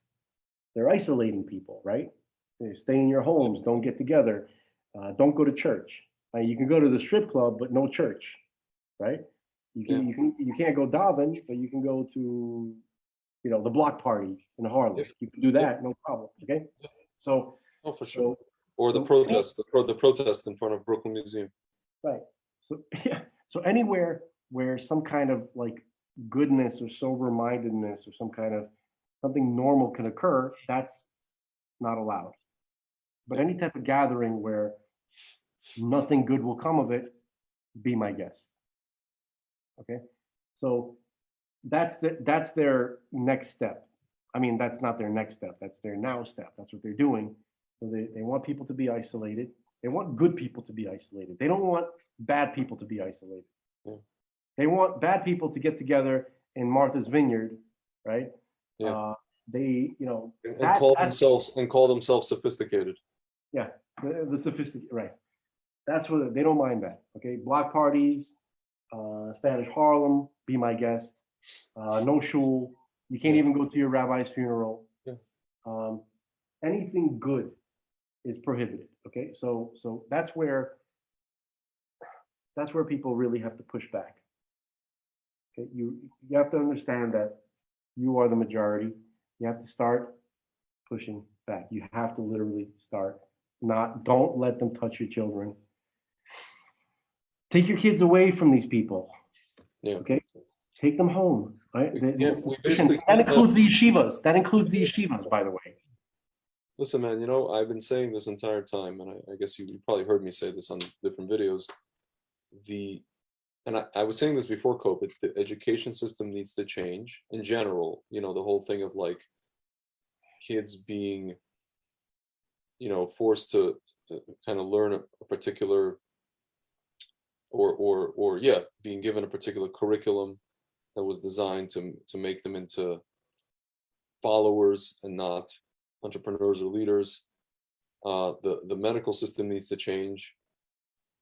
they're isolating people, right? They stay in your homes, don't get together, don't go to church. You can go to the strip club, but no church, right? You can't go daven, but you can go to the block party in Harlem. Yeah. You can do that, no problem. Okay, so for sure. Or the protest, the protest in front of Brooklyn Museum. Right. So anywhere where some kind of like goodness or sober-mindedness or some kind of something normal can occur, that's not allowed. But any type of gathering where nothing good will come of it, be my guest. Okay, so that's their next step. I mean, that's not their next step. That's their now step. That's what they're doing. So they want people to be isolated. They want good people to be isolated. They don't want bad people to be isolated. Yeah. They want bad people to get together in Martha's Vineyard, right? Yeah. They, and call themselves sophisticated. Yeah, the sophisticated, right? That's what they don't mind that. Okay, block parties, Spanish Harlem, be my guest. No shul. You can't even go to your rabbi's funeral. Yeah. Anything good is prohibited. Okay, so that's where people really have to push back. Okay, you have to understand that you are the majority. You have to start pushing back. You have to literally start. Don't let them touch your children. Take your kids away from these people. Yeah. Okay, take them home. Right. That includes the yeshivas. That includes the yeshivas, by the way. Listen, man, I've been saying this entire time, and I guess you probably heard me say this on different videos. I was saying this before COVID, the education system needs to change in general. The whole thing of like kids being, forced to kind of learn a particular or being given a particular curriculum that was designed to make them into followers and not entrepreneurs or leaders. The medical system needs to change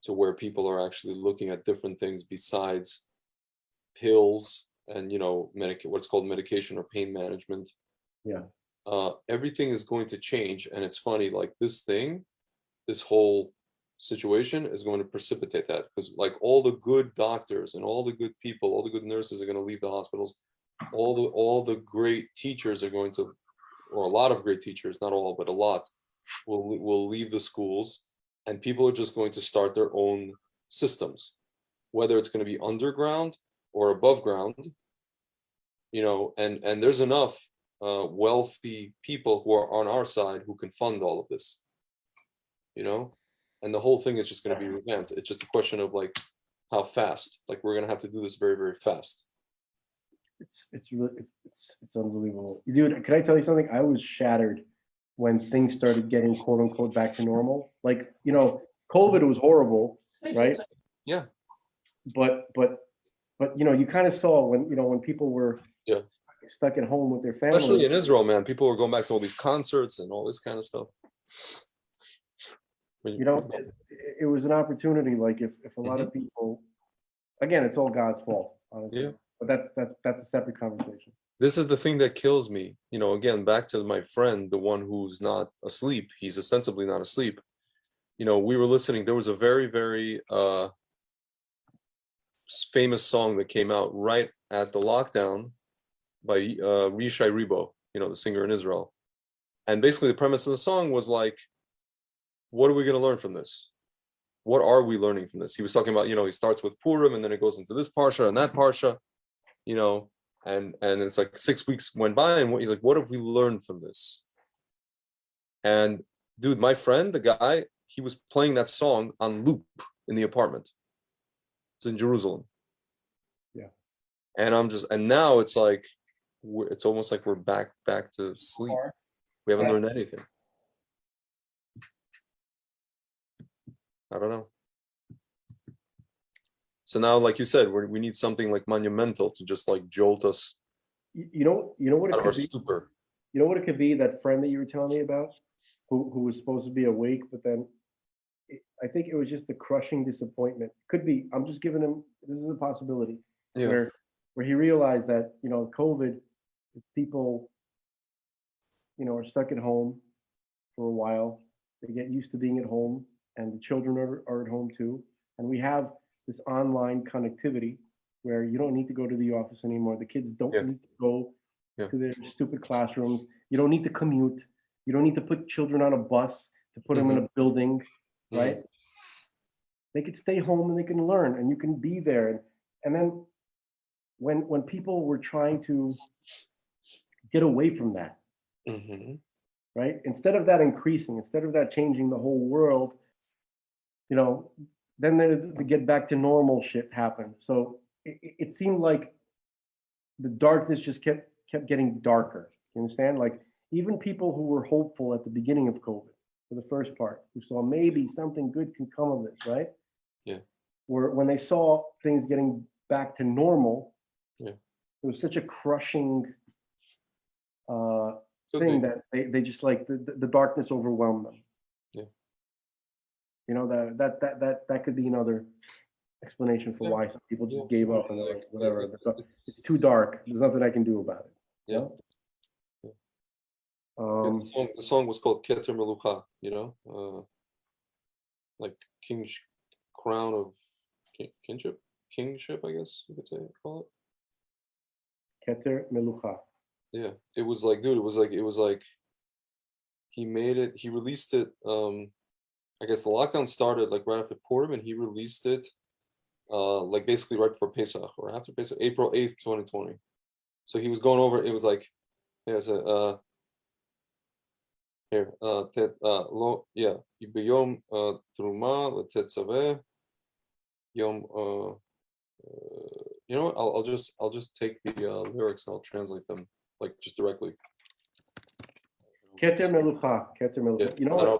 to where people are actually looking at different things besides pills and what's called medication or pain management. Yeah. Everything is going to change, and it's funny, like this whole situation is going to precipitate that, because like all the good doctors and all the good people, all the good nurses are going to leave the hospitals, all the great teachers are going to, or a lot of great teachers, not all, but a lot, will leave the schools, and people are just going to start their own systems, whether it's going to be underground or above ground, and there's enough wealthy people who are on our side who can fund all of this, and the whole thing is just going to be revamped. It's just a question of like how fast. Like we're going to have to do this very, very fast. It's really it's unbelievable, dude. Can I tell you something? I was shattered when things started getting quote unquote back to normal. Like COVID was horrible, right? Yeah. But you kind of saw when people were stuck at home with their family. Especially in Israel, man, people were going back to all these concerts and all this kind of stuff. It was an opportunity. Like if a lot of people, again, it's all God's fault, honestly. Yeah. But that's a separate conversation. This is the thing that kills me. Again, back to my friend, the one who's not asleep. He's ostensibly not asleep. We were listening. There was a very, very famous song that came out right at the lockdown by Rishai Ribo, the singer in Israel. And basically the premise of the song was like, what are we going to learn from this? What are we learning from this? He was talking about, he starts with Purim and then it goes into this parsha and that parsha, and it's like 6 weeks went by and he's like, what have we learned from this? And dude, my friend, the guy, he was playing that song on loop in the apartment. It's in Jerusalem. Yeah. And now it's like, it's almost like we're back to sleep. We haven't learned anything. I don't know. So now, like you said, we need something like monumental to just like jolt us. You know what it could be? Stupor. You know what it could be? That friend that you were telling me about, who was supposed to be awake, but then I think it was just a crushing disappointment. Could be. I'm just giving him. This is a possibility. Yeah. Where he realized that COVID, people, are stuck at home for a while. They get used to being at home, and the children are at home too. And we have this online connectivity where you don't need to go to the office anymore. The kids don't need to go to their stupid classrooms. You don't need to commute. You don't need to put children on a bus to put them in a building, right? They could stay home and they can learn, and you can be there. And then when people were trying to get away from that, right? Instead of that increasing, instead of that changing the whole world, then the get back to normal shit happened. So it seemed like the darkness just kept getting darker. You understand? Like even people who were hopeful at the beginning of COVID, for the first part, who saw maybe something good can come of this, right? Yeah. When they saw things getting back to normal, it was such a crushing thing that they just like the darkness overwhelmed them. That could be another explanation for why some people just gave up and they're like, whatever. It's too dark. There's nothing I can do about it. Yeah. The song was called Keter Melucha, like crown of kingship, I guess you could say, call it. Keter Melucha. Yeah, it was like, dude, it was like he released it. I guess the lockdown started like right after Purim, and he released it like basically right before Pesach or after Pesach, April 8th, 2020. So he was going over, it was like, there's a here, B'yom Truma L'Tetzaveh Yom. You know what? I'll just take the lyrics and I'll translate them like just directly. Keter Melucha. Yeah, I'll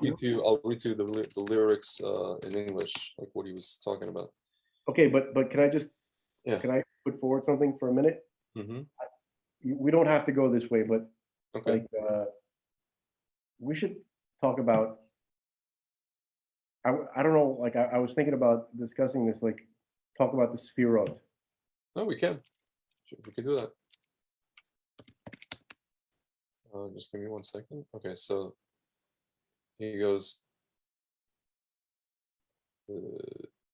read to you the lyrics in English, like what he was talking about. Okay, but can I just can I put forward something for a minute? We don't have to go this way, but like we should talk about. I don't know. Like I was thinking about discussing this. Like talk about the Sefirot. No, we can. We can do that. Just give me 1 second. Okay, so he goes.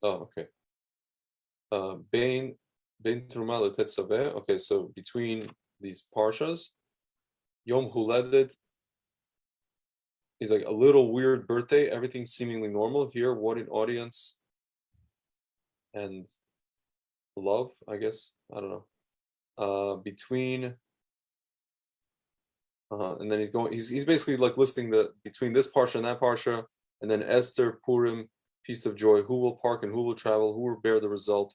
Okay. Bain Bein Teruma leTetzaveh. Okay, so between these parshas, Yom Huledet is like a little weird birthday. Everything seemingly normal here. What an audience and love, I guess. I don't know. Between and then he's basically like listing the between this parsha and that parsha, and then Esther, Purim, Feast of Joy, who will park and who will travel, who will bear the result.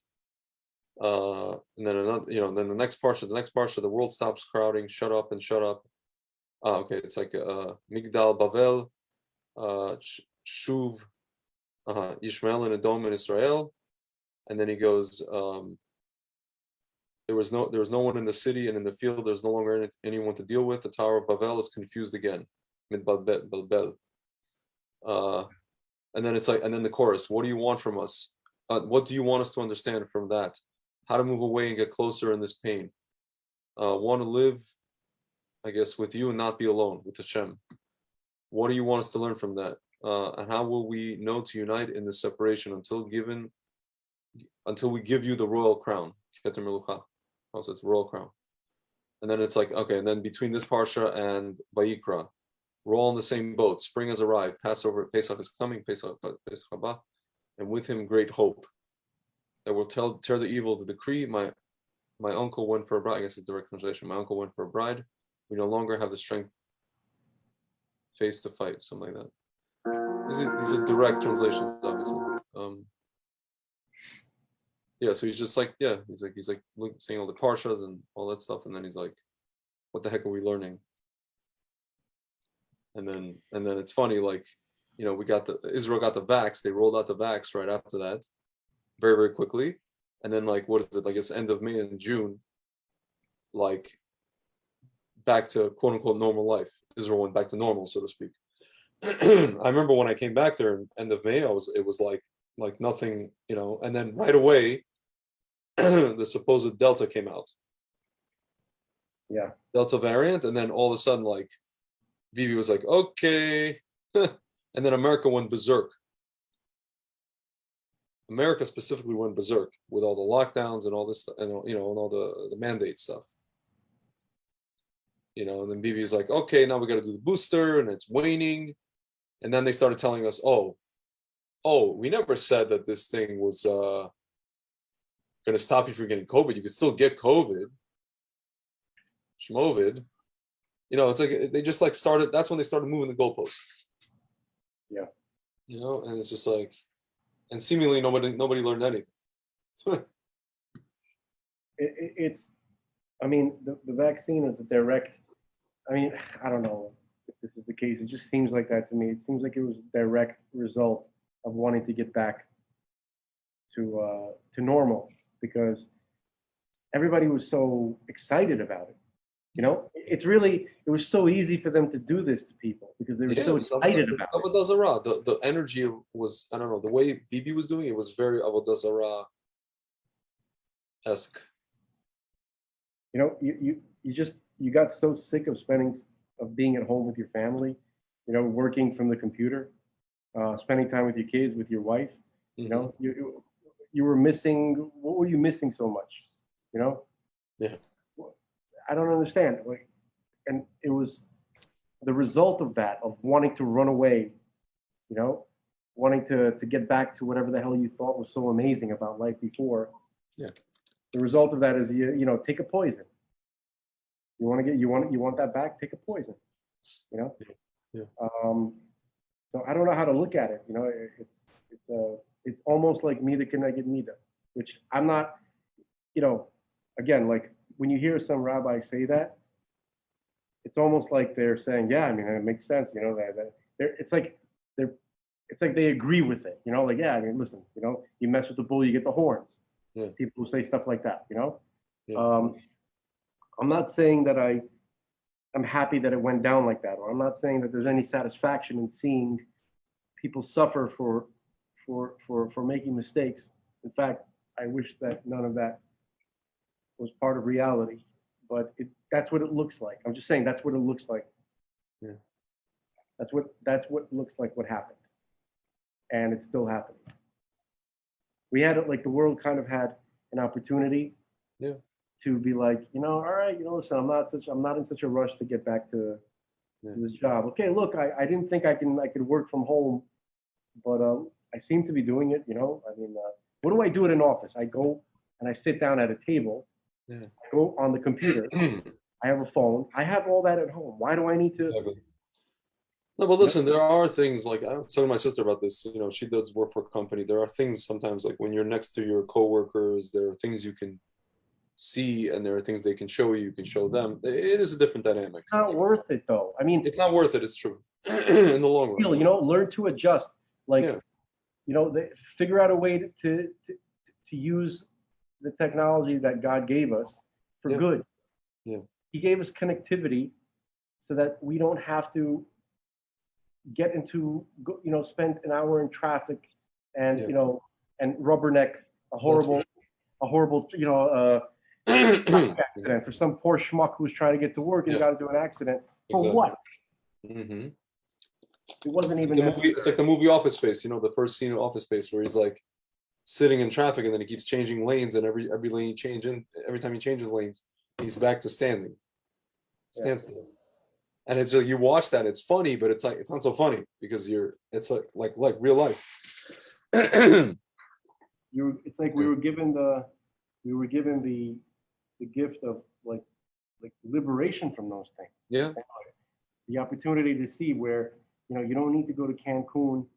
And then another, then the next parsha, the world stops crowding, shut up and shut up. Okay, it's like Migdal Bavel, Shuv, Ishmael and Edom and Israel, and then he goes, there was no one in the city, and in the field there's no longer anyone to deal with. The Tower of Babel is confused again. And then it's like, and then the chorus, what do you want from us? What do you want us to understand from that? How to move away and get closer in this pain. Want to live, I guess, with you and not be alone with Hashem. What do you want us to learn from that? And how will we know to unite in this separation until we give you the royal crown? Also, it's royal crown. And then it's like, okay, and then between this parsha and Vayikra, we're all in the same boat. Spring has arrived. Passover, Pesach is coming. Pesach haba, and with him great hope that will tear the evil, the decree. My uncle went for a bride. I guess it's a direct translation. My uncle went for a bride. We no longer have the strength face to fight. Something like that. These are direct translations, obviously. Yeah, so he's just like, he's like saying all the parshas and all that stuff, and then he's like, what the heck are we learning? And then it's funny, like, Israel got the vax, they rolled out the vax right after that, very, very quickly. And then, like, what is it, like, it's end of May and June, like, back to quote unquote normal life. Israel went back to normal, so to speak. I remember when I came back there in end of May, it was like nothing, and then right away the supposed Delta came out. Yeah. Delta variant, and then all of a sudden, like, Bibi was like, okay. And then America went berserk. America specifically went berserk with all the lockdowns and all this, and and all the mandate stuff. And then Bibi's like, okay, now we got to do the booster, and it's waning. And then they started telling us, oh, we never said that this thing was going to stop you from getting COVID. You could still get COVID. Shmovid. It's like they just like started. That's when they started moving the goalposts. Yeah. And it's just like, and seemingly nobody learned anything. It's, I mean, the vaccine is a direct. I mean, I don't know if this is the case. It just seems like that to me. It seems like it was a direct result of wanting to get back to normal, because everybody was so excited about it. It was so easy for them to do this to people because they were so excited about it. Avodah Zarah, the energy was, I don't know, the way Bibi was doing it was very Avodah Zarah-esque. You got so sick of being at home with your family, working from the computer, spending time with your kids, with your wife. Mm-hmm. You were missing. What were you missing so much? Yeah. I don't understand. And it was the result of that, of wanting to run away, wanting to get back to whatever the hell you thought was so amazing about life before. Yeah. The result of that is take a poison. You want that back? Take a poison. Yeah. So I don't know how to look at it. It's almost like mida keneged mida, which I'm not. Again, like when you hear some rabbi say that, it's almost like they're saying, yeah, I mean, it makes sense. It's like they agree with it. Like, yeah, I mean, listen, you mess with the bull, you get the horns. Yeah. People who say stuff like that. Yeah. I'm not saying that I'm happy that it went down like that, or I'm not saying that there's any satisfaction in seeing people suffer for making mistakes. In fact, I wish that none of that was part of reality, but that's what it looks like. I'm just saying that's what it looks like. Yeah. That's what looks like what happened, and it's still happening. We had it like the world kind of had an opportunity Yeah. To be like, all right, listen, I'm not in such a rush to get back to this job. Okay, look, I didn't think I could work from home, but I seem to be doing it. What do I do at an office? I go and I sit down at a table. Yeah. I go on the computer. I have a phone. I have all that at home. Why do I need to? Exactly. No, but listen, there are things like I was telling my sister about this. She does work for a company. There are things sometimes like when you're next to your coworkers, there are things you can see, and there are things they can show you. You can show them. It is a different dynamic. It's not worth it, though. I mean, it's not worth it. It's true in the long run. Learn to adjust. Like, figure out a way to use the technology that God gave us for good. Yeah. He gave us connectivity so that we don't have to get into, spend an hour in traffic and, and rubberneck a horrible, accident for some poor schmuck who's trying to get to work and got into an accident. For what? Mm-hmm. It wasn't even it's like the movie Office Space, the first scene of Office Space where he's like sitting in traffic and then he keeps changing lanes, and every lane every time he changes lanes, he's back to standstill. And it's like you watch that, it's funny, but it's like it's not so funny because it's like real life. It's like we were given the gift of like liberation from those things. Yeah. The opportunity to see where you don't need to go to Cancun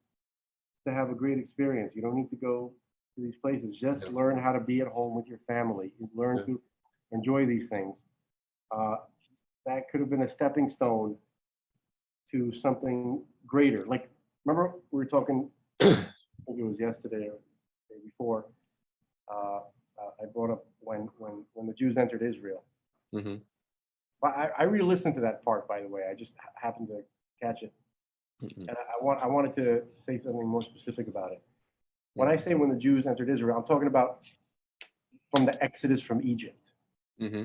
to have a great experience. You don't need to go to these places. Just learn how to be at home with your family. You learn to enjoy these things. That could have been a stepping stone to something greater. Like, remember we were talking, I think it was yesterday or the day before, I brought up when the Jews entered Israel. Mm-hmm. But I re-listened to that part, by the way. I just happened to catch it. Mm-hmm. And I wanted to say something more specific about it. When I say when the Jews entered Israel, I'm talking about from the Exodus from Egypt. Mm-hmm.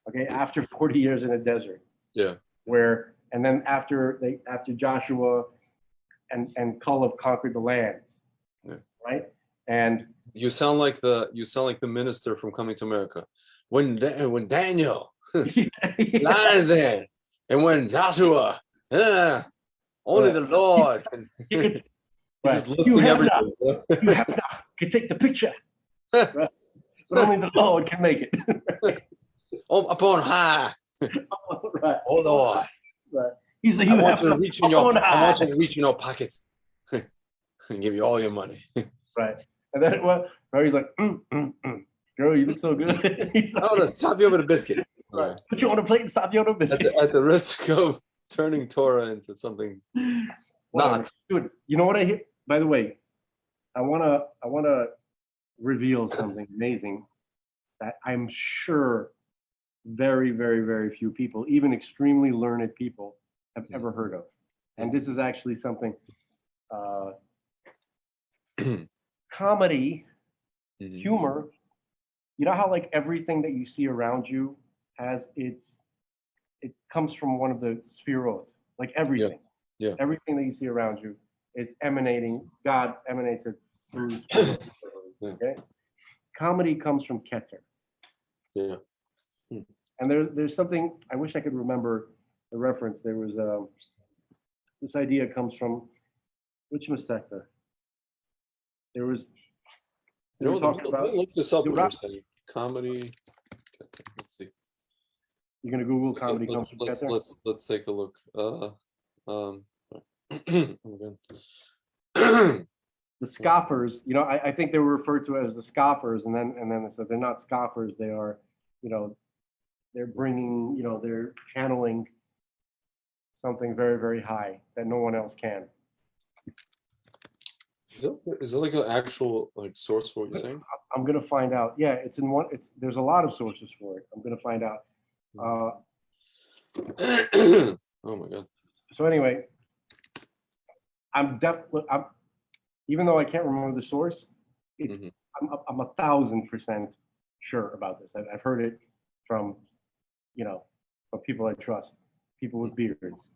Okay, after 40 years in a desert. Yeah. And then after Joshua and Caleb conquered the lands. Yeah. Right? And you sound like the minister from Coming to America. When Daniel lied there, and when Joshua, only the Lord. Just listing everything. You have not can take the picture. Right? But only the Lord can make it. Right? Oh, upon high. Right. Oh Lord. Right. He's like, I want you to reach in your pockets and give you all your money. Right. And then he's like, girl, you look so good. He's like, I want to stop you over the biscuit. Right. Put you on a plate and stop you on a biscuit. At the risk of turning Torah into something not. Dude, you know what I hear? By the way, I wanna reveal something amazing that I'm sure very, very, very few people, even extremely learned people, have ever heard of. And this is actually something comedy, humor. You know how like everything that you see around you it comes from one of the sphirot, like everything. Yeah. Everything that you see around you is God emanates it through the sphirot. Okay. Comedy comes from Keter. Yeah. And there's something, I wish I could remember the reference. There was this idea comes from which Masechta? There was talking about look this up. Comedy. Let's see. You're gonna Google comedy comes from Keter? Let's take a look. The scoffers, I think they were referred to as the scoffers, and then they said they're not scoffers. They are, they're bringing, they're channeling something very, very high that no one else can. Is it like an actual source for what you're saying? I'm gonna find out. Yeah, it's in one. There's a lot of sources for it. I'm gonna find out. Oh my God. So anyway, even though I can't remember the source, I'm 1,000% sure about this. I've heard it from, from people I trust, people with beards.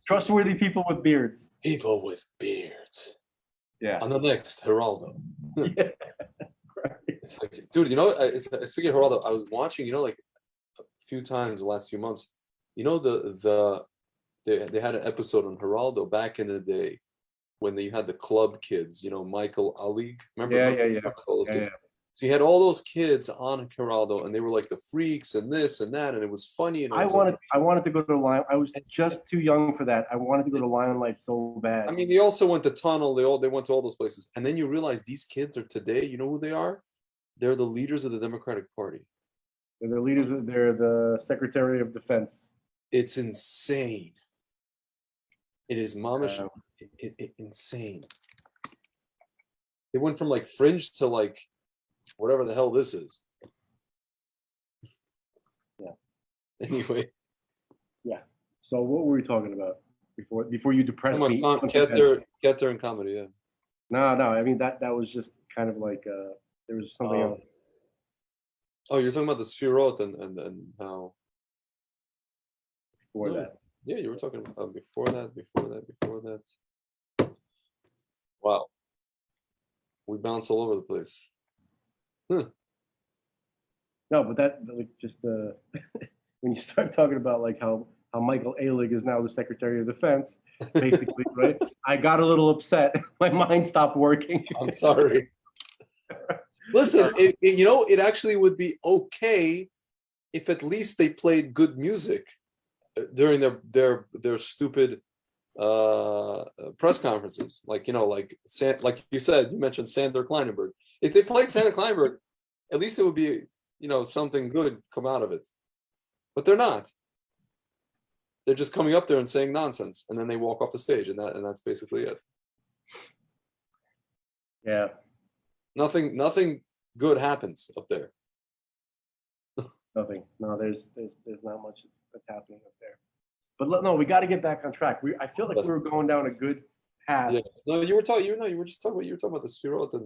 Trustworthy people with beards. People with beards. Yeah. On the next Geraldo. Yeah. Right. It's like, dude, speaking of Geraldo, I was watching, like a few times the last few months. They had an episode on Geraldo back in the day when you had the club kids, Michael Alig. Remember all those kids? So you had all those kids on Geraldo, and they were like the freaks and this and that, and it was funny. And I wanted to go to Lion. I was just too young for that. I wanted to go to Limelight so bad. I mean, they also went to Tunnel. They went to all those places, and then you realize these kids are today. You know who they are? They're the leaders of the Democratic Party. They're the leaders. They're the Secretary of Defense. It's insane. It is mamish, insane. They went from like fringe to like whatever the hell this is. Yeah. Anyway. Yeah. So what were we talking about before you depressed me? Keter and comedy, yeah. No. I mean that was just kind of like there was something else. Oh, you're talking about the Sfirot and how before that. Yeah, you were talking about before that. Wow. We bounce all over the place. No, but that like just when you start talking about like how Michael Alig is now the Secretary of Defense, basically, right? I got a little upset. My mind stopped working. I'm sorry. Listen, it actually would be okay if at least they played good music during their stupid press conferences, like you said, you mentioned Sander Kleinenberg. If they played Sander Kleinenberg, at least it would be something good come out of it. But they're not. They're just coming up there and saying nonsense, and then they walk off the stage, and that's basically it. Yeah. Nothing good happens up there. Nothing. No, there's not much that's happening up there. But no, we got to get back on track. I feel like we were going down a good path. Yeah. No, you were talking about the Sfirot and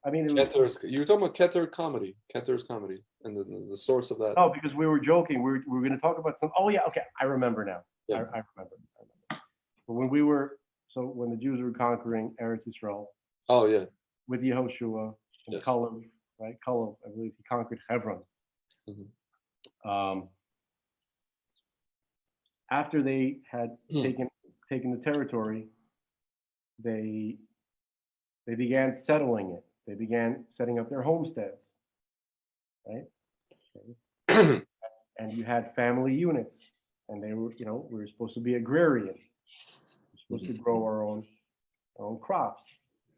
I mean, you were talking about Keter's comedy, and the source of that. Oh, because we were joking. We were going to talk about some. Oh yeah, okay, I remember now. Yeah. I remember. But when the Jews were conquering Eretz Yisrael. Oh yeah. With Yehoshua and Yes. Kalev, right? Kalev, I believe he conquered Hebron. Mm-hmm. After they had taken the territory, they began settling it. They began setting up their homesteads, right? Okay. And you had family units, and they were, we were supposed to be agrarian. We're supposed to grow our own crops.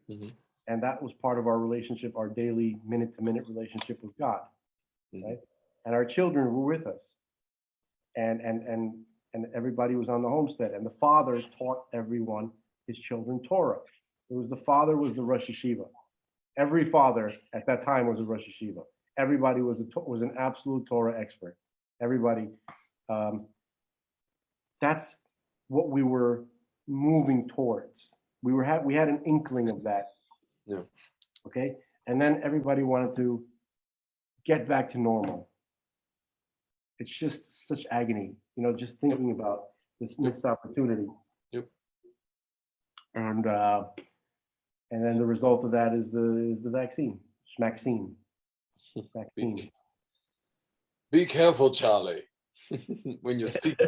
Mm-hmm. And that was part of our relationship, our daily minute-to-minute relationship with God, right? And our children were with us, and everybody was on the homestead, and the father taught everyone, his children, Torah. The father was the Rosh Yeshiva. Every father at that time was a Rosh Yeshiva. Everybody was an absolute Torah expert. Everybody. That's what we were moving towards. We had an inkling of that. Yeah. Okay. And then everybody wanted to get back to normal. It's just such agony, just thinking about this missed opportunity. Yep. And then the result of that is the vaccine. Vaccine. Be careful, Charlie, when you speak.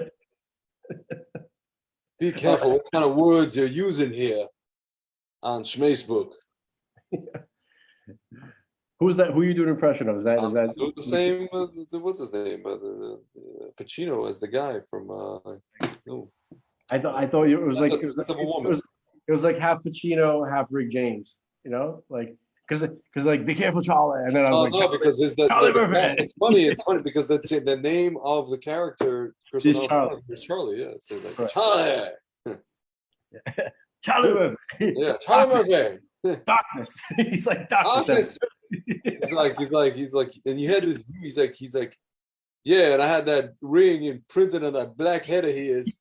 Be careful what kind of words you're using here on Schmacebook. Who's that? Who are you doing an impression of? Is that the same? What's his name? Pacino as the guy from. No. I thought it was it was like half Pacino, half Rick James. Because like be careful, Charlie, and then I was like, no, because it's funny. It's funny because the name of the character is Charlie. Charlie, yeah. So like right. Charlie. Charlie Murphy. Yeah, Charlie Murphy. Darkness. He's like darkness. He's like, and you had this. He's like, yeah, and I had that ring imprinted on that black head of his.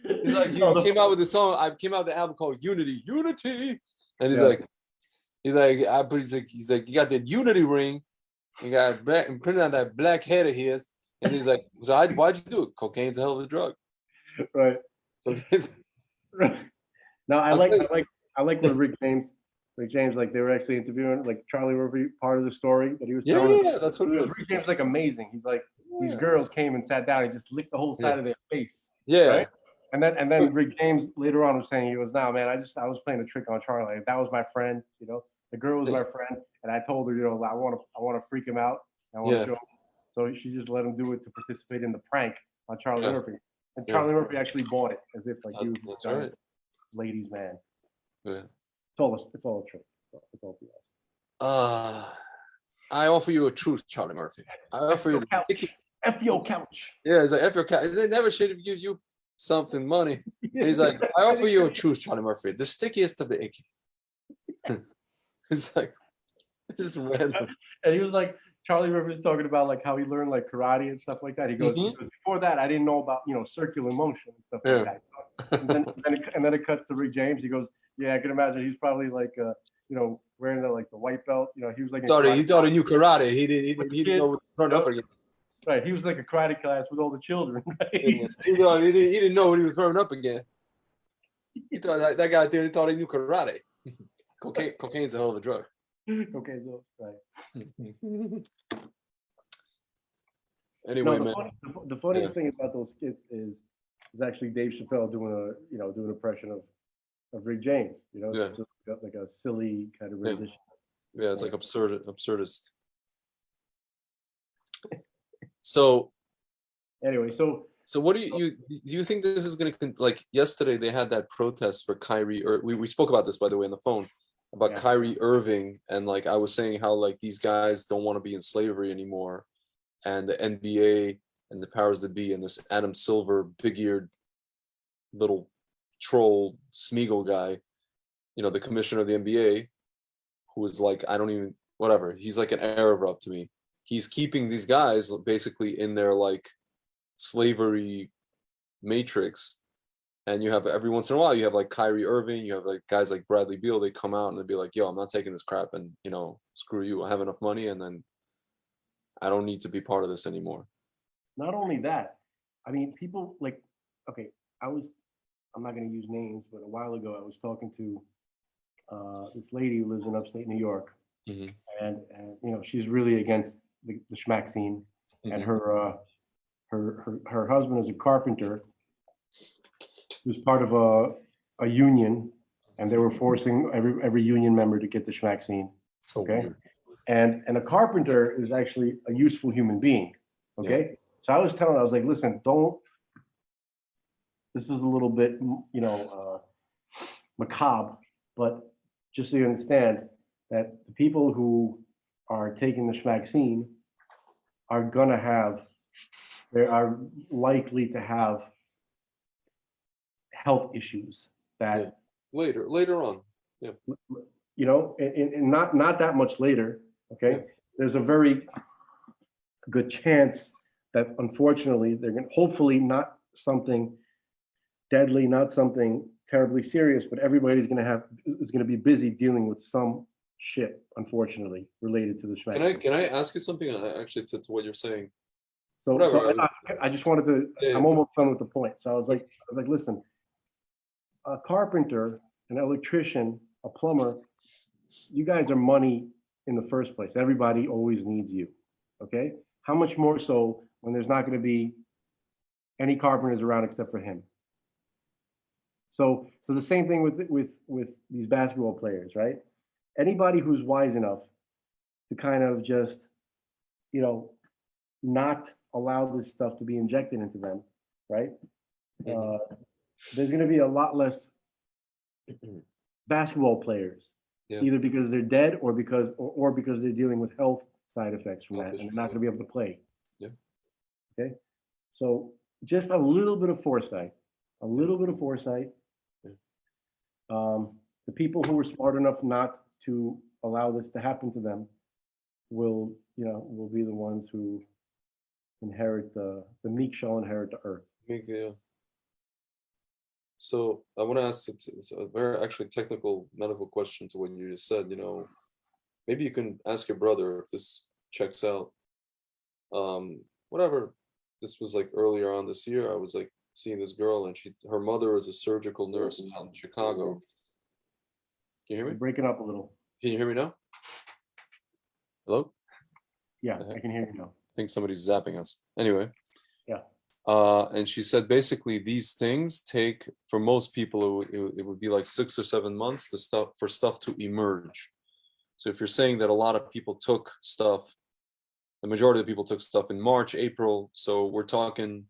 He's like, he came out with the song. I came out with the album called Unity, and he's like, you got that Unity ring, you got imprinted on that black head of his, and he's like, so why'd you do it? Cocaine's a hell of a drug, right? So right. No, I I'll like tell you- I like when Rick James, like they were actually interviewing like Charlie Murphy, part of the story that he was telling. Yeah, that's what it is. Rick James like amazing. He's like these girls came and sat down and just licked the whole side of their face. Yeah. Right? And then Rick James later on was saying, he goes, "No, man, I was playing a trick on Charlie. That was my friend, you know. The girl was my friend, and I told her, you know, I want to freak him out. I want to show him. So she just let him do it to participate in the prank on Charlie Murphy. And Charlie Murphy actually bought it as if like he was That's right. ladies' man. Yeah. It's all a trick. It's all BS. I offer you a truth, Charlie Murphy. I offer you the sticky. F your couch. Yeah, it's like F your couch. They never should have give you something money. And he's like, I offer you a truth, Charlie Murphy, the stickiest of the icky. It's like, this is random. And he was like, Charlie Murphy was talking about like how he learned like karate and stuff like that. He goes, before that, I didn't know about, you know, circular motion and stuff like that. And then it cuts to Rick James. He goes, yeah, I can imagine he's probably like, you know, wearing the white belt. You know, he was like, He thought he knew karate. He didn't know what to run up against. Right, he was like a karate class with all the children. Right? Yeah. He didn't know what he was throwing up again. He thought that guy there thought he knew karate. Cocaine's a hell of a drug. Okay, so right. Anyway, no, man. The funniest thing about those skits is actually Dave Chappelle doing an impression of Rick James. You know, it's just got like a silly kind of rendition. Yeah, it's like absurdist. So anyway, so what do you think this is going to, like yesterday they had that protest for Kyrie, or we spoke about this by the way on the phone about Kyrie Irving, and like I was saying how like these guys don't want to be in slavery anymore, and the NBA and the powers that be and this Adam Silver big-eared little troll Smeagol guy, you know, the commissioner of the NBA, who is like, I don't even, whatever, he's like an Arab up to me. He's keeping these guys basically in their like slavery matrix. And you have every once in a while, you have like Kyrie Irving, you have like guys like Bradley Beal, they come out and they'll be like, yo, I'm not taking this crap, and you know, screw you. I have enough money and then I don't need to be part of this anymore. Not only that, I mean, people like, okay, I'm not going to use names, but a while ago I was talking to this lady who lives in upstate New York. And you know, she's really against the schmack scene, and her husband is a carpenter who's part of a union, and they were forcing every union member to get the schmack scene. Okay, and a carpenter is actually a useful human being. Okay, so I was telling her, I was like, listen, don't. This is a little bit, you know, macabre, but just so you understand that the people who are taking the schmack scene they are likely to have health issues that later on, you know, and not that much later. Okay, there's a very good chance that unfortunately they're going to, hopefully not something deadly, not something terribly serious, but everybody's going to be busy dealing with some shit, unfortunately, related to the schmack. Can I ask you something actually to what you're saying? So I just wanted to. I'm almost done with the point. So I was like, listen, a carpenter, an electrician, a plumber, you guys are money in the first place. Everybody always needs you. Okay, how much more so when there's not going to be any carpenters around except for him? So the same thing with these basketball players, right? Anybody who's wise enough to kind of just, you know, not allow this stuff to be injected into them, right? There's going to be a lot less basketball players, either because they're dead or because they're dealing with health side effects from that, and they're not going to be able to play. Okay, so just a little bit of foresight. The people who were smart enough not to allow this to happen to them will be the ones who inherit the meek shall inherit the earth. So I want to ask a very actually technical medical question to what you just said. You know, maybe you can ask your brother if this checks out. Whatever. This was like earlier on this year. I was like seeing this girl, and her mother is a surgical nurse out in Chicago. Can you hear me? You're breaking up a little. Can you hear me now? Hello? Yeah, I can hear you now. I think somebody's zapping us. Anyway. Yeah. And she said basically these things take, for most people, it would be like 6 or 7 months for stuff to emerge. So if you're saying that a lot of people took stuff, the majority of the people took stuff in March, April, so we're talking,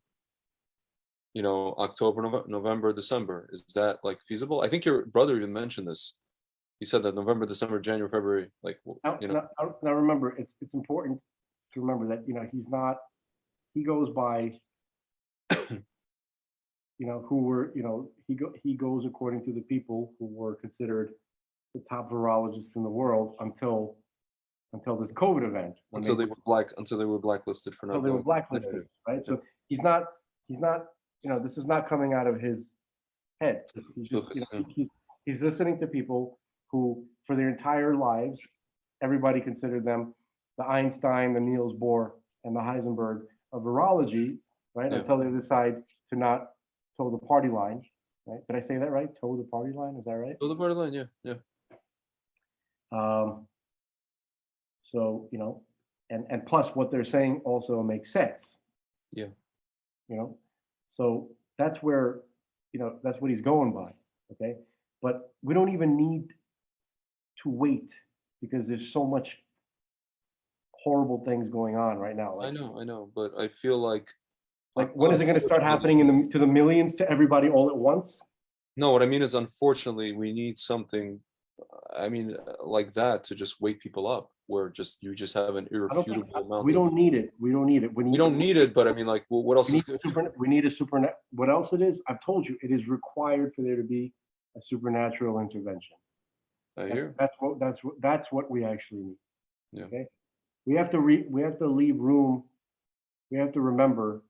October, November, December. Is that like feasible? I think your brother even mentioned this. He said that November, December, January, February, Now remember, it's important to remember that, he goes by, he goes according to the people who were considered the top virologists in the world until this COVID event. Until they were blacklisted for not. Until they were blacklisted, right? So he's not, this is not coming out of his head. He's listening to people who, for their entire lives, everybody considered them the Einstein, the Niels Bohr, and the Heisenberg of virology, right? Yeah. Until they decide to not toe the party line, right? Did I say that right? Toe the party line, is that right? Toe the party line, yeah. So, and plus what they're saying also makes sense. Yeah. So that's where, that's what he's going by, okay? But we don't even need to wait because there's so much horrible things going on right now. I know, but I feel like when is it going to start happening to the millions, to everybody all at once? No, what I mean is, unfortunately, we need something, like that to just wake people up, where you just have an irrefutable amount. We don't need it. We don't need it. We don't need it, but what else is good? We need a super. What else it is? I've told you, it is required for there to be a supernatural intervention. I hear. That's what we actually need. Yeah. Okay. We have to leave room. We have to remember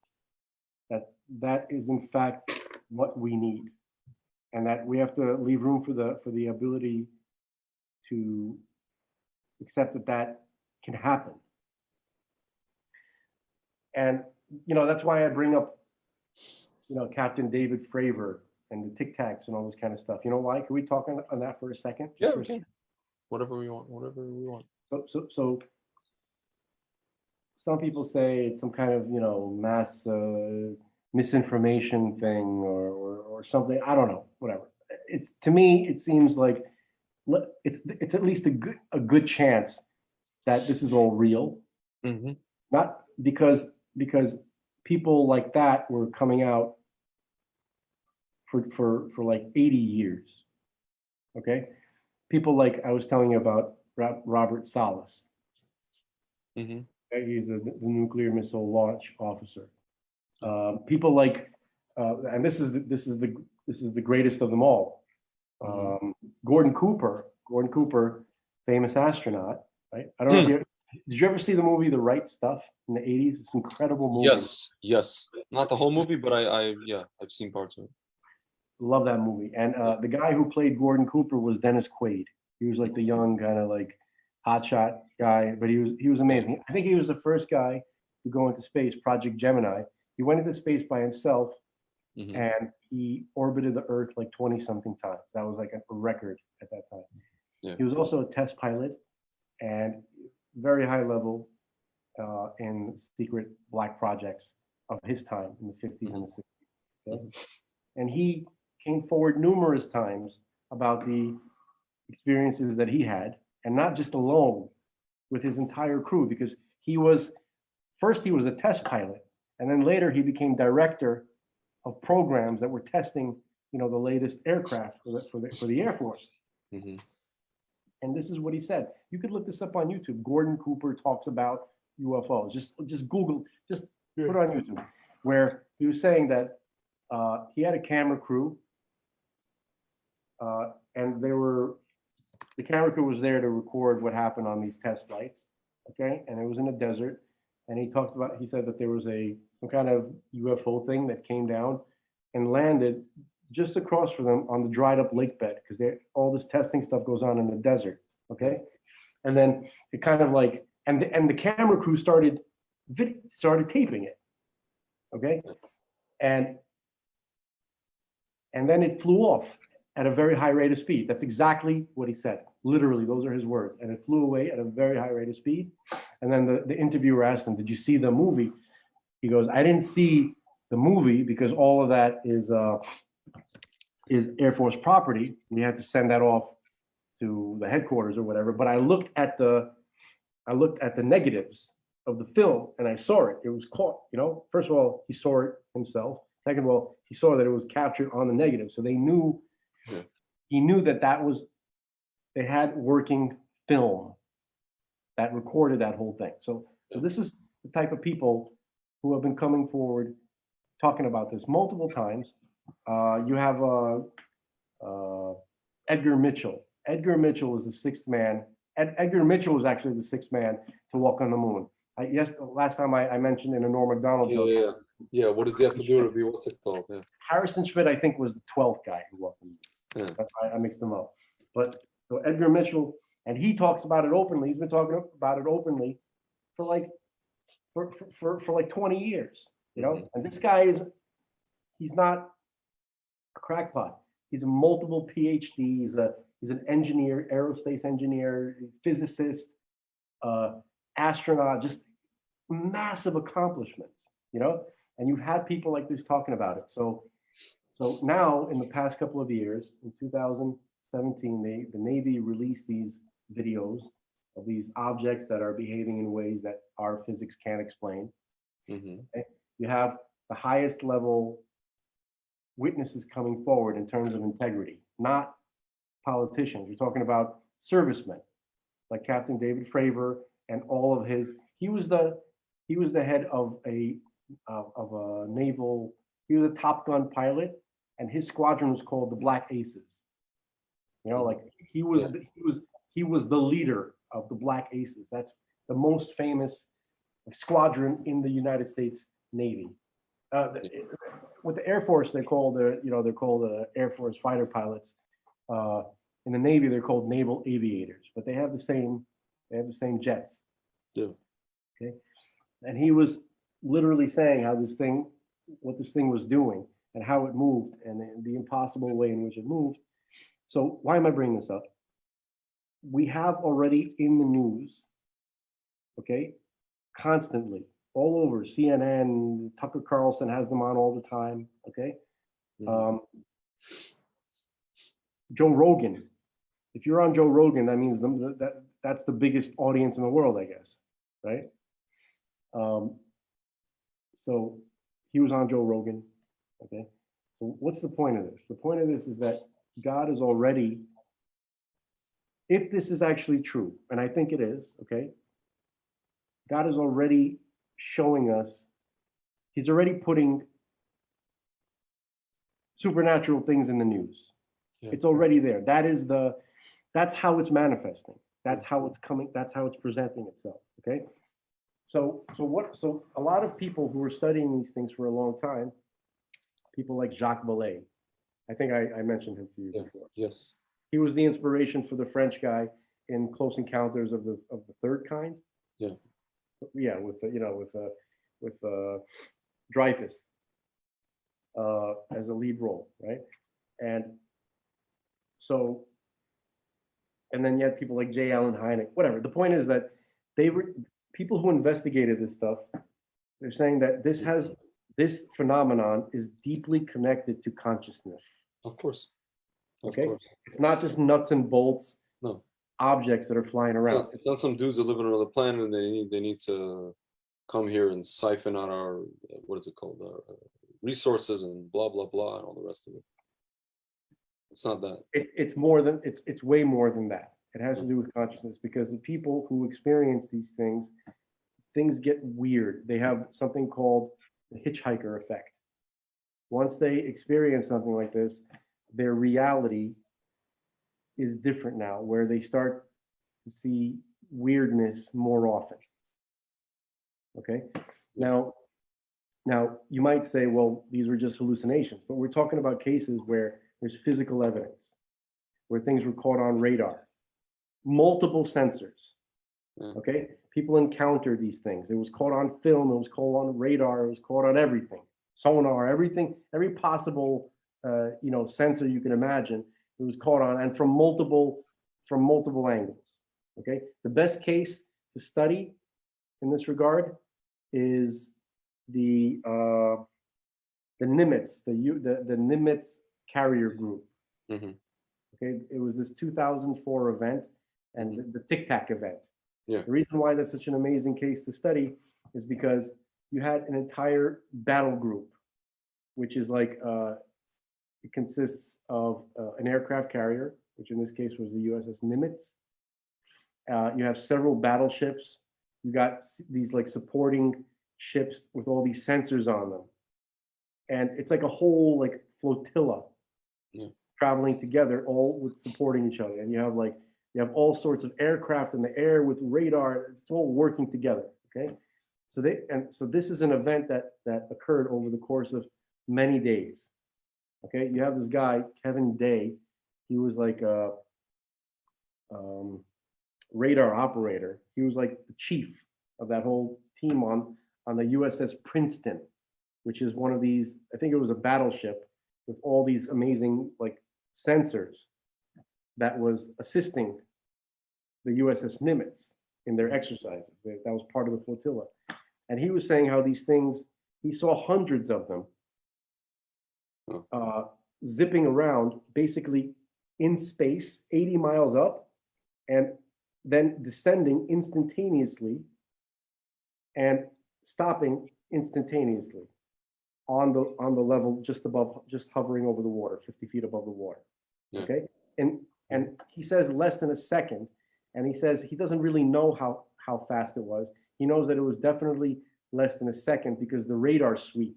that is in fact what we need, and that we have to leave room for the ability to accept that can happen. And that's why I bring up Captain David Fravor and the Tic Tacs and all this kind of stuff. You know why? Can we talk on that for a second? Yeah, okay. Whatever we want. So some people say it's some kind of mass misinformation thing or something. I don't know. Whatever. To me it seems like it's at least a good chance that this is all real. Mm-hmm. Not because people like that were coming out for like 80 years. Okay, people like I was telling you about Robert Salas. Mm-hmm. He's the nuclear missile launch officer. People like, and this is the greatest of them all. Gordon Cooper, famous astronaut, right? I don't know if did you ever see the movie The Right Stuff in the 80s? It's an incredible movie. Yes. Not the whole movie, but I've seen parts of it. Love that movie. And the guy who played Gordon Cooper was Dennis Quaid. He was like the young kind of like hotshot guy, but he was amazing. I think he was the first guy to go into space, Project Gemini. He went into space by himself, and he orbited the Earth like 20-something times. That was like a record at that time. Yeah. He was also a test pilot and very high level in secret black projects of his time in the 50s and the 60s. Okay? And he came forward numerous times about the experiences that he had, and not just alone, with his entire crew, because he was a test pilot, and then later he became director of programs that were testing, the latest aircraft for the Air Force. Mm-hmm. And this is what he said. You could look this up on YouTube. Gordon Cooper talks about UFOs. Just Google, just put it on YouTube, where he was saying that he had a camera crew, and the camera crew was there to record what happened on these test flights, okay? And it was in the desert, and he said that there was some kind of UFO thing that came down and landed just across from them on the dried up lake bed, because all this testing stuff goes on in the desert, okay? And then it kind of like, and the camera crew started taping it, okay? And and then it flew off at a very high rate of speed. That's exactly what he said. Literally, those are his words. And it flew away at a very high rate of speed. And then the interviewer asked him, "Did you see the movie?" He goes, "I didn't see the movie because all of that is Air Force property. We had to send that off to the headquarters or whatever. But I looked at the negatives of the film and I saw it. It was caught, you know. First of all, he saw it himself. Second of all, he saw that it was captured on the negative. So they knew, he knew that was, they had working film that recorded that whole thing. So this is the type of people who have been coming forward talking about this multiple times. You have Edgar Mitchell. Edgar Mitchell was the sixth man. Edgar Mitchell was actually the sixth man to walk on the moon. Last time I mentioned in a Norm Macdonald joke. Yeah. What does he have to do to be, what's it called? Yeah. Harrison Schmitt, I think, was the 12th guy who walked on the moon. That's why I mixed them up. But so Edgar Mitchell, and he talks about it openly. He's been talking about it openly for like 20 years, you know. And this guy he's not a crackpot. He's a multiple PhD. He's an engineer, aerospace engineer, physicist, astronaut, just massive accomplishments, you know. And you've had people like this talking about it. So now, in the past couple of years, in 2017, the Navy released these videos of these objects that are behaving in ways that our physics can't explain. Okay? You have the highest level witnesses coming forward in terms of integrity, not politicians. You're talking about servicemen like Captain David Fravor and all of his. He was the head of a naval. He was a Top Gun pilot, and his squadron was called the Black Aces. You know, like he was the leader of the Black Aces. That's the most famous squadron in the United States Navy. With the Air Force, they're called Air Force fighter pilots. In the Navy, they're called naval aviators, but they have the same jets. Yeah. Okay. And he was literally saying what this thing was doing and how it moved and the impossible way in which it moved. So why am I bringing this up? We have already in the news, okay, constantly, all over CNN, Tucker Carlson has them on all the time, okay? Joe Rogan. If you're on Joe Rogan, that means that's the biggest audience in the world, I guess, right? So he was on Joe Rogan, okay? So what's the point of this? The point of this is that God is already, if this is actually true, and I think it is, okay? God is already showing us, he's already putting supernatural things in the news. Yeah. It's already there. That's how it's manifesting. That's how it's coming. That's how it's presenting itself. Okay. So a lot of people who were studying these things for a long time, people like Jacques Vallée, I think I mentioned him to you before. Yes. He was the inspiration for the French guy in Close Encounters of the Third Kind. Yeah. Yeah, with Dreyfus as a lead role, right? And so, and then you had people like J. Allen Hynek, whatever. The point is that they were people who investigated this stuff. They're saying that this phenomenon is deeply connected to consciousness. Of course. Okay, it's not just nuts and bolts. No. Objects that are flying around. It's not some dudes that live on another planet and they need to come here and siphon out our resources and blah blah blah and all the rest of it. It's not that. It's more than it's way more than that. It has to do with consciousness because the people who experience these things get weird. They have something called the hitchhiker effect. Once they experience something like this, their reality is different now, where they start to see weirdness more often. Okay. Now you might say, well, these were just hallucinations, but we're talking about cases where there's physical evidence, where things were caught on radar, multiple sensors. Okay. People encountered these things. It was caught on film. It was caught on radar. It was caught on everything, sonar, everything, every possible sensor you can imagine. It was caught on, and from multiple angles. Okay, the best case to study in this regard is the Nimitz, the Nimitz carrier group. Mm-hmm. Okay, it was this 2004 event and the Tic Tac event. Yeah. The reason why that's such an amazing case to study is because you had an entire battle group, which is like it consists of an aircraft carrier, which in this case was the USS Nimitz. You have several battleships. You got these like supporting ships with all these sensors on them, and it's like a whole like flotilla traveling together, all with supporting each other. And you have all sorts of aircraft in the air with radar. It's all working together. Okay, so this is an event that occurred over the course of many days. Okay, you have this guy Kevin Day. He was like a radar operator. He was like the chief of that whole team on the USS Princeton, which is one of these. I think it was a battleship with all these amazing like sensors that was assisting the USS Nimitz in their exercises. That was part of the flotilla. And he was saying how these things, he saw hundreds of them zipping around, basically in space, 80 miles up, and then descending instantaneously and stopping instantaneously on the level just hovering over the water, 50 feet above the water. Yeah. Okay, and he says less than a second, and he says he doesn't really know how fast it was. He knows that it was definitely less than a second because the radar sweep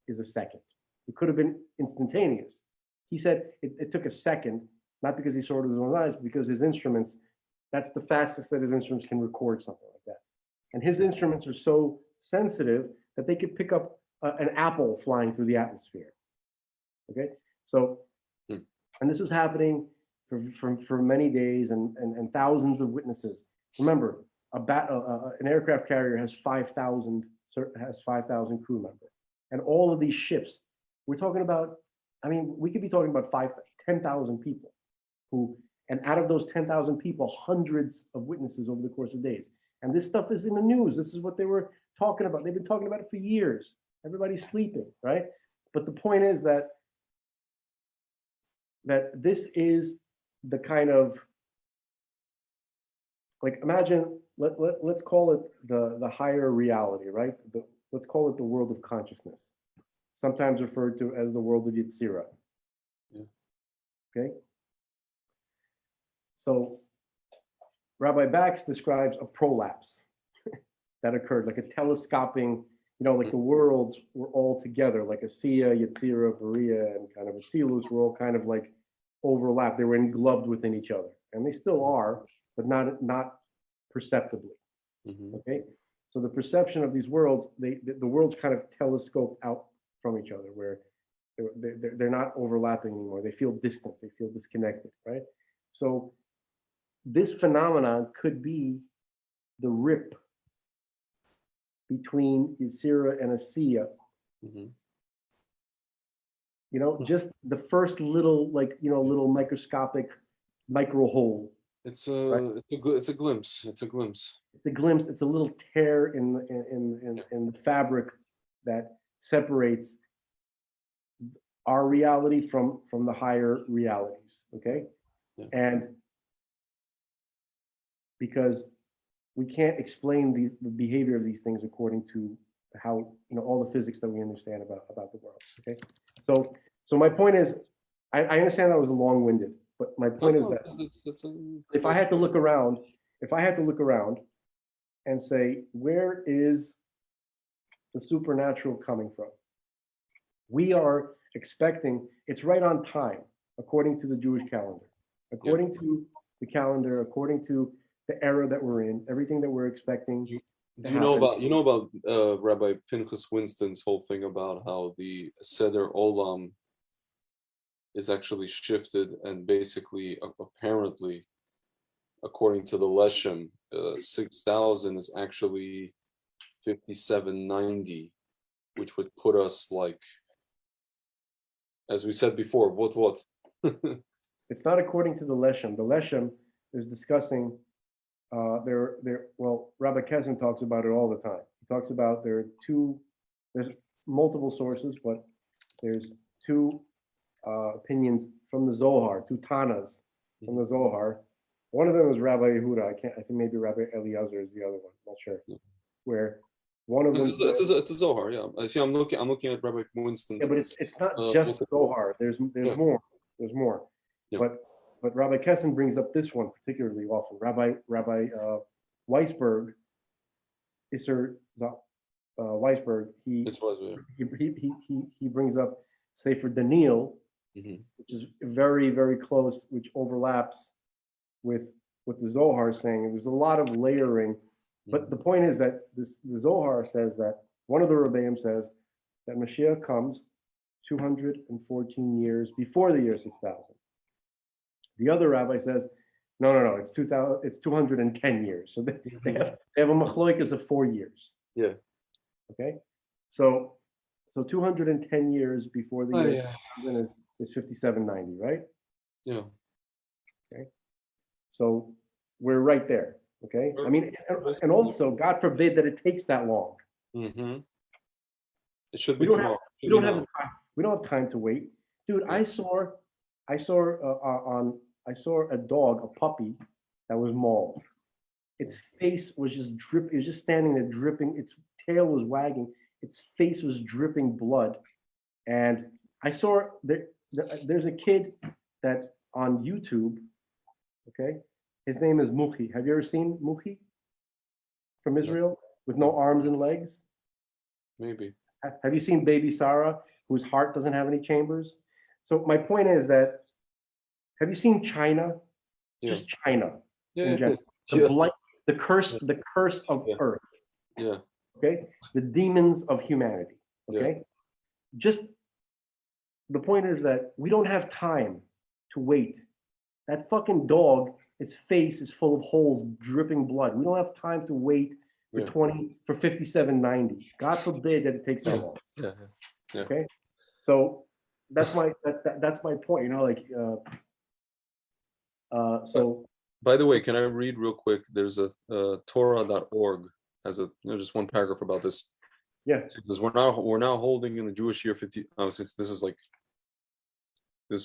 is a second. It could have been instantaneous. He said it took a second, not because he saw it with his own eyes, because his instruments, that's the fastest that his instruments can record something like that. And his instruments are so sensitive that they could pick up an apple flying through the atmosphere. Okay, so, and this was happening for many days and thousands of witnesses. Remember, an aircraft carrier has 5,000 crew members, and all of these ships. We're talking about. I mean, we could be talking about 10,000 people, and out of those 10,000 people, hundreds of witnesses over the course of days. And this stuff is in the news. This is what they were talking about. They've been talking about it for years. Everybody's sleeping, right? But the point is that this is the kind of, like, imagine, let's call it the higher reality, right? Let's call it the world of consciousness, sometimes referred to as the world of Yetzirah. Yeah. Okay? So Rabbi Bax describes a prolapse that occurred, like a telescoping, like the worlds were all together, like Asiya, Yetzirah, Beriah, and kind of Atzilus were all kind of like overlapped. They were engloved within each other. And they still are, but not perceptibly. Mm-hmm. Okay? So the perception of these worlds, the worlds kind of telescope out from each other, where they're not overlapping anymore. They feel distant. They feel disconnected, right? So this phenomenon could be the rip between Yetzirah and Asiya. Mm-hmm. Just the first little, little microscopic micro hole. It's a glimpse. It's a glimpse. It's a glimpse. It's a little tear in the fabric that separates our reality from the higher realities. Okay, yeah. And because we can't explain the behavior of these things according to how all the physics that we understand about the world. Okay, so my point is, I understand that was long-winded, but my point is that if I had to look around and say, where is the supernatural coming from? We are expecting, it's right on time, according to the Jewish calendar, according to the calendar, according to the era that we're in, everything that we're expecting. Do you know about Rabbi Pinchas Winston's whole thing about how the Seder Olam is actually shifted, and basically, apparently, according to the Leshem, 6,000 is actually 5790, which would put us like As we said before, what? It's not according to the Leshem. The Leshem is discussing well, Rabbi Kessin talks about it all the time. He talks about there's multiple sources, but there's two opinions from the Zohar, two Tanas from the Zohar. One of them is Rabbi Yehuda. I think maybe Rabbi Eliezer is the other one. Not sure. Where one of them. It's a Zohar, yeah. I see. I'm looking at Rabbi Winston. Yeah, but it's not just Zohar. There's more. There's more. Yeah. But Rabbi Kessin brings up this one particularly often. Rabbi Weisberg, Isser Weisberg, he brings up Sefer Daniel, which is very, very close, which overlaps with what the Zohar is saying. There's a lot of layering, but the point is that the Zohar says that one of the Rebbeim says that Mashiach comes 214 years before the year 6000. The other rabbi says, no, it's 210 years. So they have a machloikas of 4 years. Yeah. Okay. So 210 years before the year 6000 is 5790, right? Yeah. Okay. So we're right there. Okay. I mean, and also, God forbid that it takes that long. Mm-hmm. It should be tomorrow. We don't have time to wait, dude. I saw a dog, a puppy, that was mauled. Its face was just dripping. It was just standing there dripping. Its tail was wagging. Its face was dripping blood. And I saw there's a kid that on YouTube, okay, his name is Muhi. Have you ever seen Muhi from Israel with no arms and legs? Maybe. Have you seen baby Sarah, whose heart doesn't have any chambers? So my point is that, have you seen China? Yeah. Just China. In general. The curse of Earth. Yeah. Okay. The demons of humanity. Okay. Yeah. Just the point is that we don't have time to wait. That fucking dog, its face is full of holes, dripping blood. We don't have time to wait for 5790. God forbid that it takes that long. Yeah. Okay. So that's my point. You know, like. So. By the way, can I read real quick? There's a Torah.org has just one paragraph about this. Yeah. Because we're now holding in the Jewish year 50. Since this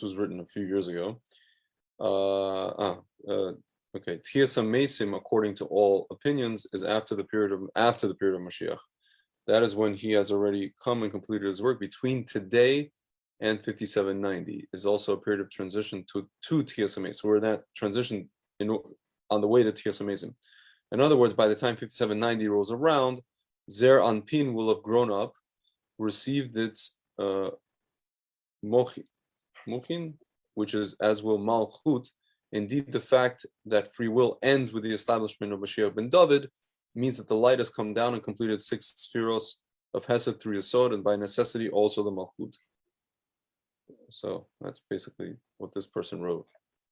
was written a few years ago. Okay. Tiyas Mesim, according to all opinions, is after the period of Moshiach. That is when he has already come and completed his work. Between today and 5790 is also a period of transition to Tiyas Mesim. So we're in that transition on the way to Tiyas Mesim. In other words, by the time 5790 rolls around, Zer Anpin will have grown up, received its Mochin, which is as will Malchut. Indeed, the fact that free will ends with the establishment of Mashiach ben David means that the light has come down and completed 6 spheros of Hesed through Yesod, and by necessity also the Malchut. So that's basically what this person wrote.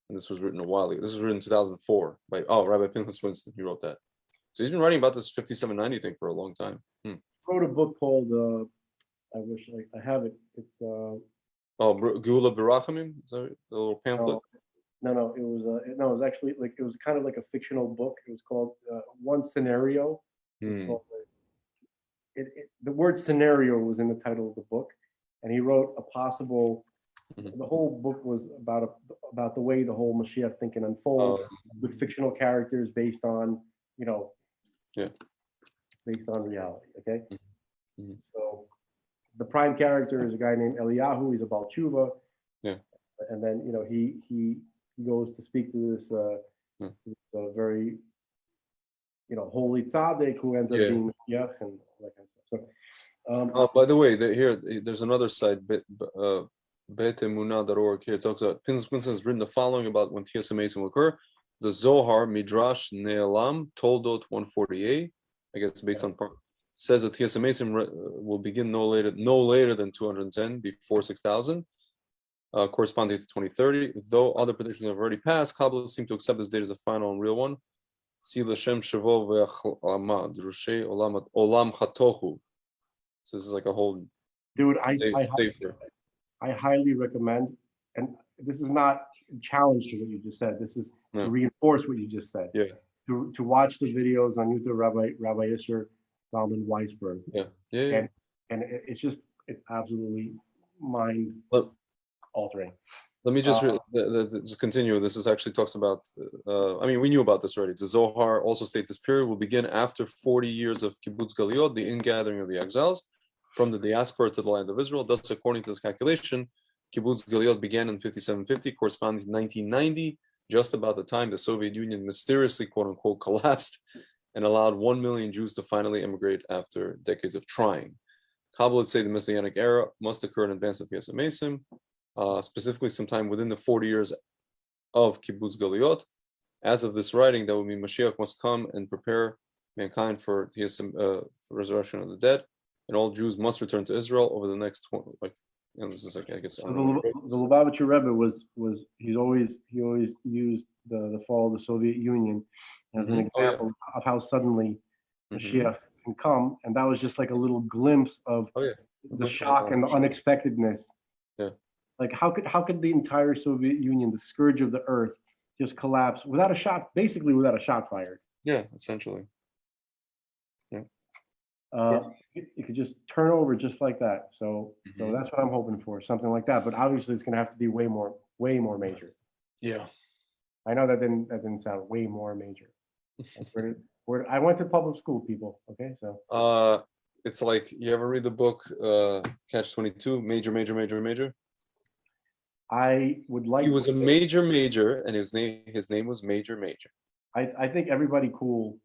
And this was written a while ago. This was written in 2004 by Rabbi Pinchas Winston. He wrote that. So he's been writing about this 5790 thing for a long time. He wrote a book called, I wish I have it. It's Geula Berachamim? Is that the little pamphlet? No, it was actually like, it was kind of like a fictional book. It was called One Scenario. Called, the word scenario was in the title of the book, and he wrote a possible. The whole book was about the way the whole Moshiach thing can unfold with fictional characters based on based on reality. Okay, so the prime character is a guy named Eliyahu. He's a Baal Tshuva. Yeah, and then he goes to speak to this very holy tzaddik who ends up being Moshiach and all that kind of stuff. So, by the way, there's another site, betemuna.org. Here it talks about Pinchas has written the following about when Tiyas Mesim will occur. The Zohar Midrash Ne'elam Toldot 148, I guess based on part, says that Tiyas Mesim will begin no later than 210 before 6000. Corresponding to 2030, though other predictions have already passed, Kabbalists seem to accept this date as a final and real one. See Lashem Shavo ve'Achlama Drushay Olam Chatochu. So this is like a whole. Dude, I highly recommend, and this is not a challenge to what you just said. This is to reinforce what you just said. Yeah. To watch the videos on YouTube, Rabbi Isser Zalman Weisberg. Yeah. Yeah. And it's absolutely mind altering. Let me just continue. This is actually talks about, I mean, we knew about this already. The Zohar also states this period will begin after 40 years of Kibbutz Galiot, the ingathering of the exiles from the diaspora to the land of Israel. Thus, according to this calculation, Kibbutz Galiot began in 5750, corresponding to 1990, just about the time the Soviet Union mysteriously, quote unquote, collapsed and allowed 1 million Jews to finally immigrate after decades of trying. Kabbalists say the Messianic era must occur in advance of Yesod Mesim, specifically sometime within the 40 years of Kibbutz Galiot. As of this writing, that would mean Moshiach must come and prepare mankind for resurrection of the dead, and all Jews must return to Israel over the next 20, this is like, I guess. So the Lubavitcher Rebbe was he always used the fall of the Soviet Union as an example of how suddenly Mashiach can come, and that was just like a little glimpse of the shock and the unexpectedness. Yeah. Like how could the entire Soviet Union, the scourge of the earth, just collapse without a shot, basically without a shot fired? Yeah, essentially. Yeah. It could just turn over just like that. So that's what I'm hoping for, something like that. But obviously, it's going to have to be way more major. Yeah. I know that didn't sound way more major. I went to public school, people. Okay, so. It's like, you ever read the book Catch-22, Major? I would like. He was a major, and his name was Major. I think everybody cool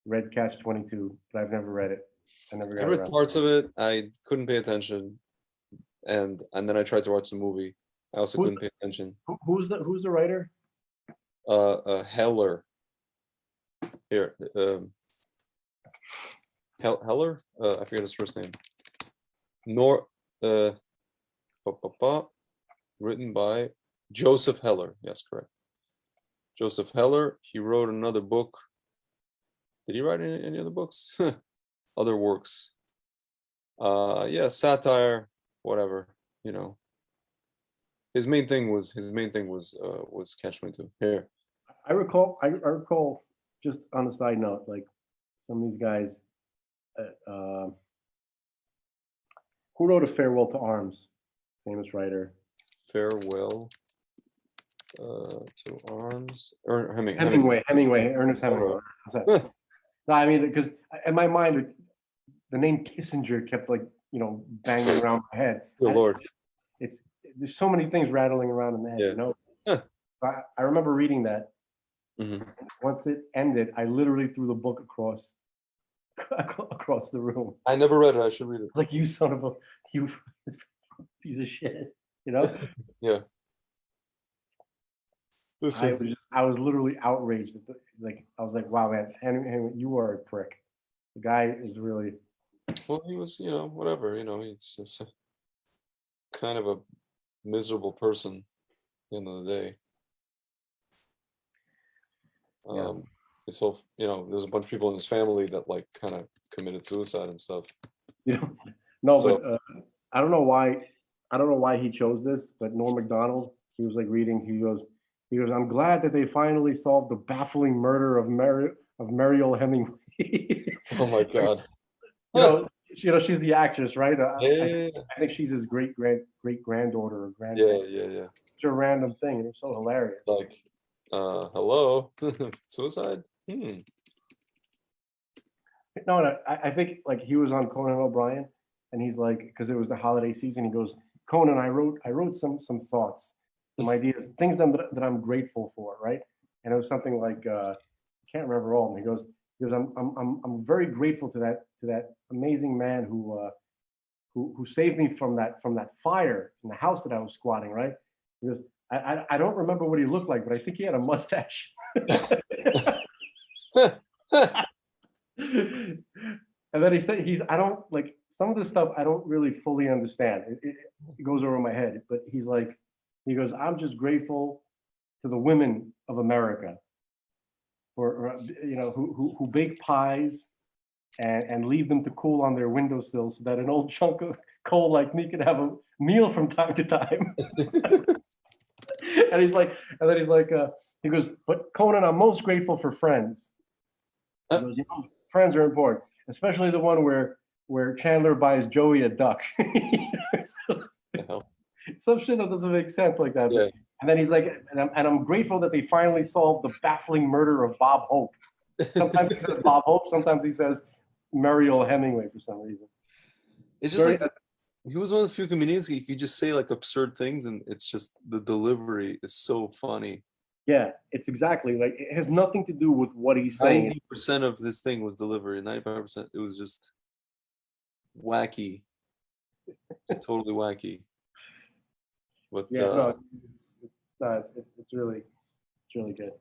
read Catch-22, but I've never read it. I read parts of it. I couldn't pay attention, and then I tried to watch the movie. I also couldn't pay attention. Who's the writer? Heller. Here, Heller. I forget his first name. Written by Joseph Heller. Yes, correct. Joseph Heller. He wrote another book. Did he write any other books? Other works. Satire, whatever, His main thing was Catch-22. Here. I recall, just on a side note, like some of these guys, who wrote A Farewell to Arms? Famous writer. Farewell to Arms. Hemingway, Ernest Hemingway. No, I mean, because in my mind, the name Kissinger kept banging around my head. Good Lord. There's so many things rattling around in the head, I remember reading that. Once it ended, I literally threw the book across the room. I never read it. I should read it. Like, you son of a piece of shit, Yeah. I was literally outraged. I was like, wow, man, Henry, you are a prick. The guy is really. Well, he was, whatever, he's just kind of a miserable person at the end of the day. His whole, there's a bunch of people in his family that kind of committed suicide and stuff. But I don't know why he chose this, but Norm Macdonald, he was reading, he goes, I'm glad that they finally solved the baffling murder of Mariel Hemingway. Oh my God. She's the actress, right? Yeah. I think she's his great granddaughter or granddaughter. Yeah. It's a random thing, and it's so hilarious. Hello, suicide. No, I think he was on Conan O'Brien, and he's because it was the holiday season. He goes, Conan, I wrote some thoughts, some ideas, things that I'm grateful for, right? And it was something I can't remember all of them. He goes, I'm very grateful to that amazing man who saved me from that fire in the house that I was squatting, right? He goes, I don't remember what he looked like, but I think he had a mustache. And then he said, some of the stuff I don't really fully understand. It goes over my head, but he goes, I'm just grateful to the women of America who bake pies and leave them to cool on their windowsill so that an old chunk of coal like me could have meal from time to time. And he's like, he goes, but Conan, I'm most grateful for friends. He goes, you know, friends are important, especially the one where Chandler buys Joey a duck. Some shit that doesn't make sense like that. Yeah. And then he's like, and I'm grateful that they finally solved the baffling murder of Bob Hope. Sometimes he says Bob Hope, sometimes he says Mariel Hemingway for some reason. It's just like he was one of the few comedians he could just say like absurd things, and it's just the delivery is so funny. Yeah, it's exactly like it has nothing to do with what he's saying. 90% of this thing was delivery. 95% it was just wacky, totally wacky. But yeah, no, it's really good.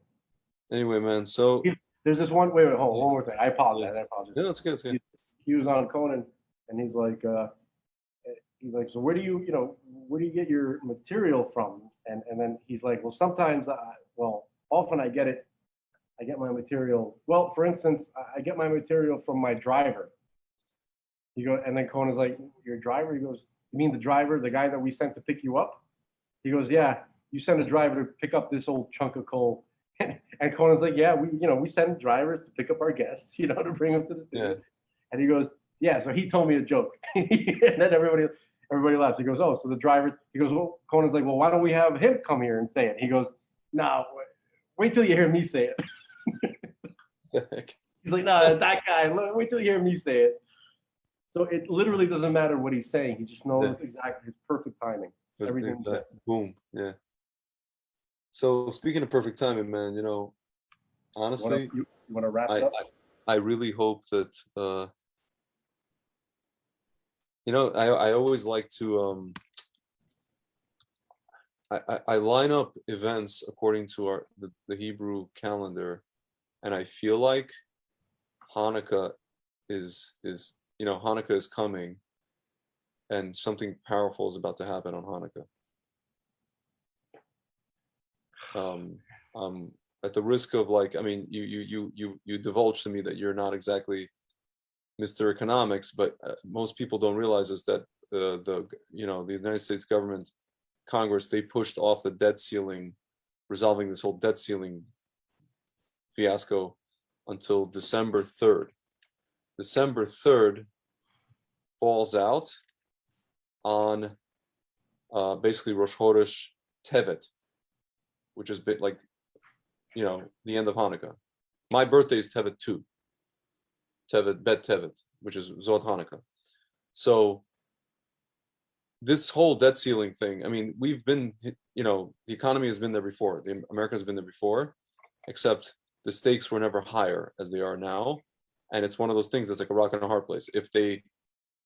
Anyway, man. So there's this one. Wait, hold on, one more thing. I apologize. Yeah, it's good. It's good. He was on Conan, and he's like, so where do you get your material from? And then he's like, well, sometimes, often I get my material. Well, for instance, I get my material from my driver. And then Conan's like, your driver? He goes, you mean the driver, the guy that we sent to pick you up? He goes, yeah, you send a driver to pick up this old chunk of coal. And Conan's like, yeah, we send drivers to pick up our guests, to bring them to the studio. Yeah. And he goes, yeah, so he told me a joke. And then everybody laughs. He goes, oh, so the driver, he goes, well, Conan's like, well, why don't we have him come here and say it? He goes, no, wait till you hear me say it. He's like, no, that guy, wait till you hear me say it. So it literally doesn't matter what he's saying. He just knows exactly his perfect timing. Everything. Boom. Yeah. So speaking of perfect timing, man, honestly, you want to wrap it up? I really hope that, I always like to, I line up events according to the Hebrew calendar, and I feel like Hanukkah is Hanukkah is coming, and something powerful is about to happen on Hanukkah. At the risk of you divulged to me that you're not exactly Mr. Economics, but most people don't realize is that the United States government, Congress, they pushed off the debt ceiling, resolving this whole debt ceiling fiasco until December 3rd. December 3rd falls out on basically Rosh Chodesh Tevet, which is the end of Hanukkah. My birthday is Tevet 2. Bet Tevet, which is Zot Hanukkah. So this whole debt ceiling thing, I mean, we've been, the economy has been there before. America has been there before, except the stakes were never higher as they are now. And it's one of those things that's like a rock and a hard place. If they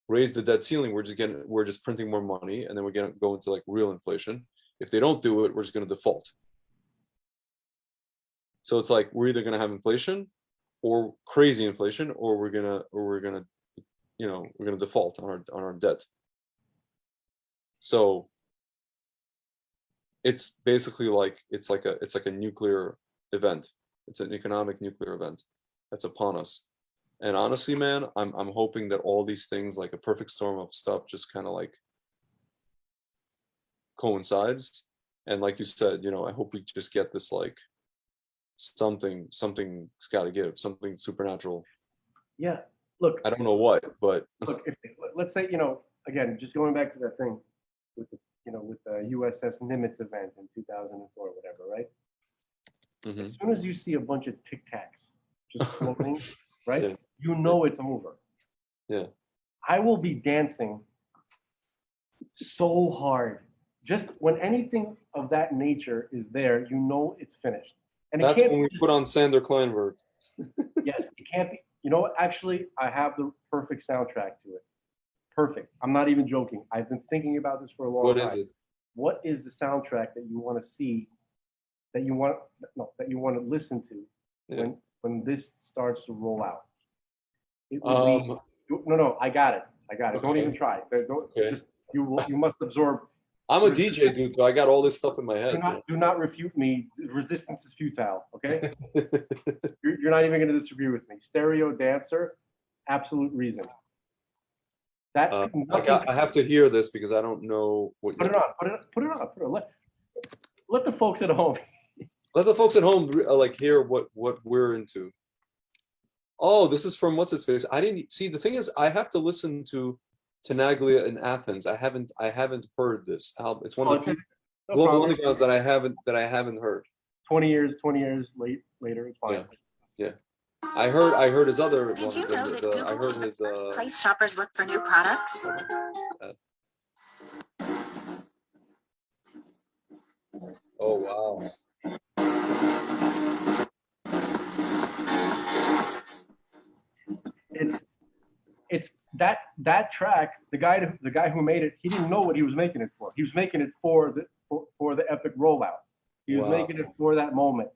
raise the debt ceiling, we're just printing more money, and then we're gonna go into like real inflation. If they don't do it, we're just gonna default. So it's like we're either gonna have inflation or crazy inflation, or we're gonna default on our debt. So it's basically like it's like a nuclear event. It's an economic nuclear event that's upon us. And honestly, man, I'm hoping that all these things, like a perfect storm of stuff, just kind of like coincides. And like you said, I hope we just get this like something's got to give, something supernatural. Yeah. Look, I don't know what, but look, let's say, again, just going back to that thing with the USS Nimitz event in 2004, whatever, right? Mm-hmm. As soon as you see a bunch of Tic Tacs just floating, right? Yeah. It's a mover. Yeah. I will be dancing so hard. Just when anything of that nature is there, it's finished. And that's when we put on Sander Kleinberg. Yes, it can't be. Actually, I have the perfect soundtrack to it. Perfect. I'm not even joking. I've been thinking about this for a long time. What is it? What is the soundtrack that you want to see, that you want to listen to when this starts to roll out? It will be, no, I got it. Okay. Don't even try. You must absorb. I'm a DJ, dude, so I got all this stuff in my head. Do not refute me. Resistance is futile, okay? You're not even going to disagree with me. Stereo dancer, absolute reason. That I have to hear this because I don't know what. Put it on. Let the folks at home. Let the folks at home like hear what we're into. Oh, this is from what's his face. I didn't see. The thing is, I have to listen to Tenaglia in Athens. I haven't heard this album. It's one of the few global undergrounds that I haven't heard. 20 years later, it's fine. Yeah. I heard his other. Did you know that Google is the first place shoppers look for new products? Oh wow. It's that track. The guy who made it, he didn't know what he was making it for. He was making it for the epic rollout. He was making it for that moment.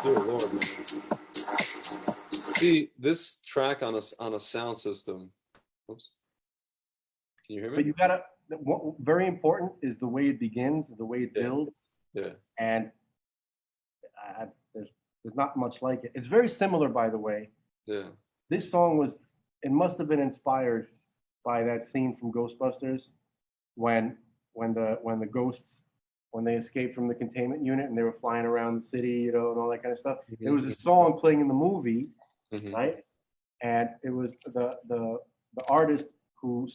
Dear Lord, man. See this track on a sound system. Oops. Can you hear me? But you gotta. Very important is the way it begins, the way it builds. Yeah. And there's not much like it. It's very similar, by the way. Yeah. This song must have been inspired by that scene from Ghostbusters when the ghosts, when they escaped from the containment unit and they were flying around the city, and all that kind of stuff. Mm-hmm. There was a song playing in the movie, Mm-hmm. right? And it was the artist who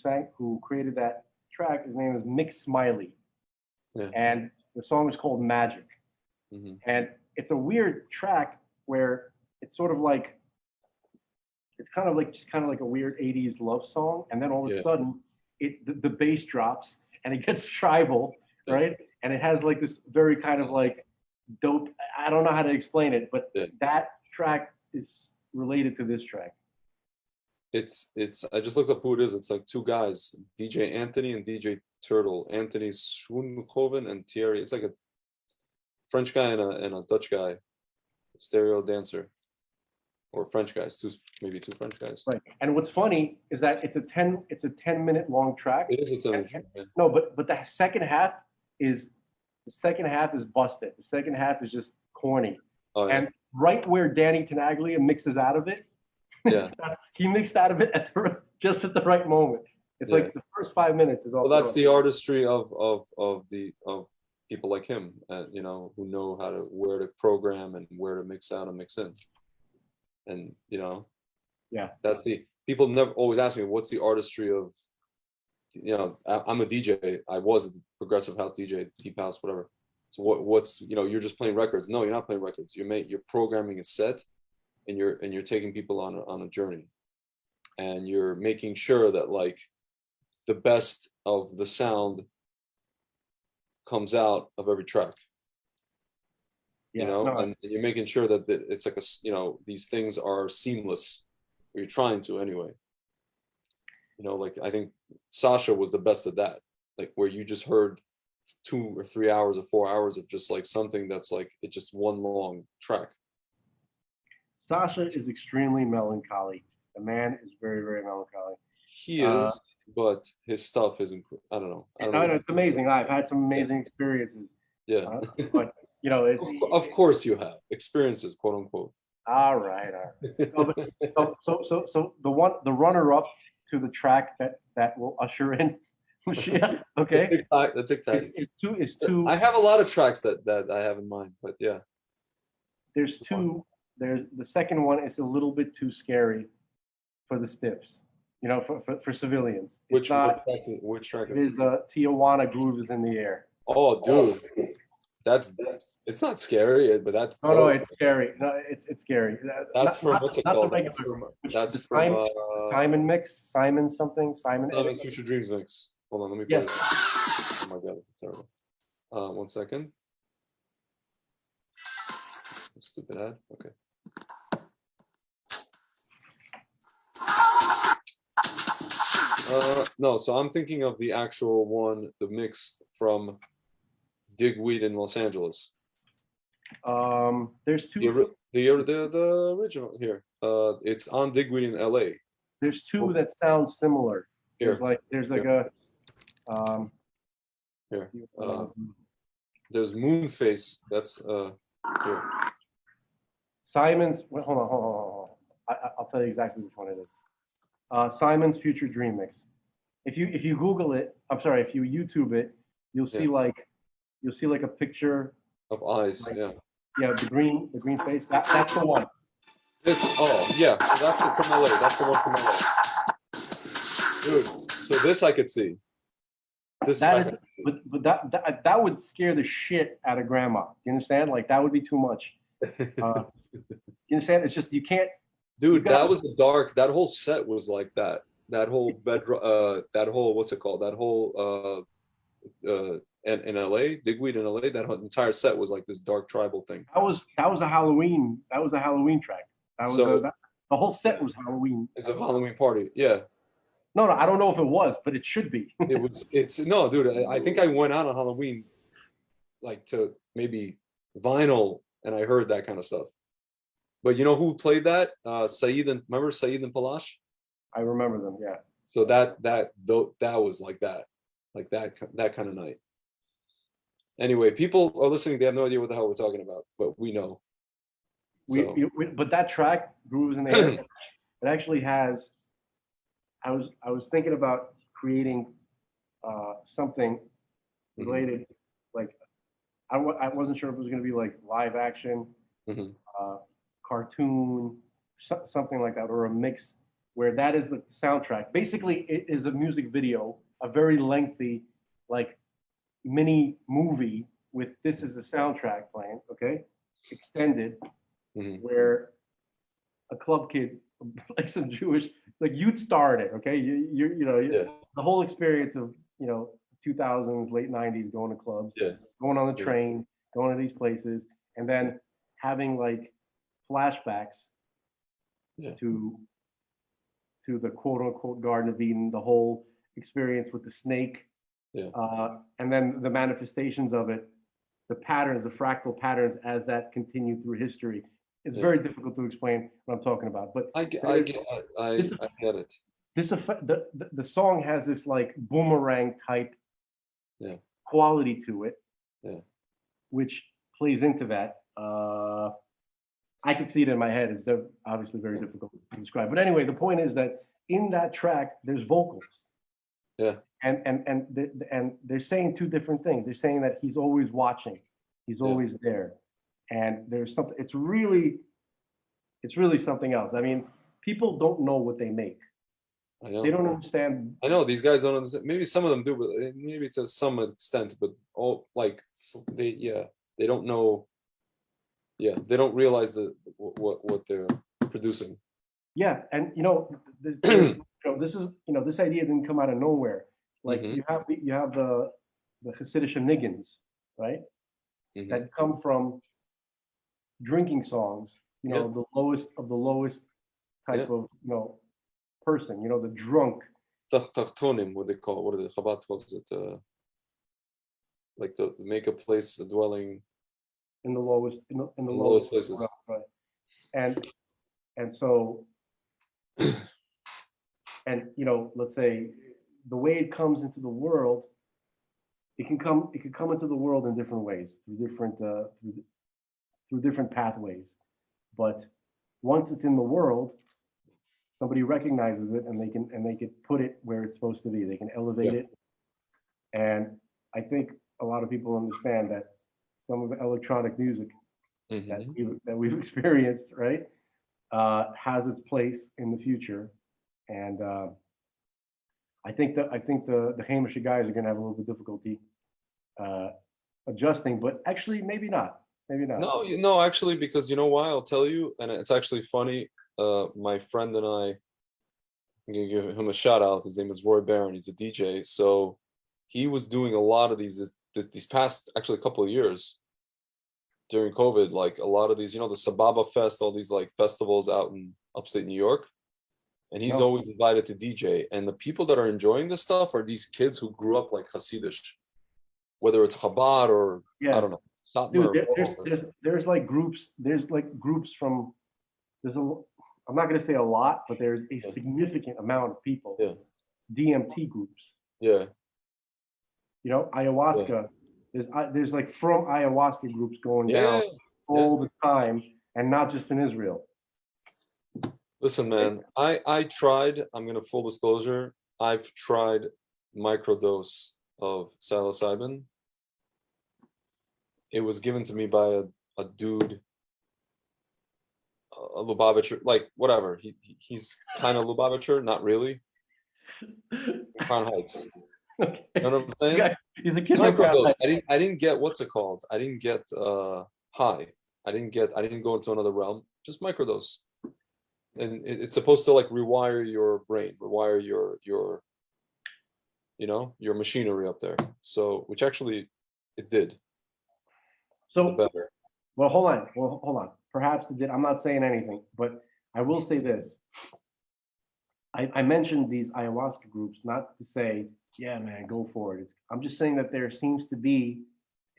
created that track. His name is Mick Smiley, and the song is called Magic. Mm-hmm. And it's a weird track where it's sort of like it's kind of like a weird 80s love song, and then all of a sudden the bass drops and it gets tribal, right? And it has like this very kind of like dope. I don't know how to explain it, but that track is related to this track. It's I just looked up who it is. It's like two guys, DJ Anthony and DJ Turtle. Anthony Schoenhoven and Thierry. It's like a French guy and a Dutch guy, stereo dancer, or French guys, maybe two French guys. Right. And what's funny is that it's a 10-minute long track. It is a 10-minute. No, but the second half is busted. The second half is just corny. Oh, yeah. And right where Danny Tenaglia mixes out of it, he mixed out of it just at the right moment. It's like the first 5 minutes is all. Well, that's the artistry of people like him, who know where to program and where to mix out and mix in, and that's the people never always ask me what's the artistry of. I'm a DJ. I was a progressive house DJ, deep house, whatever. So what's you're just playing records. No, you're not playing records. You're programming a set. And you're taking people on a journey, and you're making sure that like the best of the sound comes out of every track. And you're making sure that it's like these things are seamless, or you're trying to anyway. Like I think Sasha was the best at that, like where you just heard 2 or 3 hours or 4 hours of just like something that's like it's just one long track. Sasha is extremely melancholy. The man is very, very melancholy. He is, but his stuff isn't. I don't know. It's amazing. I've had some amazing experiences. Yeah. But it's of course you have experiences, quote unquote. All right. So the runner-up to the track that will usher in Moshiach. Okay. The TikTok. Is two. I have a lot of tracks that I have in mind, but yeah. There's two. There's the second one is a little bit too scary for the stiffs, for civilians. Which track? It is Tijuana Groove is in the Air. Oh, dude, it's not scary, but that's no, it's scary. No, it's scary. That's from what's it called? That's from Simon mix. Simon something. Simon. No, that's Future Dreams mix. Hold on, let me play that. Oh my god, it's terrible. 1 second. Stupid ad. Okay. No, so I'm thinking of the actual one, the mix from Digweed in Los Angeles. There's two. The original here. It's on Digweed in LA. There's two that sound similar. Here. There's like a. Here. There's Moonface. That's here. Simon's. Wait, hold on. I'll tell you exactly which one it is. Simon's Future Dream Mix. If you Google it, I'm sorry, if you YouTube it, you'll see like a picture Of eyes, like, yeah. Yeah, the green face. That's the one. Yeah, so that's it from LA. That's the one from LA. Dude, so this I could see. But that would scare the shit out of grandma. You understand? Like that would be too much. You understand? It's just you can't. Dude, that was dark. That whole set was like that. That whole that whole what's it called? That whole in LA, Digweed in LA. That whole entire set was like this dark tribal thing. That was a Halloween. That was a Halloween track. That was the whole set was Halloween. It's a Halloween party. Yeah. No, I don't know if it was, but it should be. It's no, dude. I think I went out on Halloween, like to maybe vinyl, and I heard that kind of stuff. But you know who played that? Remember Saeed and Palash? I remember them. Yeah. So that was like that kind of night. Anyway, people are listening. They have no idea what the hell we're talking about, but we know. But that track, Grooves in the Air, it actually has. I was thinking about creating something related, like I wasn't sure if it was going to be like live action, cartoon, something like that, or a mix where that is the soundtrack. Basically, it is a music video, a very lengthy, like mini movie with this is the soundtrack playing, okay, extended, where a club kid, like some Jewish, like you'd star in it, okay? The whole experience of 2000s, late 90s, going to clubs, going on the train, going to these places, and then having like flashbacks to the quote unquote Garden of Eden, the whole experience with the snake, and then the manifestations of it, the patterns, the fractal patterns as that continued through history. It's very difficult to explain what I'm talking about, but I get it. The song has this like boomerang type quality to it, which plays into that. I could see it in my head. It's obviously very difficult to describe. But anyway, the point is that in that track, there's vocals. Yeah. And they're saying two different things. They're saying that he's always watching, he's always there, and there's something. It's really something else. I mean, people don't know what they make. I know. They don't understand. I know these guys don't understand. Maybe some of them do, but maybe to some extent. But they don't know. Yeah, they don't realize what they're producing. Yeah, and this this idea didn't come out of nowhere. Like you have the Hasidic niggins, right? That come from drinking songs. The lowest of the lowest type of person. The drunk. Tachtonim, what they call it? What the Chabad calls it? Like to make a place, a dwelling. In the lowest places. Right. And so let's say the way it comes into the world, it can come into the world in different ways, through different pathways. But once it's in the world, somebody recognizes it and they can put it where it's supposed to be. They can elevate it. And I think a lot of people understand that some of the electronic music that we've experienced, right, has its place in the future, and I think the Hamish guys are going to have a little bit difficulty adjusting, but actually maybe not. No, actually, because you know why? I'll tell you, and it's actually funny. My friend and I'm gonna give him a shout out. His name is Roy Barron. He's a DJ, so he was doing a lot of these past actually a couple of years during COVID, like a lot of these, the Sababa Fest, all these like festivals out in upstate New York. And he's always invited to DJ. And the people that are enjoying this stuff are these kids who grew up like Hasidish, whether it's Chabad or I don't know. Dude, there's like groups. There's like groups from. I'm not going to say a lot, but there's a significant amount of people. Yeah. DMT groups. Yeah. Ayahuasca There's like from ayahuasca groups going Yeah, down yeah. all the time, and not just in Israel. Listen, man, I tried, I'm gonna full disclosure, I've tried microdose of psilocybin. It was given to me by a dude, a Lubavitcher, like whatever. He's kind of Lubavitcher, not really. In Crown Heights. Okay. You know what I'm saying? He's a kid from Microdose. I didn't get what's it called? I didn't get high. I didn't go into another realm. Just microdose. And it's supposed to like rewire your brain, rewire your your machinery up there. So which actually it did. So Better. Well, hold on. Perhaps it did. I'm not saying anything, but I will say this. I mentioned these ayahuasca groups not to say, yeah, man, go for it. I'm just saying that there seems to be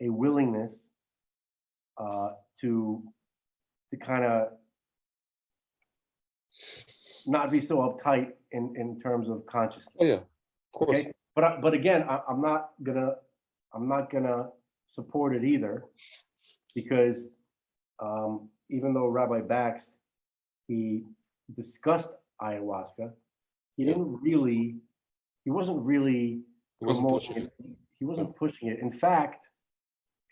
a willingness to kind of not be so uptight in terms of consciousness. Oh yeah, of course. Okay? But again, I'm not gonna support it either, because even though Rabbi Bax, he discussed ayahuasca, he wasn't really promoting it. He wasn't pushing it. In fact,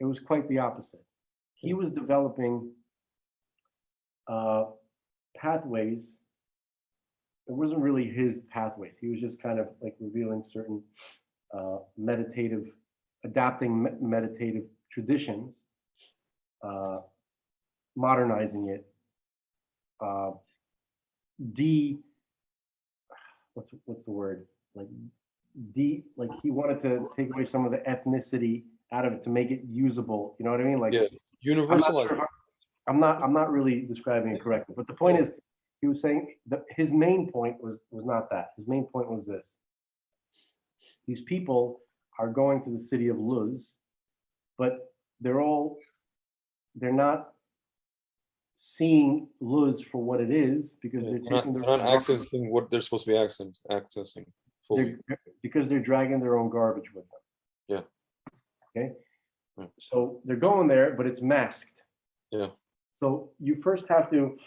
it was quite the opposite. He was developing pathways. It wasn't really his pathways. He was just kind of like revealing certain adapting meditative traditions, modernizing it, what's the word? Like he wanted to take away some of the ethnicity out of it to make it usable. You know what I mean? Like, yeah, universalize. I'm not really describing it correctly, but the point is, he was saying that his main point was not that. His main point was this: these people are going to the city of Luz, but they're not seeing Luz for what it is, because they're not accessing what they're supposed to be accessing fully. Because they're dragging their own garbage with them. Yeah. Okay. So they're going there, but it's masked. Yeah. So you first have to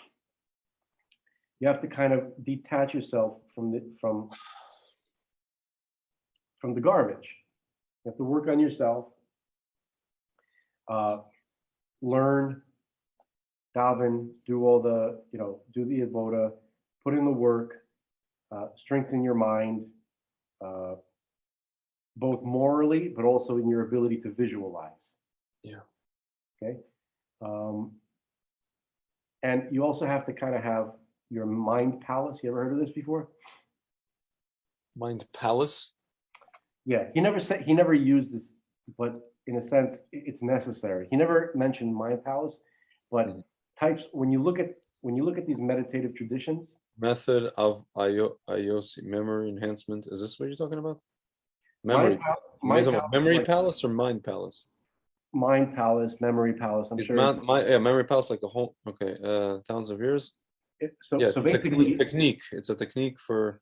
kind of detach yourself from the garbage. You have to work on yourself, learn, daven, do all the, do the avoda, put in the work, strengthen your mind, both morally, but also in your ability to visualize. Yeah. Okay. And you also have to kind of have your mind palace. You ever heard of this before? Mind palace? Yeah, he never used this, but in a sense, it's necessary. He never mentioned mind palace, but types, when you look at these meditative traditions. Method of IOC, memory enhancement. Is this what you're talking about? Memory palace or mind palace? Mind palace, memory palace. I'm sure. Memory palace, like a whole. Okay, thousands of years. So basically, technique. It's a technique for.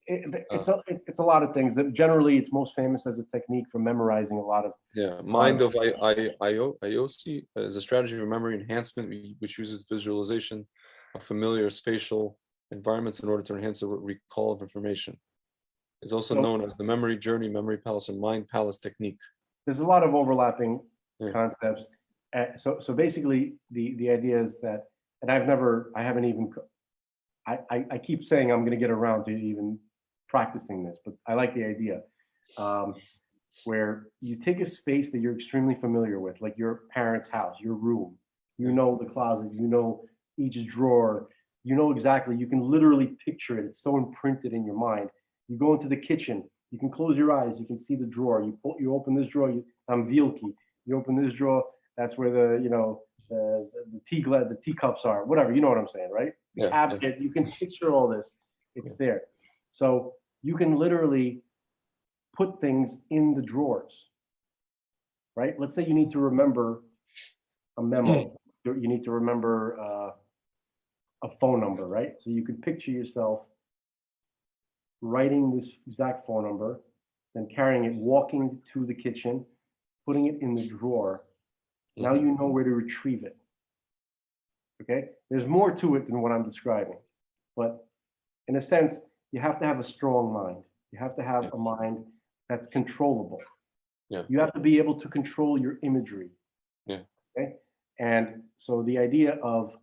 It's a lot of things. That generally, it's most famous as a technique for memorizing a lot of. Yeah, mind of IOC is a strategy for memory enhancement, which uses visualization of familiar spatial environments in order to enhance the recall of information. It's also known as the memory journey, memory palace, and mind palace technique. There's a lot of overlapping concepts. So basically, the idea is that, and I keep saying I'm going to get around to even practicing this, but I like the idea, where you take a space that you're extremely familiar with, like your parents' house, your room, the closet, each drawer, exactly, you can literally picture it. It's so imprinted in your mind. You go into the kitchen, you can close your eyes, you can see the drawer. You open this drawer, I'm Vilki. You open this drawer, that's where the teacups are, whatever, you know what I'm saying, right? The cabinet, you can picture all this, it's there. So you can literally put things in the drawers, right? Let's say you need to remember a memo, you need to remember a phone number, right? So you could picture yourself writing this exact phone number, then carrying it, walking to the kitchen, putting it in the drawer. Now you know where to retrieve it. Okay? There's more to it than what I'm describing. But in a sense, you have to have a strong mind. You have to have a mind that's controllable. Yeah. You have to be able to control your imagery. Yeah. Okay? And so the idea of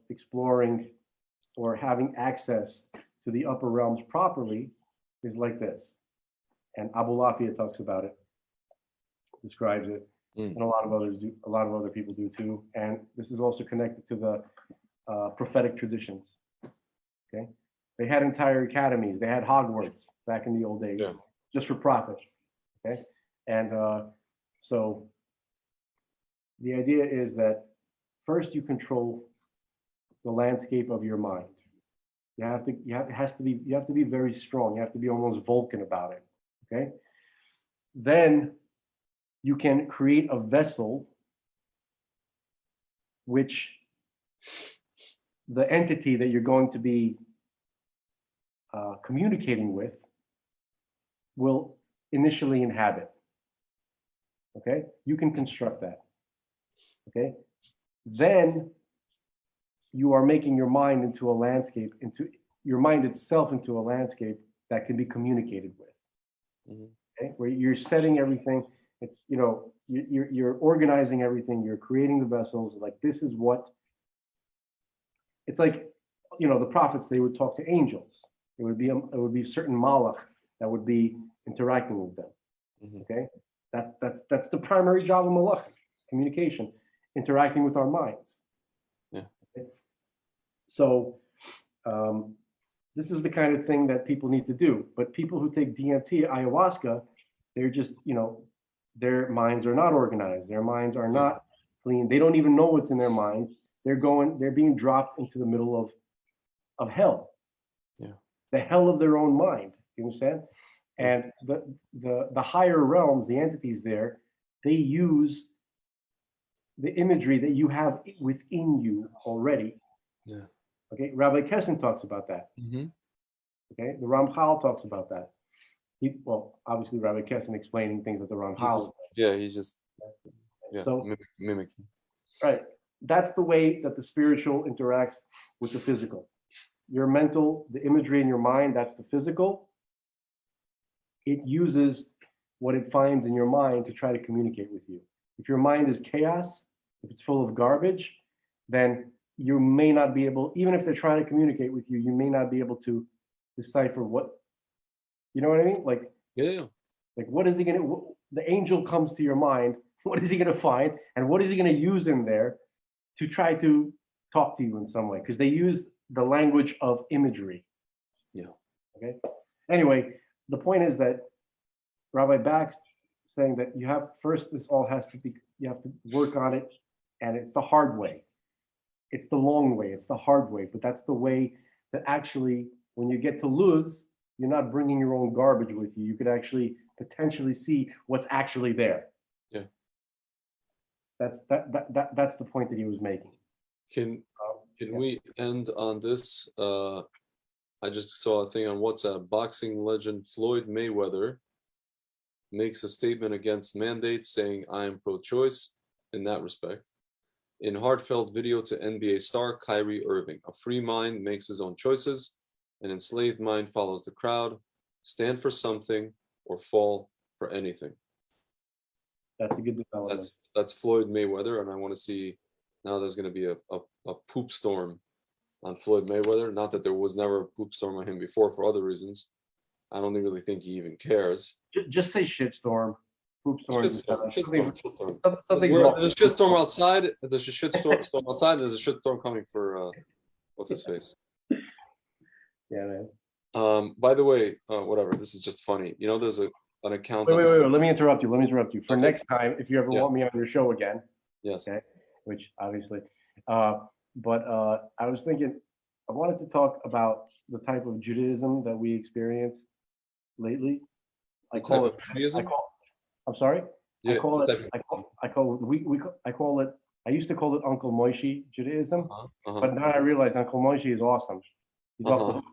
exploring or having access to the upper realms properly is like this. And Abu Lafia talks about it, describes it, and a lot of other people do too. And this is also connected to the prophetic traditions. Okay, they had entire academies. They had Hogwarts back in the old days, just for prophets. Okay, and so the idea is that first you control the landscape of your mind. You have to be very strong. You have to be almost Vulcan about it. Okay. Then you can create a vessel which the entity that you're going to be communicating with will initially inhabit. Okay. You can construct that. Okay. Then you are making your mind into a landscape, into your mind itself into a landscape that can be communicated with. Okay? Where you're setting everything, it's, you know, you're organizing everything, you're creating the vessels. Like, this is what it's like. You know, the prophets, they would talk to angels. It would be certain malach that would be interacting with them. Okay, that's the primary job of malach, communication, interacting with our minds. So this is the kind of thing that people need to do. But people who take DMT, ayahuasca, they're just, you know, their minds are not organized. Their minds are not clean. They don't even know what's in their minds. They're being dropped into the middle of hell. Yeah. The hell of their own mind. You understand? And the higher realms, the entities there, they use the imagery that you have within you already. Yeah. Okay, Rabbi Kessin talks about that. Okay, the Ramchal talks about that. Obviously Rabbi Kessin explaining things that the Ramchal. He's just mimicking. Right, that's the way that the spiritual interacts with the physical. Your mental, the imagery in your mind, that's the physical. It uses what it finds in your mind to try to communicate with you. If your mind is chaos, if it's full of garbage, then you may not be able, even if they're trying to communicate with you, you may not be able to decipher what, you know what I mean? Like, like, what is he going to, the angel comes to your mind, what is he going to find? And what is he going to use in there to try to talk to you in some way? Because they use the language of imagery. Okay. Anyway, the point is that Rabbi Bax saying that you have, first, this all has to be, you have to work on it, and it's the hard way. It's the long way, it's the hard way, but that's the way that actually, when you get to Luz, you're not bringing your own garbage with you. You could actually potentially see what's actually there. Yeah. That's the point that he was making. Can we end on this? I just saw a thing on WhatsApp. Boxing legend Floyd Mayweather makes a statement against mandates, saying, "I am pro-choice in that respect." In heartfelt video to NBA star Kyrie Irving, a free mind makes his own choices, an enslaved mind follows the crowd. Stand for something or fall for anything. That's a good development. That's Floyd Mayweather, and I want to see, now there's going to be a poop storm on Floyd Mayweather. Not that there was never a poop storm on him before for other reasons. I don't really think he even cares. Just say shitstorm. Something's wrong. There's a shitstorm outside. There's a shitstorm outside. There's a shitstorm coming for what's his face? Yeah, man. By the way, whatever. This is just funny. You know, there's an account. Wait. Let me interrupt you. For next time, if you ever want me on your show again. Yes. Okay. Which obviously, but I was thinking, I wanted to talk about the type of Judaism that we experience lately. I'm sorry. Yeah, I call it. I used to call it Uncle Moshe Judaism, but now I realize Uncle Moshe is awesome. He's off the hook.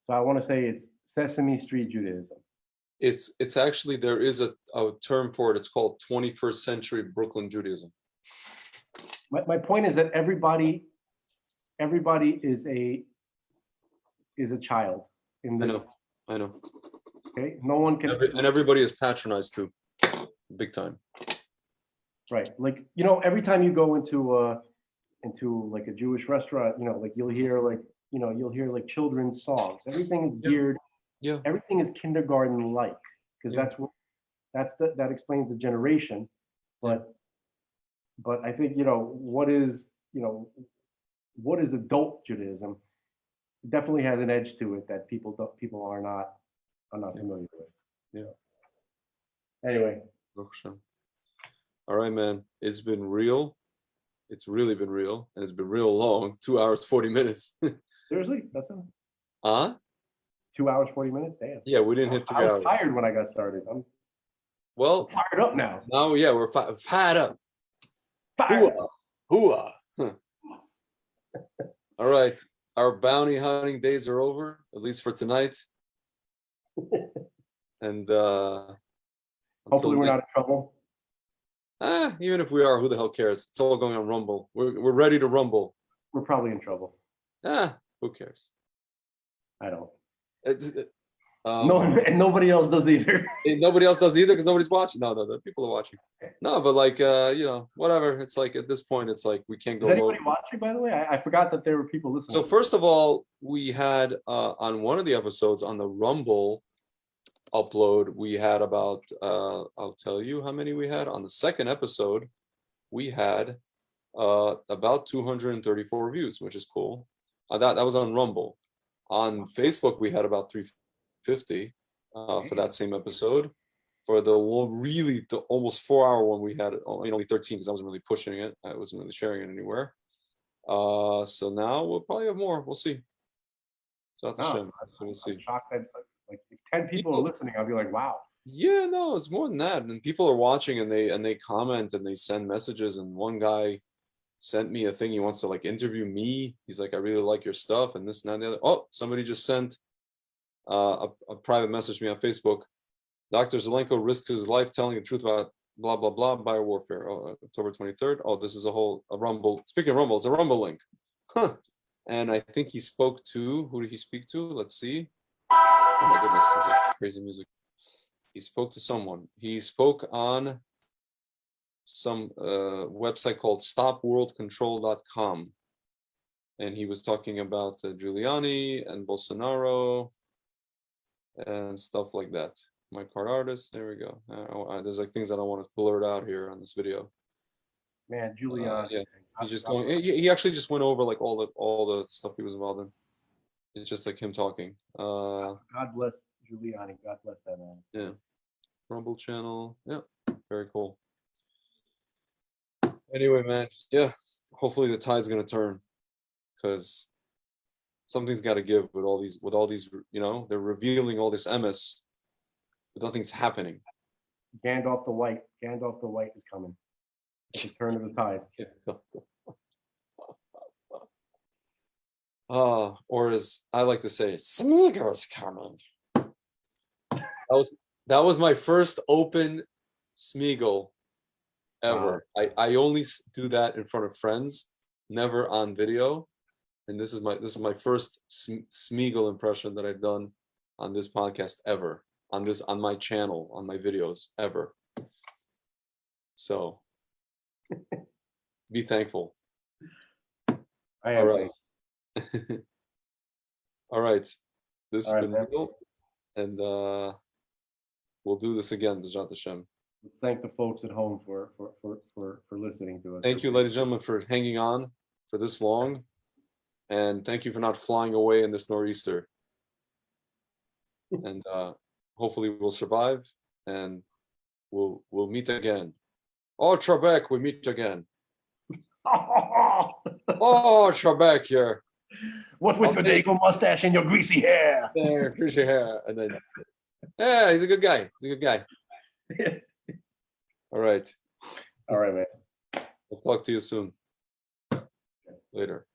So I want to say it's Sesame Street Judaism. It's actually, there is a term for it. It's called 21st century Brooklyn Judaism. My point is that everybody is a child in this. I know. Okay, no one can. And everybody is patronized too, big time. Right, like every time you go into like a Jewish restaurant, like you'll hear like children's songs. Everything is geared. Yeah. Everything is kindergarten-like because that explains the generation, but I think what is adult Judaism definitely has an edge to it that people are not familiar with. Yeah. Anyway. All right, man. It's been real. It's really been real, and it's been real long. 2 hours 40 minutes. Seriously, that's it. 2 hours 40 minutes. Damn. Yeah, we didn't hit 2 hours. I was tired when I got started. I'm fired up now. Now, yeah, we're fired up. Fired. Hooah. All right, our bounty hunting days are over, at least for tonight. And hopefully we're not in trouble. Even if we are, who the hell cares? It's all going on Rumble. We're ready to rumble. We're probably in trouble. Who cares? I don't. No, and nobody else does either. Nobody else does either because nobody's watching. No, the people are watching. No, but like whatever. It's like at this point, it's like we can't go. Is anybody watching? By the way, I forgot that there were people listening. So first of all, we had on one of the episodes on the Rumble upload, we had about I'll tell you how many we had. On the second episode, we had about 234 views, which is cool. That was on Rumble. On Facebook, we had about 350 for that same episode. For the almost 4 hour one, we had only 13 because I wasn't really pushing it. I wasn't really sharing it anywhere. So now we'll probably have more. We'll see. We'll see. I'm shocked that like if 10 people are listening, I'll be like, wow. Yeah, no, it's more than that. And people are watching and they comment and they send messages. And one guy sent me a thing. He wants to like interview me. He's like, I really like your stuff and this and that and the other. Oh, somebody just sent a private message to me on Facebook. Dr. Zelenko risks his life telling the truth about blah, blah, blah, biowarfare. October 23rd. Oh, this is a Rumble. Speaking of Rumble, it's a Rumble link. Huh. And I think he spoke to, who did he speak to? Let's see. Oh my goodness, there's like crazy music. He spoke to someone. He spoke on some website called stopworldcontrol.com. And he was talking about Giuliani and Bolsonaro and stuff like that. My part artist, there we go. There's like things that I want to blurt out here on this video. Man, Giuliani. Yeah, he actually just went over like all the stuff he was involved in. It's just like him talking. God bless Giuliani. God bless that man. Yeah. Rumble channel. Yeah. Very cool. Anyway, man. Yeah. Hopefully the tide's gonna turn, because something's got to give with all these. They're revealing all this MS, but nothing's happening. Gandalf the White is coming. The turn of the tide. Or as I like to say, Smeagol's coming. That was my first open Smeagol ever. Wow. I only do that in front of friends, never on video. And this is my first Smeagol impression that I've done on this podcast ever, on my channel, on my videos ever. So be thankful. I am. All right. All right. This has been real, and we'll do this again, B'ezrat Hashem. Let's thank the folks at home for listening to us. Thank you, ladies and gentlemen, for hanging on for this long, and thank you for not flying away in this nor'easter. And hopefully we'll survive, and we'll meet again. Oh, Trebek, we meet again. Oh, Trebek here. What with your Dago mustache and your greasy hair? There, greasy hair. And then, yeah, he's a good guy. All right. All right, man. I'll talk to you soon. Later.